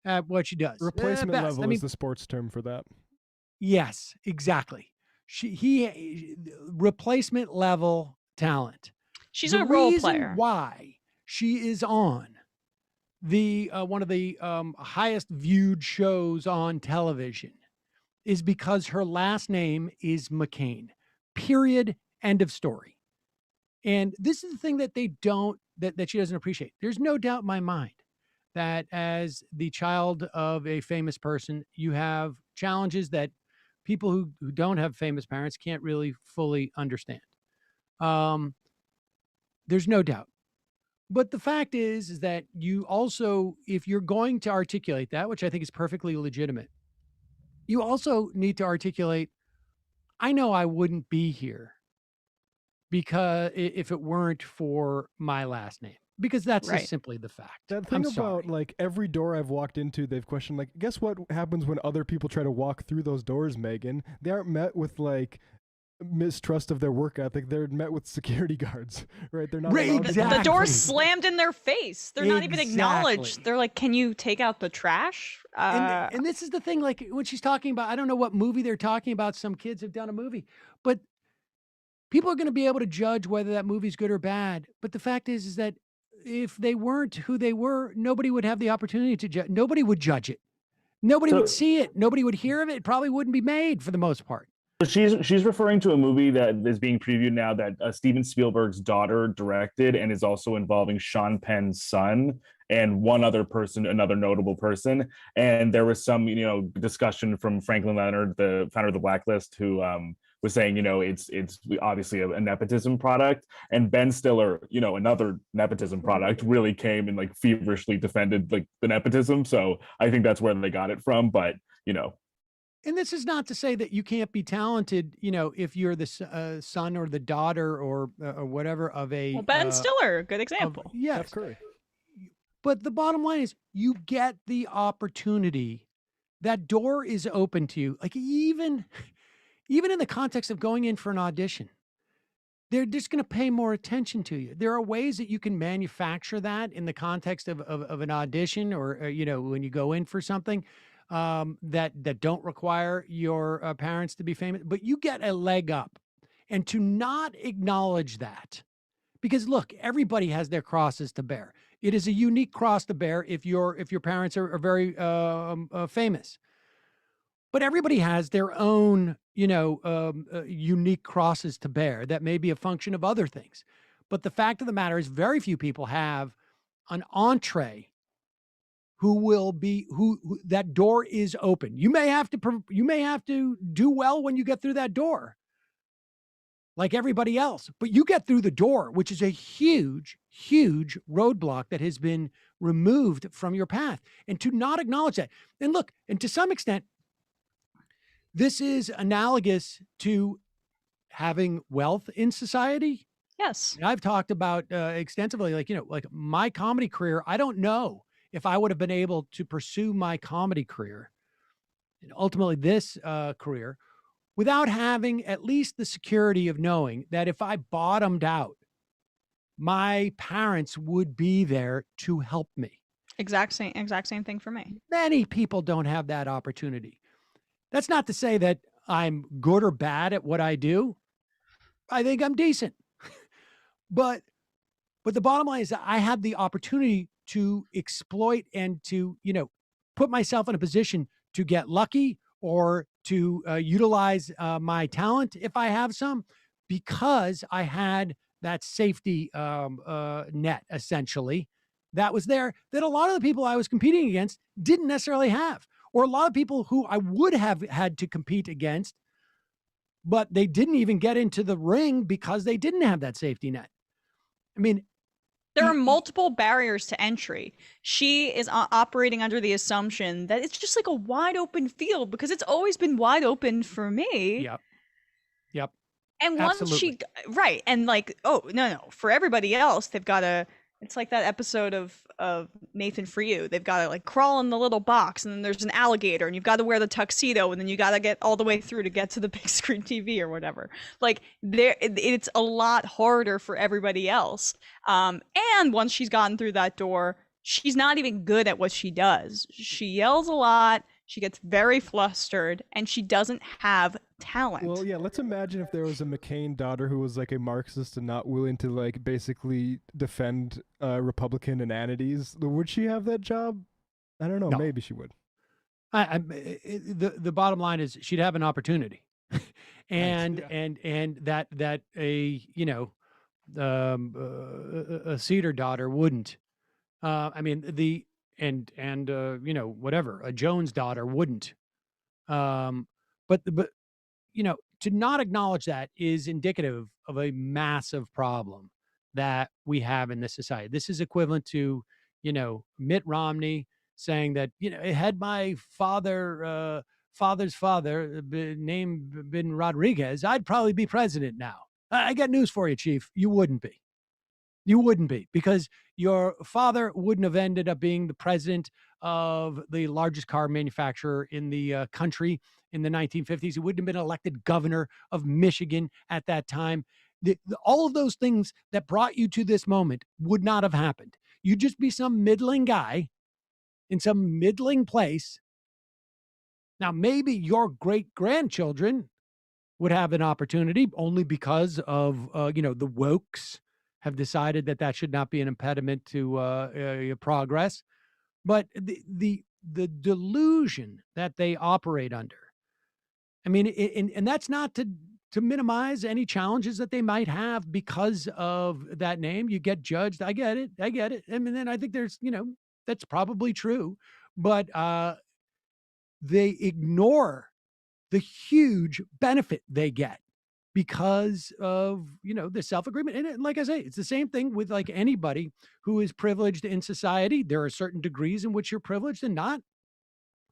at what she does.
Replacement level is the sports term for that.
Yes, exactly. He replacement level talent.
She's a role player.
The reason why she is on the one of the highest viewed shows on television is because her last name is McCain. Period. End of story. And this is the thing that that she doesn't appreciate. There's no doubt in my mind that as the child of a famous person, you have challenges that people who don't have famous parents can't really fully understand. There's no doubt. But the fact is that you also, if you're going to articulate that, which I think is perfectly legitimate, you also need to articulate, I know I wouldn't be here because if it weren't for my last name, because that's just simply the fact.
That thing about like every door I've walked into, they've questioned, like, guess what happens when other people try to walk through those doors, Megan? They aren't met with like mistrust of their work ethic. They're met with security guards, right? They're not
The door's slammed in their face. They're not even acknowledged. They're like, can you take out the trash?
And this is the thing, like when she's talking about, I don't know what movie they're talking about. Some kids have done a movie, but people are going to be able to judge whether that movie's good or bad. But the fact is that if they weren't who they were, nobody would have the opportunity to judge. Nobody would judge it. nobody would see it. Nobody would hear of it. It probably wouldn't be made for the most part.
She's referring to a movie that is being previewed now that Steven Spielberg's daughter directed and is also involving Sean Penn's son and one other person, another notable person. And there was some, discussion from Franklin Leonard, the founder of The Blacklist, who was saying, it's obviously a nepotism product. And Ben Stiller, another nepotism product, really came and like feverishly defended like the nepotism. So I think that's where they got it from. But
And this is not to say that you can't be talented, if you're the son or the daughter or whatever of a.
Well, Ben Stiller, good example.
Yes. But the bottom line is you get the opportunity. That door is open to you. Like even in the context of going in for an audition, they're just going to pay more attention to you. There are ways that you can manufacture that in the context of an audition or when you go in for something. That don't require your parents to be famous, but you get a leg up. And to not acknowledge that, because look, everybody has their crosses to bear. It is a unique cross to bear if your parents are very famous. But everybody has their own, unique crosses to bear that may be a function of other things. But the fact of the matter is very few people have an entree who that door is open. You may have to do well when you get through that door, like everybody else, but you get through the door, which is a huge, huge roadblock that has been removed from your path. And to not acknowledge that, and look, and to some extent, this is analogous to having wealth in society.
Yes.
And I've talked about extensively, like my comedy career. I don't know if I would have been able to pursue my comedy career and ultimately this career without having at least the security of knowing that if I bottomed out, my parents would be there to help me.
Exact same thing for me.
Many people don't have that opportunity. That's not to say that I'm good or bad at what I do. I think I'm decent. But the bottom line is that I had the opportunity to exploit and to, put myself in a position to get lucky or to utilize my talent if I have some, because I had that safety net, essentially, that was there that a lot of the people I was competing against didn't necessarily have, or a lot of people who I would have had to compete against, but they didn't even get into the ring because they didn't have that safety net. I mean,
there are multiple barriers to entry. She is operating under the assumption that it's just like a wide open field because it's always been wide open for me.
Yep.
And once
Absolutely.
right. And like, oh, no. For everybody else, they've got to, it's like that episode of Nathan For You. They've got to like crawl in the little box and then there's an alligator and you've got to wear the tuxedo and then you got to get all the way through to get to the big screen TV or whatever. Like it's a lot harder for everybody else. And once she's gotten through that door, she's not even good at what she does. She yells a lot. She gets very flustered and she doesn't have talent.
Well, yeah, let's imagine if there was a McCain daughter who was like a Marxist and not willing to like basically defend Republican inanities. Would she have that job? I don't know.
No.
Maybe she would.
The bottom line is she'd have an opportunity, and that a a Seder daughter wouldn't. I mean whatever, a Jones daughter wouldn't. But to not acknowledge that is indicative of a massive problem that we have in this society. This is equivalent to, Mitt Romney saying that, had my father's father named been Rodriguez, I'd probably be president now. I got news for you, Chief. You wouldn't be. You wouldn't be, because your father wouldn't have ended up being the president of the largest car manufacturer in the country in the 1950s. He wouldn't have been elected governor of Michigan at that time. All of those things that brought you to this moment would not have happened. You'd just be some middling guy in some middling place. Now, maybe your great-grandchildren would have an opportunity only because of, the wokes have decided that should not be an impediment to progress. But the the delusion that they operate under. I mean, and that's not to minimize any challenges that they might have because of that name. You get judged. I get it. I mean, then I think there's, that's probably true, but they ignore the huge benefit they get because of, the self-agreement. And like I say, it's the same thing with like anybody who is privileged in society. There are certain degrees in which you're privileged and not.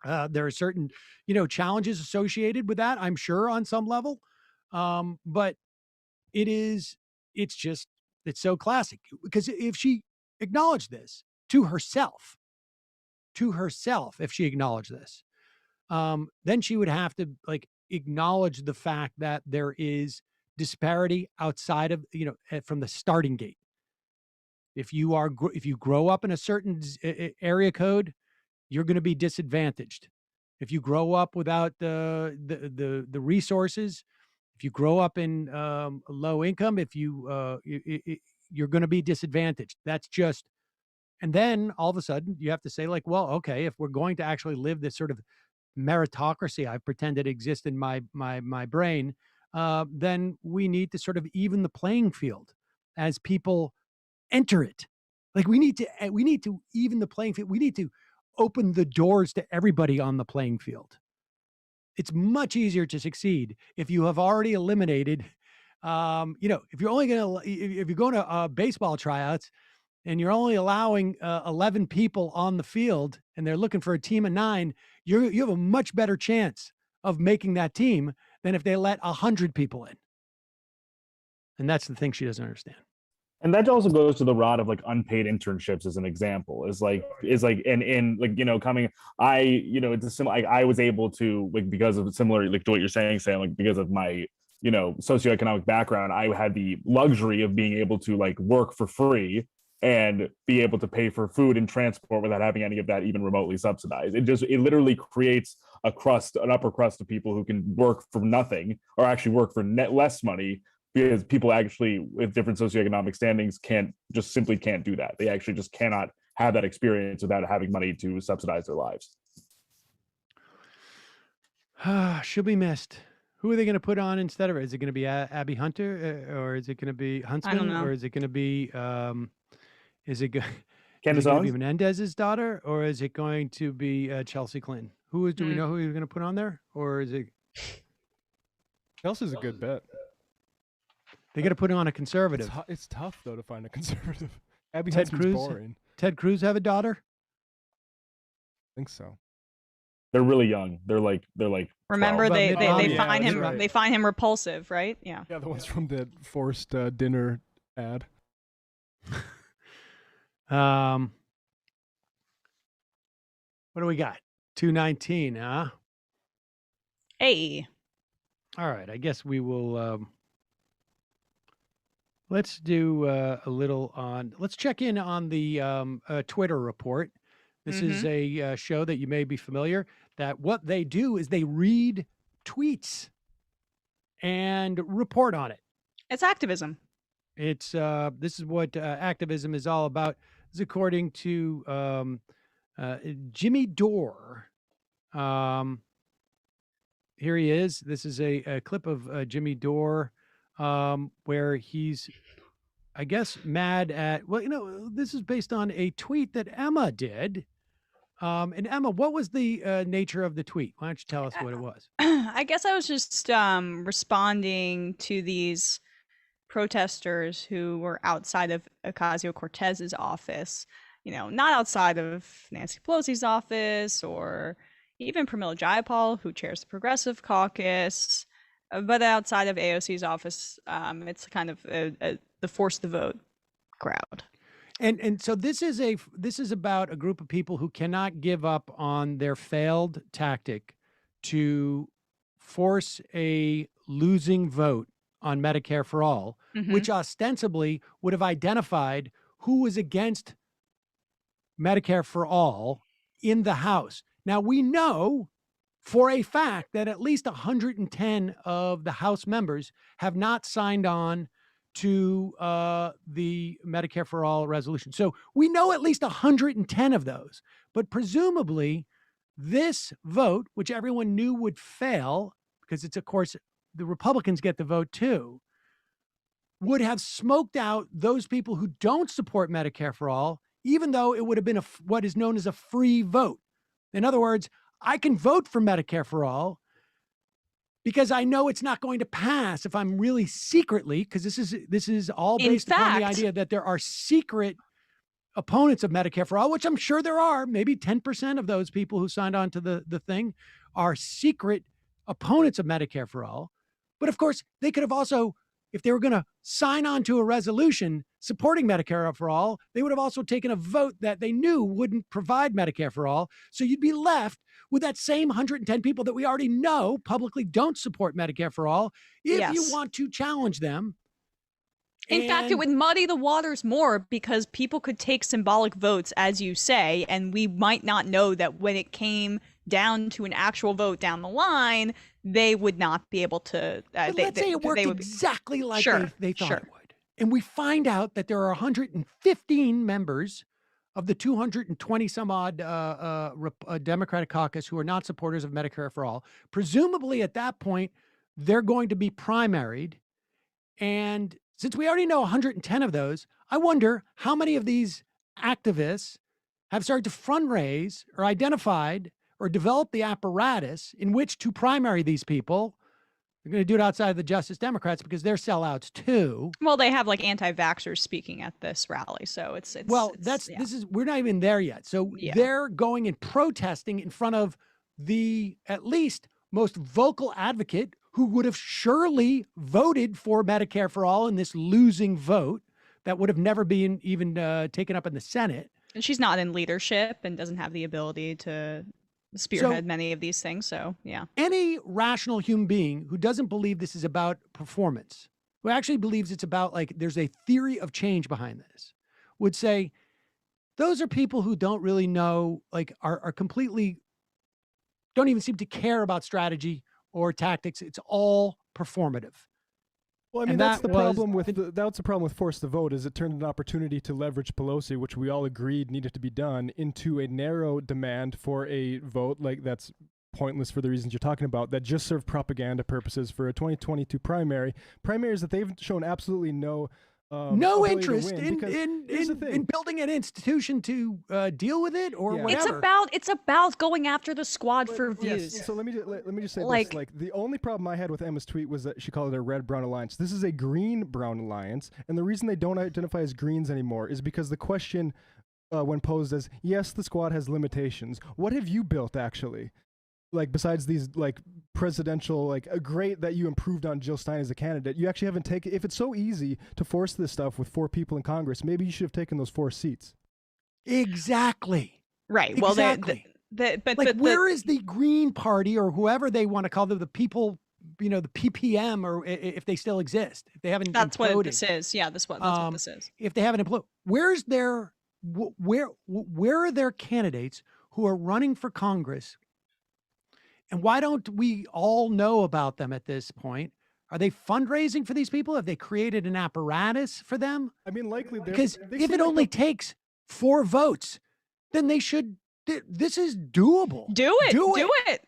There are certain, challenges associated with that, I'm sure, on some level. But it's so classic, because if she acknowledged this to herself, if she acknowledged this, then she would have to acknowledge the fact that there is disparity outside of, from the starting gate. If you grow up in a certain area code, you're going to be disadvantaged. If you grow up without the resources, if you grow up in low income, if you're going to be disadvantaged. That's just, and then all of a sudden you have to say well, okay, if we're going to actually live this sort of meritocracy I pretended exists in my brain, then we need to sort of even the playing field as people enter it. We need to even the playing field. We need to open the doors to everybody on the playing field. It's much easier to succeed if you have already eliminated, if you're going to baseball tryouts and you're only allowing 11 people on the field and they're looking for a team of 9, you have a much better chance of making that team than if they let 100 people in. And that's the thing she doesn't understand.
And that also goes to the rod of unpaid internships as an example. It's coming. It's a similar. I was able to because of similar to what you're saying, Sam. Because of my socioeconomic background, I had the luxury of being able to work for free and be able to pay for food and transport without having any of that even remotely subsidized. It literally creates an upper crust of people who can work for nothing or actually work for less money, because people actually with different socioeconomic standings simply can't do that. They actually just cannot have that experience without having money to subsidize their lives.
She'll be missed. Who are they going to put on instead of her? Is it going to be Abby Hunter, or is it going to be Huntsman, or is it going to be is it going to be Menendez's daughter, or is it going to be Chelsea Clinton? Do we know who you're going to put on there, or is it?
Chelsea's a good bet.
They got to put on a conservative.
It's tough though to find a conservative. Abby
Ted
Huntsman's
Cruz.
boring.
Ted Cruz have a daughter?
I think so.
They're really young. They're like.
Remember,
12.
they find him
right.
they find him repulsive, right? Yeah.
Yeah, the ones from the forced dinner ad.
What do we got? 219, huh?
Hey.
All right, I guess we will. Let's do a little on. Let's check in on the Twitter report. This is a show that you may be familiar. That what they do is they read tweets and report on it.
It's activism.
It's this is what activism is all about. This is according to Jimmy Dore. Here he is. This is a clip of Jimmy Dore where he's, I guess, mad at, this is based on a tweet that Emma did. And Emma, what was the nature of the tweet? Why don't you tell us what it was?
I guess I was just responding to these protesters who were outside of Ocasio-Cortez's office, not outside of Nancy Pelosi's office or even Pramila Jayapal, who chairs the Progressive Caucus, but outside of AOC's office. It's kind of the force the vote crowd.
And so this is about a group of people who cannot give up on their failed tactic to force a losing vote on Medicare for all, which ostensibly would have identified who was against Medicare for all in the House. Now, we know for a fact that at least 110 of the House members have not signed on to the Medicare for all resolution. So we know at least 110 of those, but presumably this vote, which everyone knew would fail, because it's, of course, the Republicans get the vote too, would have smoked out those people who don't support Medicare for all, even though it would have been what is known as a free vote. In other words, I can vote for Medicare for all because I know it's not going to pass if I'm really secretly, because this is all based upon the idea that there are secret opponents of Medicare for all, which I'm sure there are. Maybe 10% of those people who signed on to the thing are secret opponents of Medicare for all. But of course, they could have also, if they were going to sign on to a resolution supporting Medicare for all, they would have also taken a vote that they knew wouldn't provide Medicare for all. So you'd be left with that same 110 people that we already know publicly don't support Medicare for all. If you want to challenge them.
In fact, it would muddy the waters more because people could take symbolic votes, as you say, and we might not know that when it came down to an actual vote down the line, they would not be able to.
Let's say it worked exactly like they thought it would. And we find out that there are 115 members of the 220 some odd Democratic caucus who are not supporters of Medicare for all. Presumably at that point, they're going to be primaried. And since we already know 110 of those, I wonder how many of these activists have started to fundraise or identified or developed the apparatus in which to primary these people. They're going to do it outside of the Justice Democrats because they're sellouts too.
Well, they have like anti-vaxxers speaking at this rally, so
we're not even there yet. So they're going and protesting in front of the at least most vocal advocate who would have surely voted for Medicare for all in this losing vote that would have never been even taken up in the Senate.
And she's not in leadership and doesn't have the ability to spearhead many of these things. So, yeah.
Any rational human being who doesn't believe this is about performance, who actually believes it's about like there's a theory of change behind this, would say those are people who don't really know, like are completely, don't even seem to care about strategy or tactics. It's all performative.
Well, I mean, that's the problem with force the vote, is it turned an opportunity to leverage Pelosi, which we all agreed needed to be done, into a narrow demand for a vote like that's pointless for the reasons you're talking about, that just serve propaganda purposes for a 2022 primaries that they've shown absolutely no interest in
building an institution to deal with it or whatever.
It's about going after the squad for views.
Yes. So let me just say this. Like, the only problem I had with Emma's tweet was that she called it a red-brown alliance. This is a green-brown alliance, and the reason they don't identify as greens anymore is because the question when posed as, yes, the squad has limitations. What have you built actually? Like, besides these like presidential, like great that you improved on Jill Stein as a candidate, you actually haven't taken. If it's so easy to force this stuff with 4 people in Congress, maybe you should have taken those 4 seats.
Exactly.
Right.
Exactly.
Well,
but where is the Green Party or whoever they want to call them, the people, the PPM, or if they still exist, if they haven't.
That's
imploded,
what this is. Yeah, that's what this is.
If they haven't imploded, where's their where are their candidates who are running for Congress? And why don't we all know about them at this point? Are they fundraising for these people? Have they created an apparatus for them?
I mean, likely
because if it only takes 4 votes, then they should. This is doable.
Do it.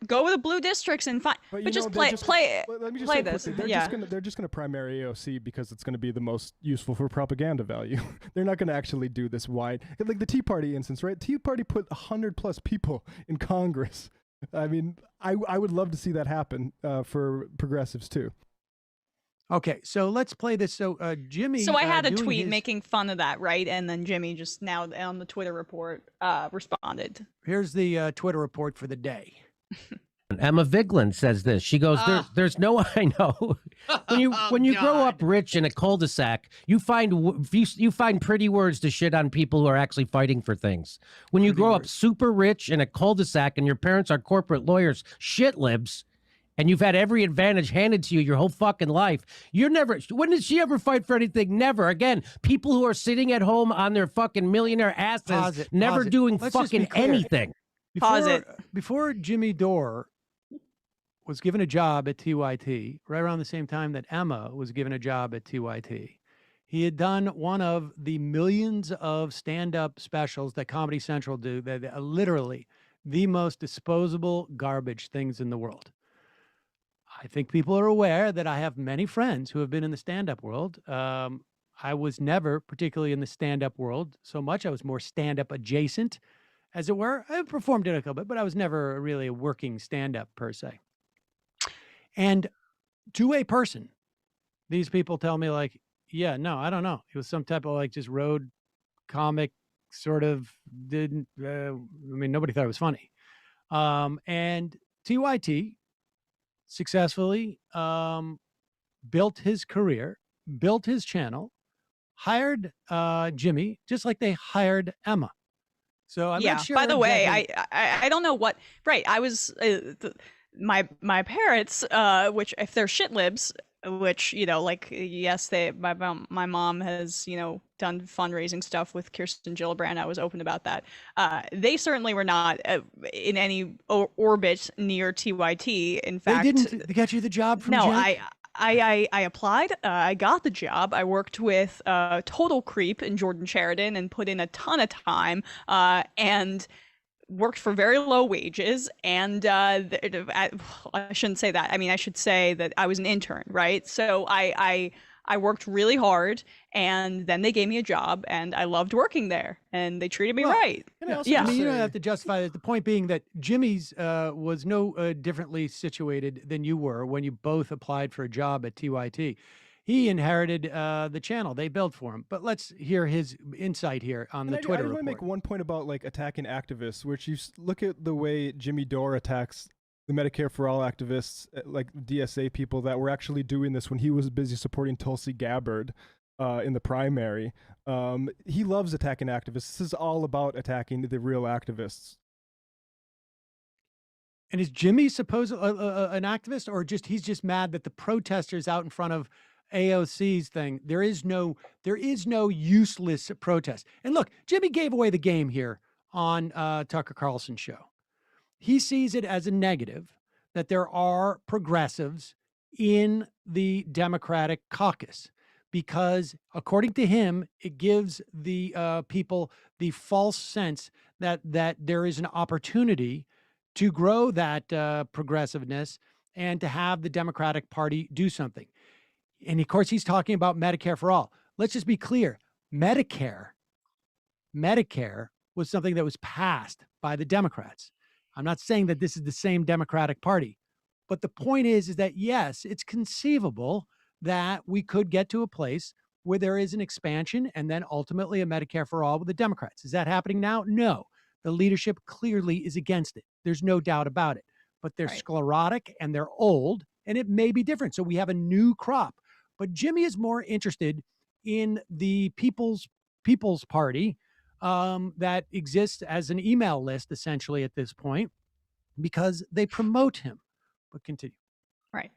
Go with the blue districts and find. But just play this.
They're just gonna primary AOC because it's gonna be the most useful for propaganda value. They're not gonna actually do this wide, like the Tea Party instance, right? Tea Party put 100+ people in Congress. I mean, I would love to see that happen for progressives too.
Okay, so let's play this. So Jimmy.
So I had a tweet making fun of that, right? And then Jimmy just now on the Twitter report responded.
Here's the Twitter report for the day.
Emma Vigeland says this. She goes, "There's no I know. When you grow up rich in a cul-de-sac, you find pretty words to shit on people who are actually fighting for things. When you grow up super rich in a cul-de-sac and your parents are corporate lawyers, shit libs, and you've had every advantage handed to you your whole fucking life, when did she ever fight for anything? Never. Again, people who are sitting at home on their fucking millionaire asses, never doing fucking anything."
Before Jimmy Dore was given a job at TYT, right around the same time that Emma was given a job at TYT, he had done one of the millions of stand-up specials that Comedy Central do that literally the most disposable garbage things in the world. I think people are aware that I have many friends who have been in the stand-up world. I was never particularly in the stand-up world so much. I was more stand-up adjacent, as it were. I performed it a little bit, but I was never really a working stand-up per se. And to a person, these people tell me like, yeah, no, I don't know. It was some type of like just road comic sort of didn't, nobody thought it was funny. And TYT successfully built his career, built his channel, hired Jimmy, just like they hired Emma. So I'm not sure.
By the way,
exactly.
I don't know what. Right, I was my parents, which if they're shit libs, which like yes, my mom has done fundraising stuff with Kirsten Gillibrand. I was open about that. They certainly were not in any orbit near TYT. In fact,
they didn't get you the job from
no,
Jack?
I applied. I got the job. I worked with Total Creep and Jordan Sheridan and put in a ton of time and worked for very low wages. And I shouldn't say that. I mean, I should say that I was an intern, right? So I worked really hard, and then they gave me a job, and I loved working there, and they treated me right.
Yeah, you don't have to justify it. The point being that Jimmy's was no differently situated than you were when you both applied for a job at TYT. He inherited the channel they built for him. But let's hear his insight here on the Twitter
I
report.
want to make one point about like attacking activists, which you look at the way Jimmy Dore attacks the Medicare for All activists, like DSA people that were actually doing this when he was busy supporting Tulsi Gabbard in the primary. He loves attacking activists. This is all about attacking the real activists.
And is Jimmy supposed an activist, or he's just mad that the protesters out in front of AOC's thing, there is no useless protest. And look, Jimmy gave away the game here on Tucker Carlson's show. He sees it as a negative that there are progressives in the Democratic caucus because, according to him, it gives the people the false sense that there is an opportunity to grow that progressiveness and to have the Democratic Party do something. And of course, he's talking about Medicare for all. Let's just be clear. Medicare was something that was passed by the Democrats. I'm not saying that this is the same Democratic Party, but the point is that yes, it's conceivable that we could get to a place where there is an expansion and then ultimately a Medicare for all with the Democrats. Is that happening now? No. The leadership clearly is against it. There's no doubt about it. But they're sclerotic and they're old, and it may be different. So we have a new crop. But Jimmy is more interested in the People's Party that exists as an email list, essentially, at this point, because they promote him. But continue.
Right.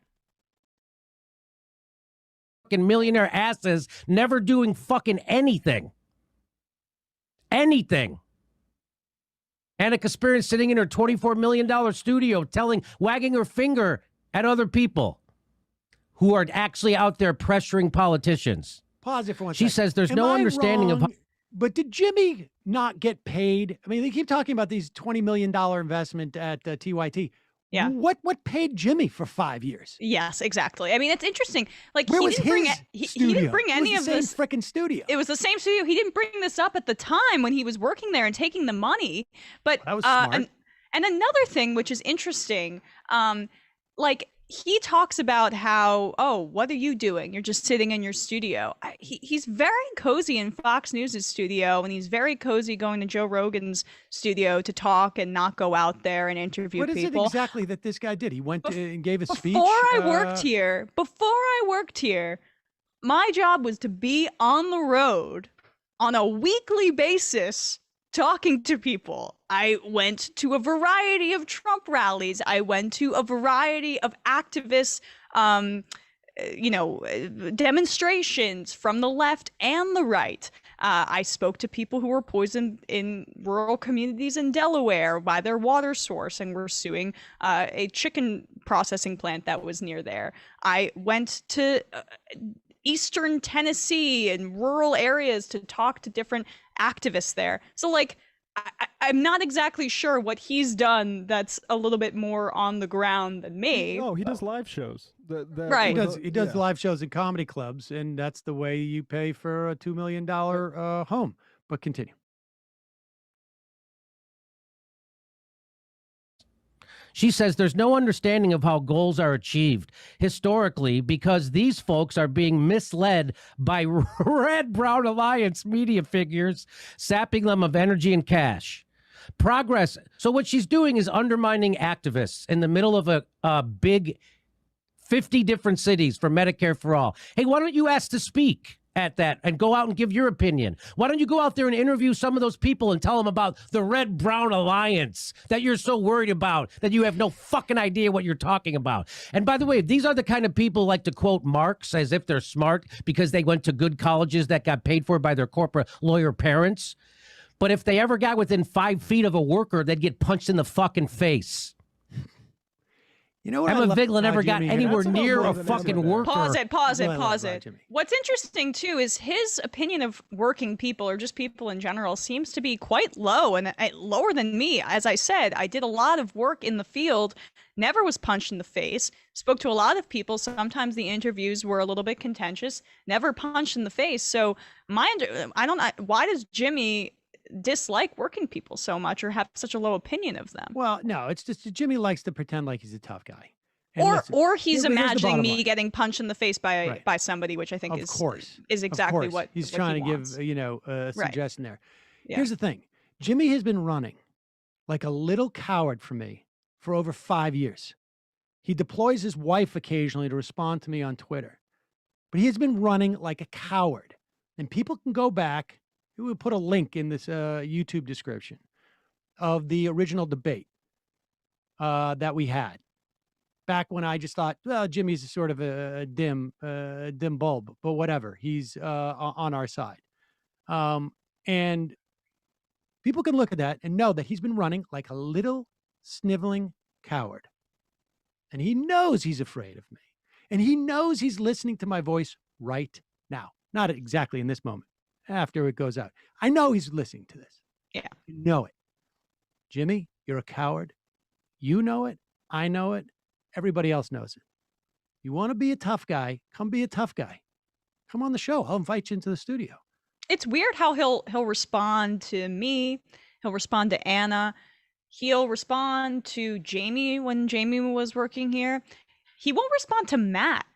Fucking millionaire asses never doing fucking anything. Anything. Annika Spearn sitting in her $24 million studio wagging her finger at other people who are actually out there pressuring politicians.
Pause it for one
second. She says there's no understanding of...
But did Jimmy not get paid? I mean, they keep talking about these $20 million investment at
Yeah.
TYT. What paid Jimmy for 5 years?
Yes, exactly. I mean, it's interesting. Like,
Where
he
was
didn't bring
his
he didn't bring
studio?
any
It
of
was the
this.
same freaking studio.
It was the same studio. He didn't bring this up at the time when he was working there and taking the money. But
that was smart.
And another thing which is interesting, like he talks about how, oh, what are you doing? You're just sitting in your studio. He's very cozy in Fox News' studio, and he's very cozy going to Joe Rogan's studio to talk and not go out there and interview
What
people.
is it exactly that this guy did? He went and gave a speech?
Before I worked here, my job was to be on the road on a weekly basis talking to people. I went to a variety of Trump rallies. I went to a variety of activists, demonstrations from the left and the right. I spoke to people who were poisoned in rural communities in Delaware by their water source and were suing a chicken processing plant that was near there. I went to Eastern Tennessee and rural areas to talk to different activists there. So, like, I'm not exactly sure what he's done that's a little bit more on the ground than me.
He does live shows.
Right.
He does live shows in comedy clubs, and that's the way you pay for a $2 million home. But continue.
She says there's no understanding of how goals are achieved historically because these folks are being misled by Red Brown Alliance media figures, sapping them of energy and cash. Progress. So what she's doing is undermining activists in the middle of a big 50 different cities for Medicare for all. Hey, why don't you ask to speak at that and go out and give your opinion? Why don't you go out there and interview some of those people and tell them about the Red Brown Alliance that you're so worried about that you have no fucking idea what you're talking about? And by the way, these are the kind of people who like to quote Marx as if they're smart because they went to good colleges that got paid for by their corporate lawyer parents. But if they ever got within 5 feet of a worker, they'd get punched in the fucking face.
You know what?
Emma Vigeland never got anywhere near a fucking worker.
Pause it. What's interesting, too, is his opinion of working people or just people in general seems to be quite low and lower than me. As I said, I did a lot of work in the field, never was punched in the face, spoke to a lot of people. Sometimes the interviews were a little bit contentious, never punched in the face. So why does Jimmy dislike working people so much or have such a low opinion of them?
Well, no, it's just Jimmy likes to pretend like he's a tough guy.
Or he's imagining me getting punched in the face by somebody, which I think is exactly what
he's
what
trying
he
to
wants.
give, a suggestion there.
Yeah.
Here's the thing. Jimmy has been running like a little coward for me for over 5 years. He deploys his wife occasionally to respond to me on Twitter, but he has been running like a coward. And people can go back. We will put a link in this YouTube description of the original debate that we had back when I just thought, well, Jimmy's sort of a dim bulb, but whatever. He's on our side. And people can look at that and know that he's been running like a little sniveling coward. And he knows he's afraid of me. And he knows he's listening to my voice right now. Not exactly in this moment. After it goes out. I know he's listening to this.
Yeah.
You know it. Jimmy, you're a coward. You know it. I know it. Everybody else knows it. You want to be a tough guy, come be a tough guy. Come on the show. I'll invite you into the studio.
It's weird how he'll respond to me. He'll respond to Anna. He'll respond to Jamie when Jamie was working here. He won't respond to Matt.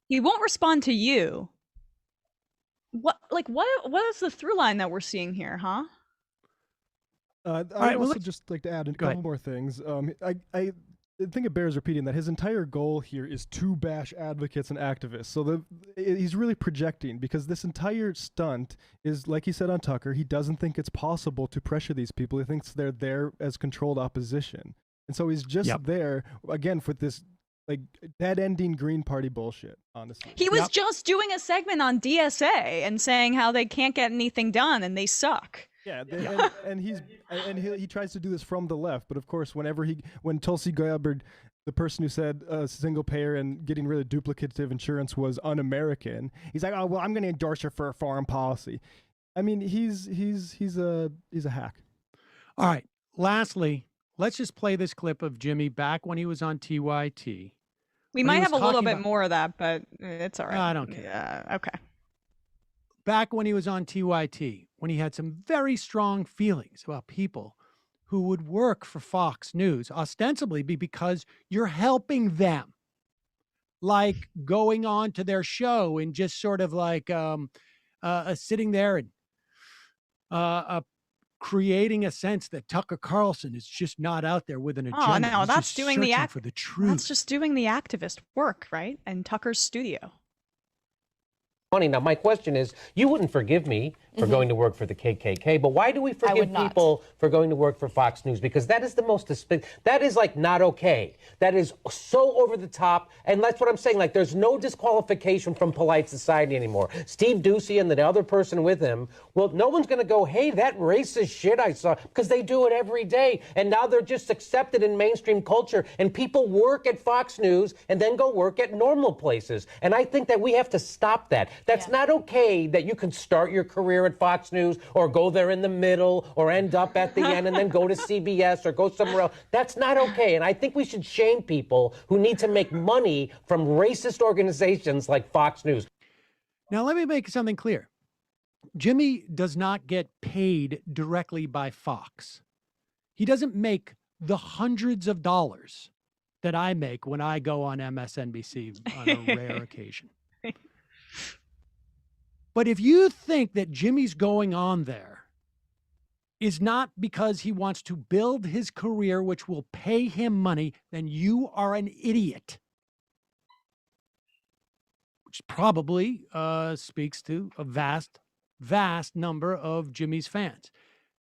He won't respond to you. What is the through line that we're seeing here, huh?
I also just like to add a couple more things. I think it bears repeating that his entire goal here is to bash advocates and activists. So he's really projecting because this entire stunt is, like he said on Tucker, he doesn't think it's possible to pressure these people. He thinks they're there as controlled opposition. And so he's just there, again, for this like dead-ending Green Party bullshit, honestly.
He was just doing a segment on DSA and saying how they can't get anything done and they suck.
Yeah, and he tries to do this from the left, but of course, when Tulsi Gabbard, the person who said single payer and getting rid of duplicative insurance was un-American, he's like, oh well, I'm going to endorse her for a foreign policy. I mean, he's a hack.
All right. Lastly, let's just play this clip of Jimmy back when he was on TYT.
We might have a little bit more of that, but it's all right.
I don't care.
Okay.
Back when he was on TYT, when he had some very strong feelings about people who would work for Fox News, ostensibly because you're helping them, like going on to their show and just sort of like sitting there and creating a sense that Tucker Carlson is just not out there with an agenda.
Oh no,
He's
that's
just
doing
searching for the truth.
That's just doing the activist work, right? And Tucker's studio.
Funny. Now, my question is, you wouldn't forgive me for going to work for the KKK, but why do we forgive people for going to work for Fox News? Because that is the most that is like not okay. That is so over the top, and that's what I'm saying. Like, there's no disqualification from polite society anymore. Steve Doocy and the other person with him, well, no one's going to go, hey, that racist shit I saw, because they do it every day, and now they're just accepted in mainstream culture, and people work at Fox News and then go work at normal places, and I think that we have to stop that. That's not okay that you can start your career at Fox News or go there in the middle or end up at the end and then go to CBS or go somewhere else. That's not okay. And I think we should shame people who need to make money from racist organizations like Fox News.
Now, let me make something clear. Jimmy does not get paid directly by Fox. He doesn't make the hundreds of dollars that I make when I go on MSNBC on a rare occasion. But if you think that Jimmy's going on there is not because he wants to build his career, which will pay him money, then you are an idiot. Which probably speaks to a vast number of Jimmy's fans.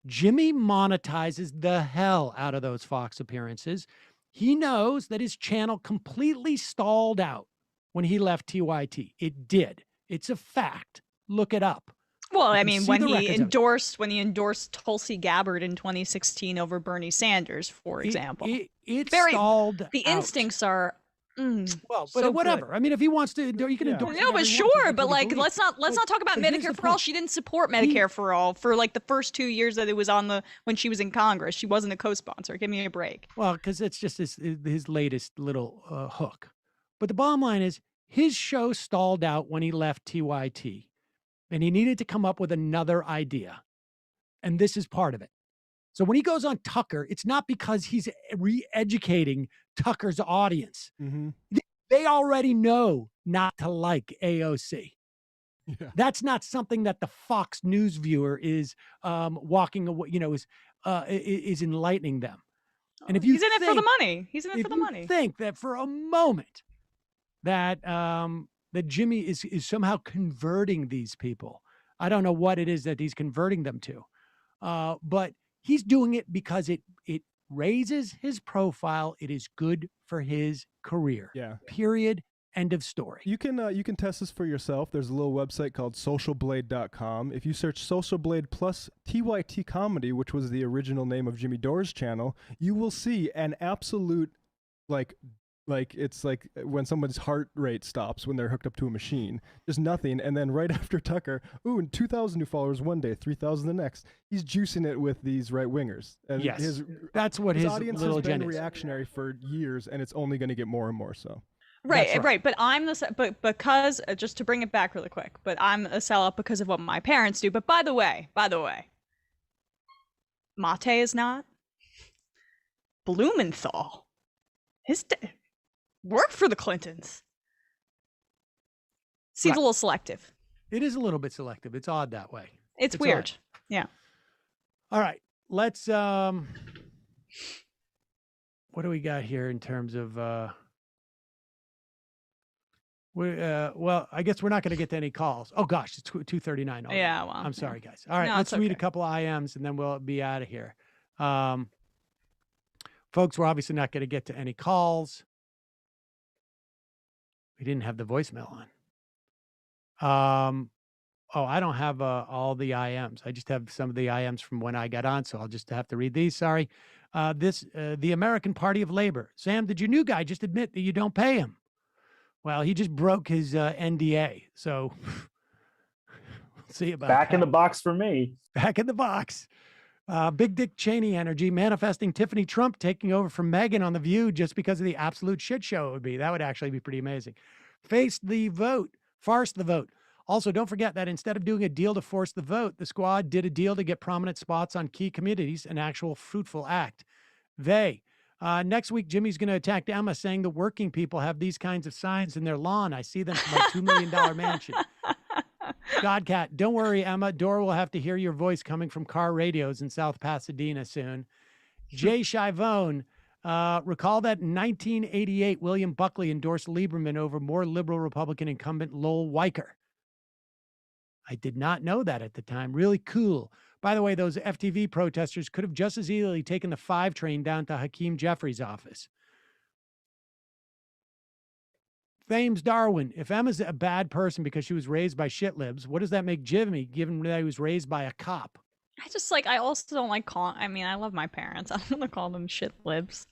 Jimmy monetizes the hell out of those Fox appearances. He knows that his channel completely stalled out when he left TYT. It did. It's a fact. Look it up.
Well, I mean, when he endorsed Tulsi Gabbard in 2016 over Bernie Sanders, for example,
it stalled.
The instincts are.
Well, but whatever. I mean, if he wants to, you can endorse.
No, but sure, but like, let's not talk about Medicare for all. She didn't support Medicare for all for like the first 2 years that it was on when she was in Congress. She wasn't a co-sponsor. Give me a break.
Well, because it's just his latest little hook. But the bottom line is, his show stalled out when he left TYT, and he needed to come up with another idea, and this is part of it. So when he goes on Tucker, it's not because he's re-educating Tucker's audience.
Mm-hmm.
They already know not to like AOC.
Yeah.
That's not something that the Fox News viewer is walking away, is enlightening them. And if you
he's in it for the money. He's in it for the money.
Think that for a moment that that Jimmy is somehow converting these people. I don't know what it is that he's converting them to, but he's doing it because it raises his profile. It is good for his career.
Yeah.
Period. End of story.
You can test this for yourself. There's a little website called socialblade.com. If you search Social Blade plus TYT Comedy, which was the original name of Jimmy Dore's channel, you will see an absolute like it's like when someone's heart rate stops when they're hooked up to a machine. Just nothing. And then right after Tucker, and 2,000 new followers one day, 3,000 the next. He's juicing it with these right wingers. And
yes, that's what his
audience
little
has been
agenda is.
reactionary for years, and it's only going to get more and more so.
Right. But because just to bring it back really quick, but I'm a sellout because of what my parents do. But by the way, Mate is not. Blumenthal, worked for the Clintons. Seems a little selective.
It is a little bit selective. It's odd that way.
It's weird.
Odd.
Yeah.
All right. Let's what do we got here in terms of well, I guess we're not going to get to any calls. Oh gosh, it's 2:39 already.
Yeah, well,
I'm sorry, guys. All right, let's read a couple IMs and then we'll be out of here. Folks, we're obviously not going to get to any calls. We didn't have the voicemail on. I don't have all the IMs. I just have some of the IMs from when I got on, so I'll just have to read these. Sorry. The American Party of Labor. Sam, did your new guy just admit that you don't pay him? Well, he just broke his NDA, so we'll see about
Back in the box for me.
Back in the box. Big Dick Cheney energy, manifesting Tiffany Trump taking over from Meghan on The View just because of the absolute shit show it would be. That would actually be pretty amazing. Face the vote. Farce the vote. Also, don't forget that instead of doing a deal to force the vote, the squad did a deal to get prominent spots on key committees, an actual fruitful act. Next week, Jimmy's going to attack Emma, saying the working people have these kinds of signs in their lawn. I see them from my $2 million mansion. Godcat, don't worry, Emma. Dora will have to hear your voice coming from car radios in South Pasadena soon. Jay Chivone, recall that in 1988, William Buckley endorsed Lieberman over more liberal Republican incumbent Lowell Weicker. I did not know that at the time. Really cool. By the way, those FTV protesters could have just as easily taken the 5 train down to Hakeem Jeffries' office. Thames Darwin, if Emma's a bad person because she was raised by shitlibs, what does that make Jimmy, given that he was raised by a cop?
I also don't like calling, I love my parents. I don't want to call them shitlibs.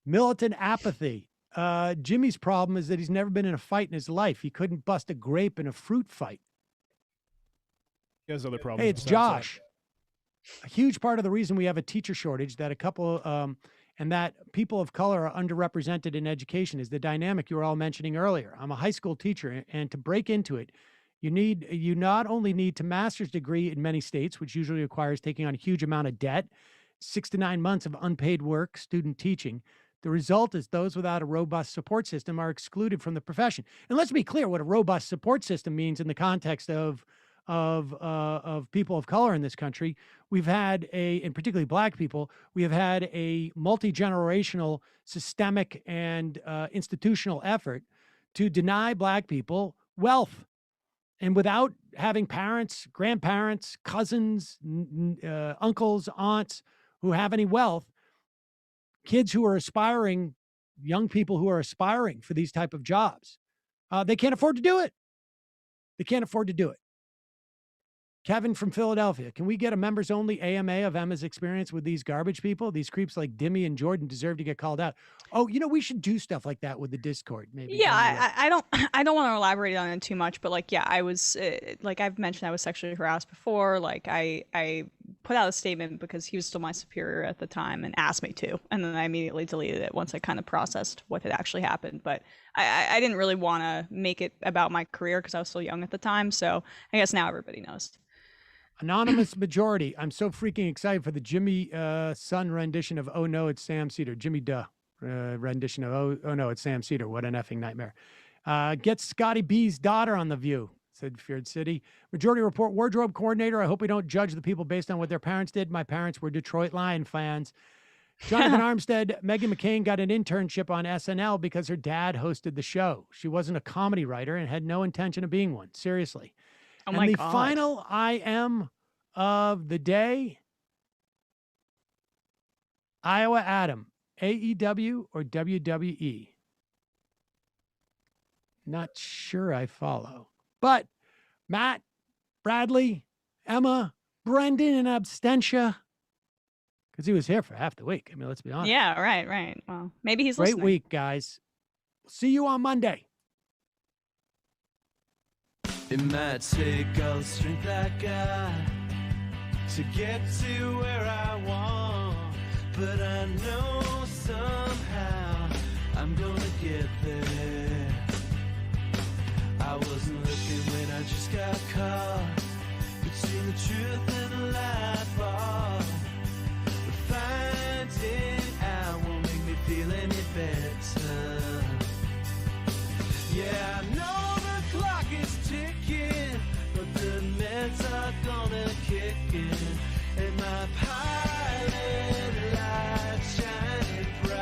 Militant apathy. Jimmy's problem is that he's never been in a fight in his life. He couldn't bust a grape in a fruit fight.
He has other problems.
Hey, it's Josh. A huge part of the reason we have a teacher shortage, that a couple and that people of color are underrepresented in education, is the dynamic you were all mentioning earlier. I'm a high school teacher, and to break into it, you not only need a master's degree in many states, which usually requires taking on a huge amount of debt, 6 to 9 months of unpaid work, student teaching. The result is those without a robust support system are excluded from the profession. And let's be clear what a robust support system means in the context of people of color in this country. We've had and particularly Black people, we have had a multi-generational, systemic, and institutional effort to deny Black people wealth. And without having parents, grandparents, cousins, uncles, aunts who have any wealth, kids who are aspiring, young people who are aspiring for these type of jobs, they can't afford to do it. They can't afford to do it. Kevin from Philadelphia, can we get a members-only AMA of Emma's experience with these garbage people? These creeps like Dimmy and Jordan deserve to get called out. Oh, we should do stuff like that with the Discord, maybe.
Yeah, I don't want to elaborate on it too much, but like, yeah, I was like I've mentioned, I was sexually harassed before. Like I put out a statement because he was still my superior at the time and asked me to, and then I immediately deleted it once I kind of processed what had actually happened. But I didn't really want to make it about my career because I was still young at the time. So I guess now everybody knows.
Anonymous majority. I'm so freaking excited for the Jimmy Son rendition of "Oh No, It's Sam Seder." Jimmy Duh rendition of "Oh No, It's Sam Seder." What an effing nightmare. Get Scotty B's daughter on The View, said Feared City. Majority Report wardrobe coordinator. I hope we don't judge the people based on what their parents did. My parents were Detroit Lion fans. Jonathan Armstead, Meghan McCain got an internship on SNL because her dad hosted the show. She wasn't a comedy writer and had no intention of being one. Seriously.
Oh
and
my
the
God.
final IM of the day, Iowa Adam, AEW or WWE? Not sure I follow. But Matt, Bradley, Emma, Brendan, and Abstentia, because he was here for half the week. I mean, let's be honest.
Yeah, right. Well, maybe he's
Great
listening.
week, guys. See you on Monday.
It might take all the strength I got to get to where I want, but I know somehow I'm gonna get there. I wasn't looking when I just got caught between the truth and the lie bar, but finding out won't make me feel any better. Yeah, I know the clock is ticking, but the meds are gonna kick in, and my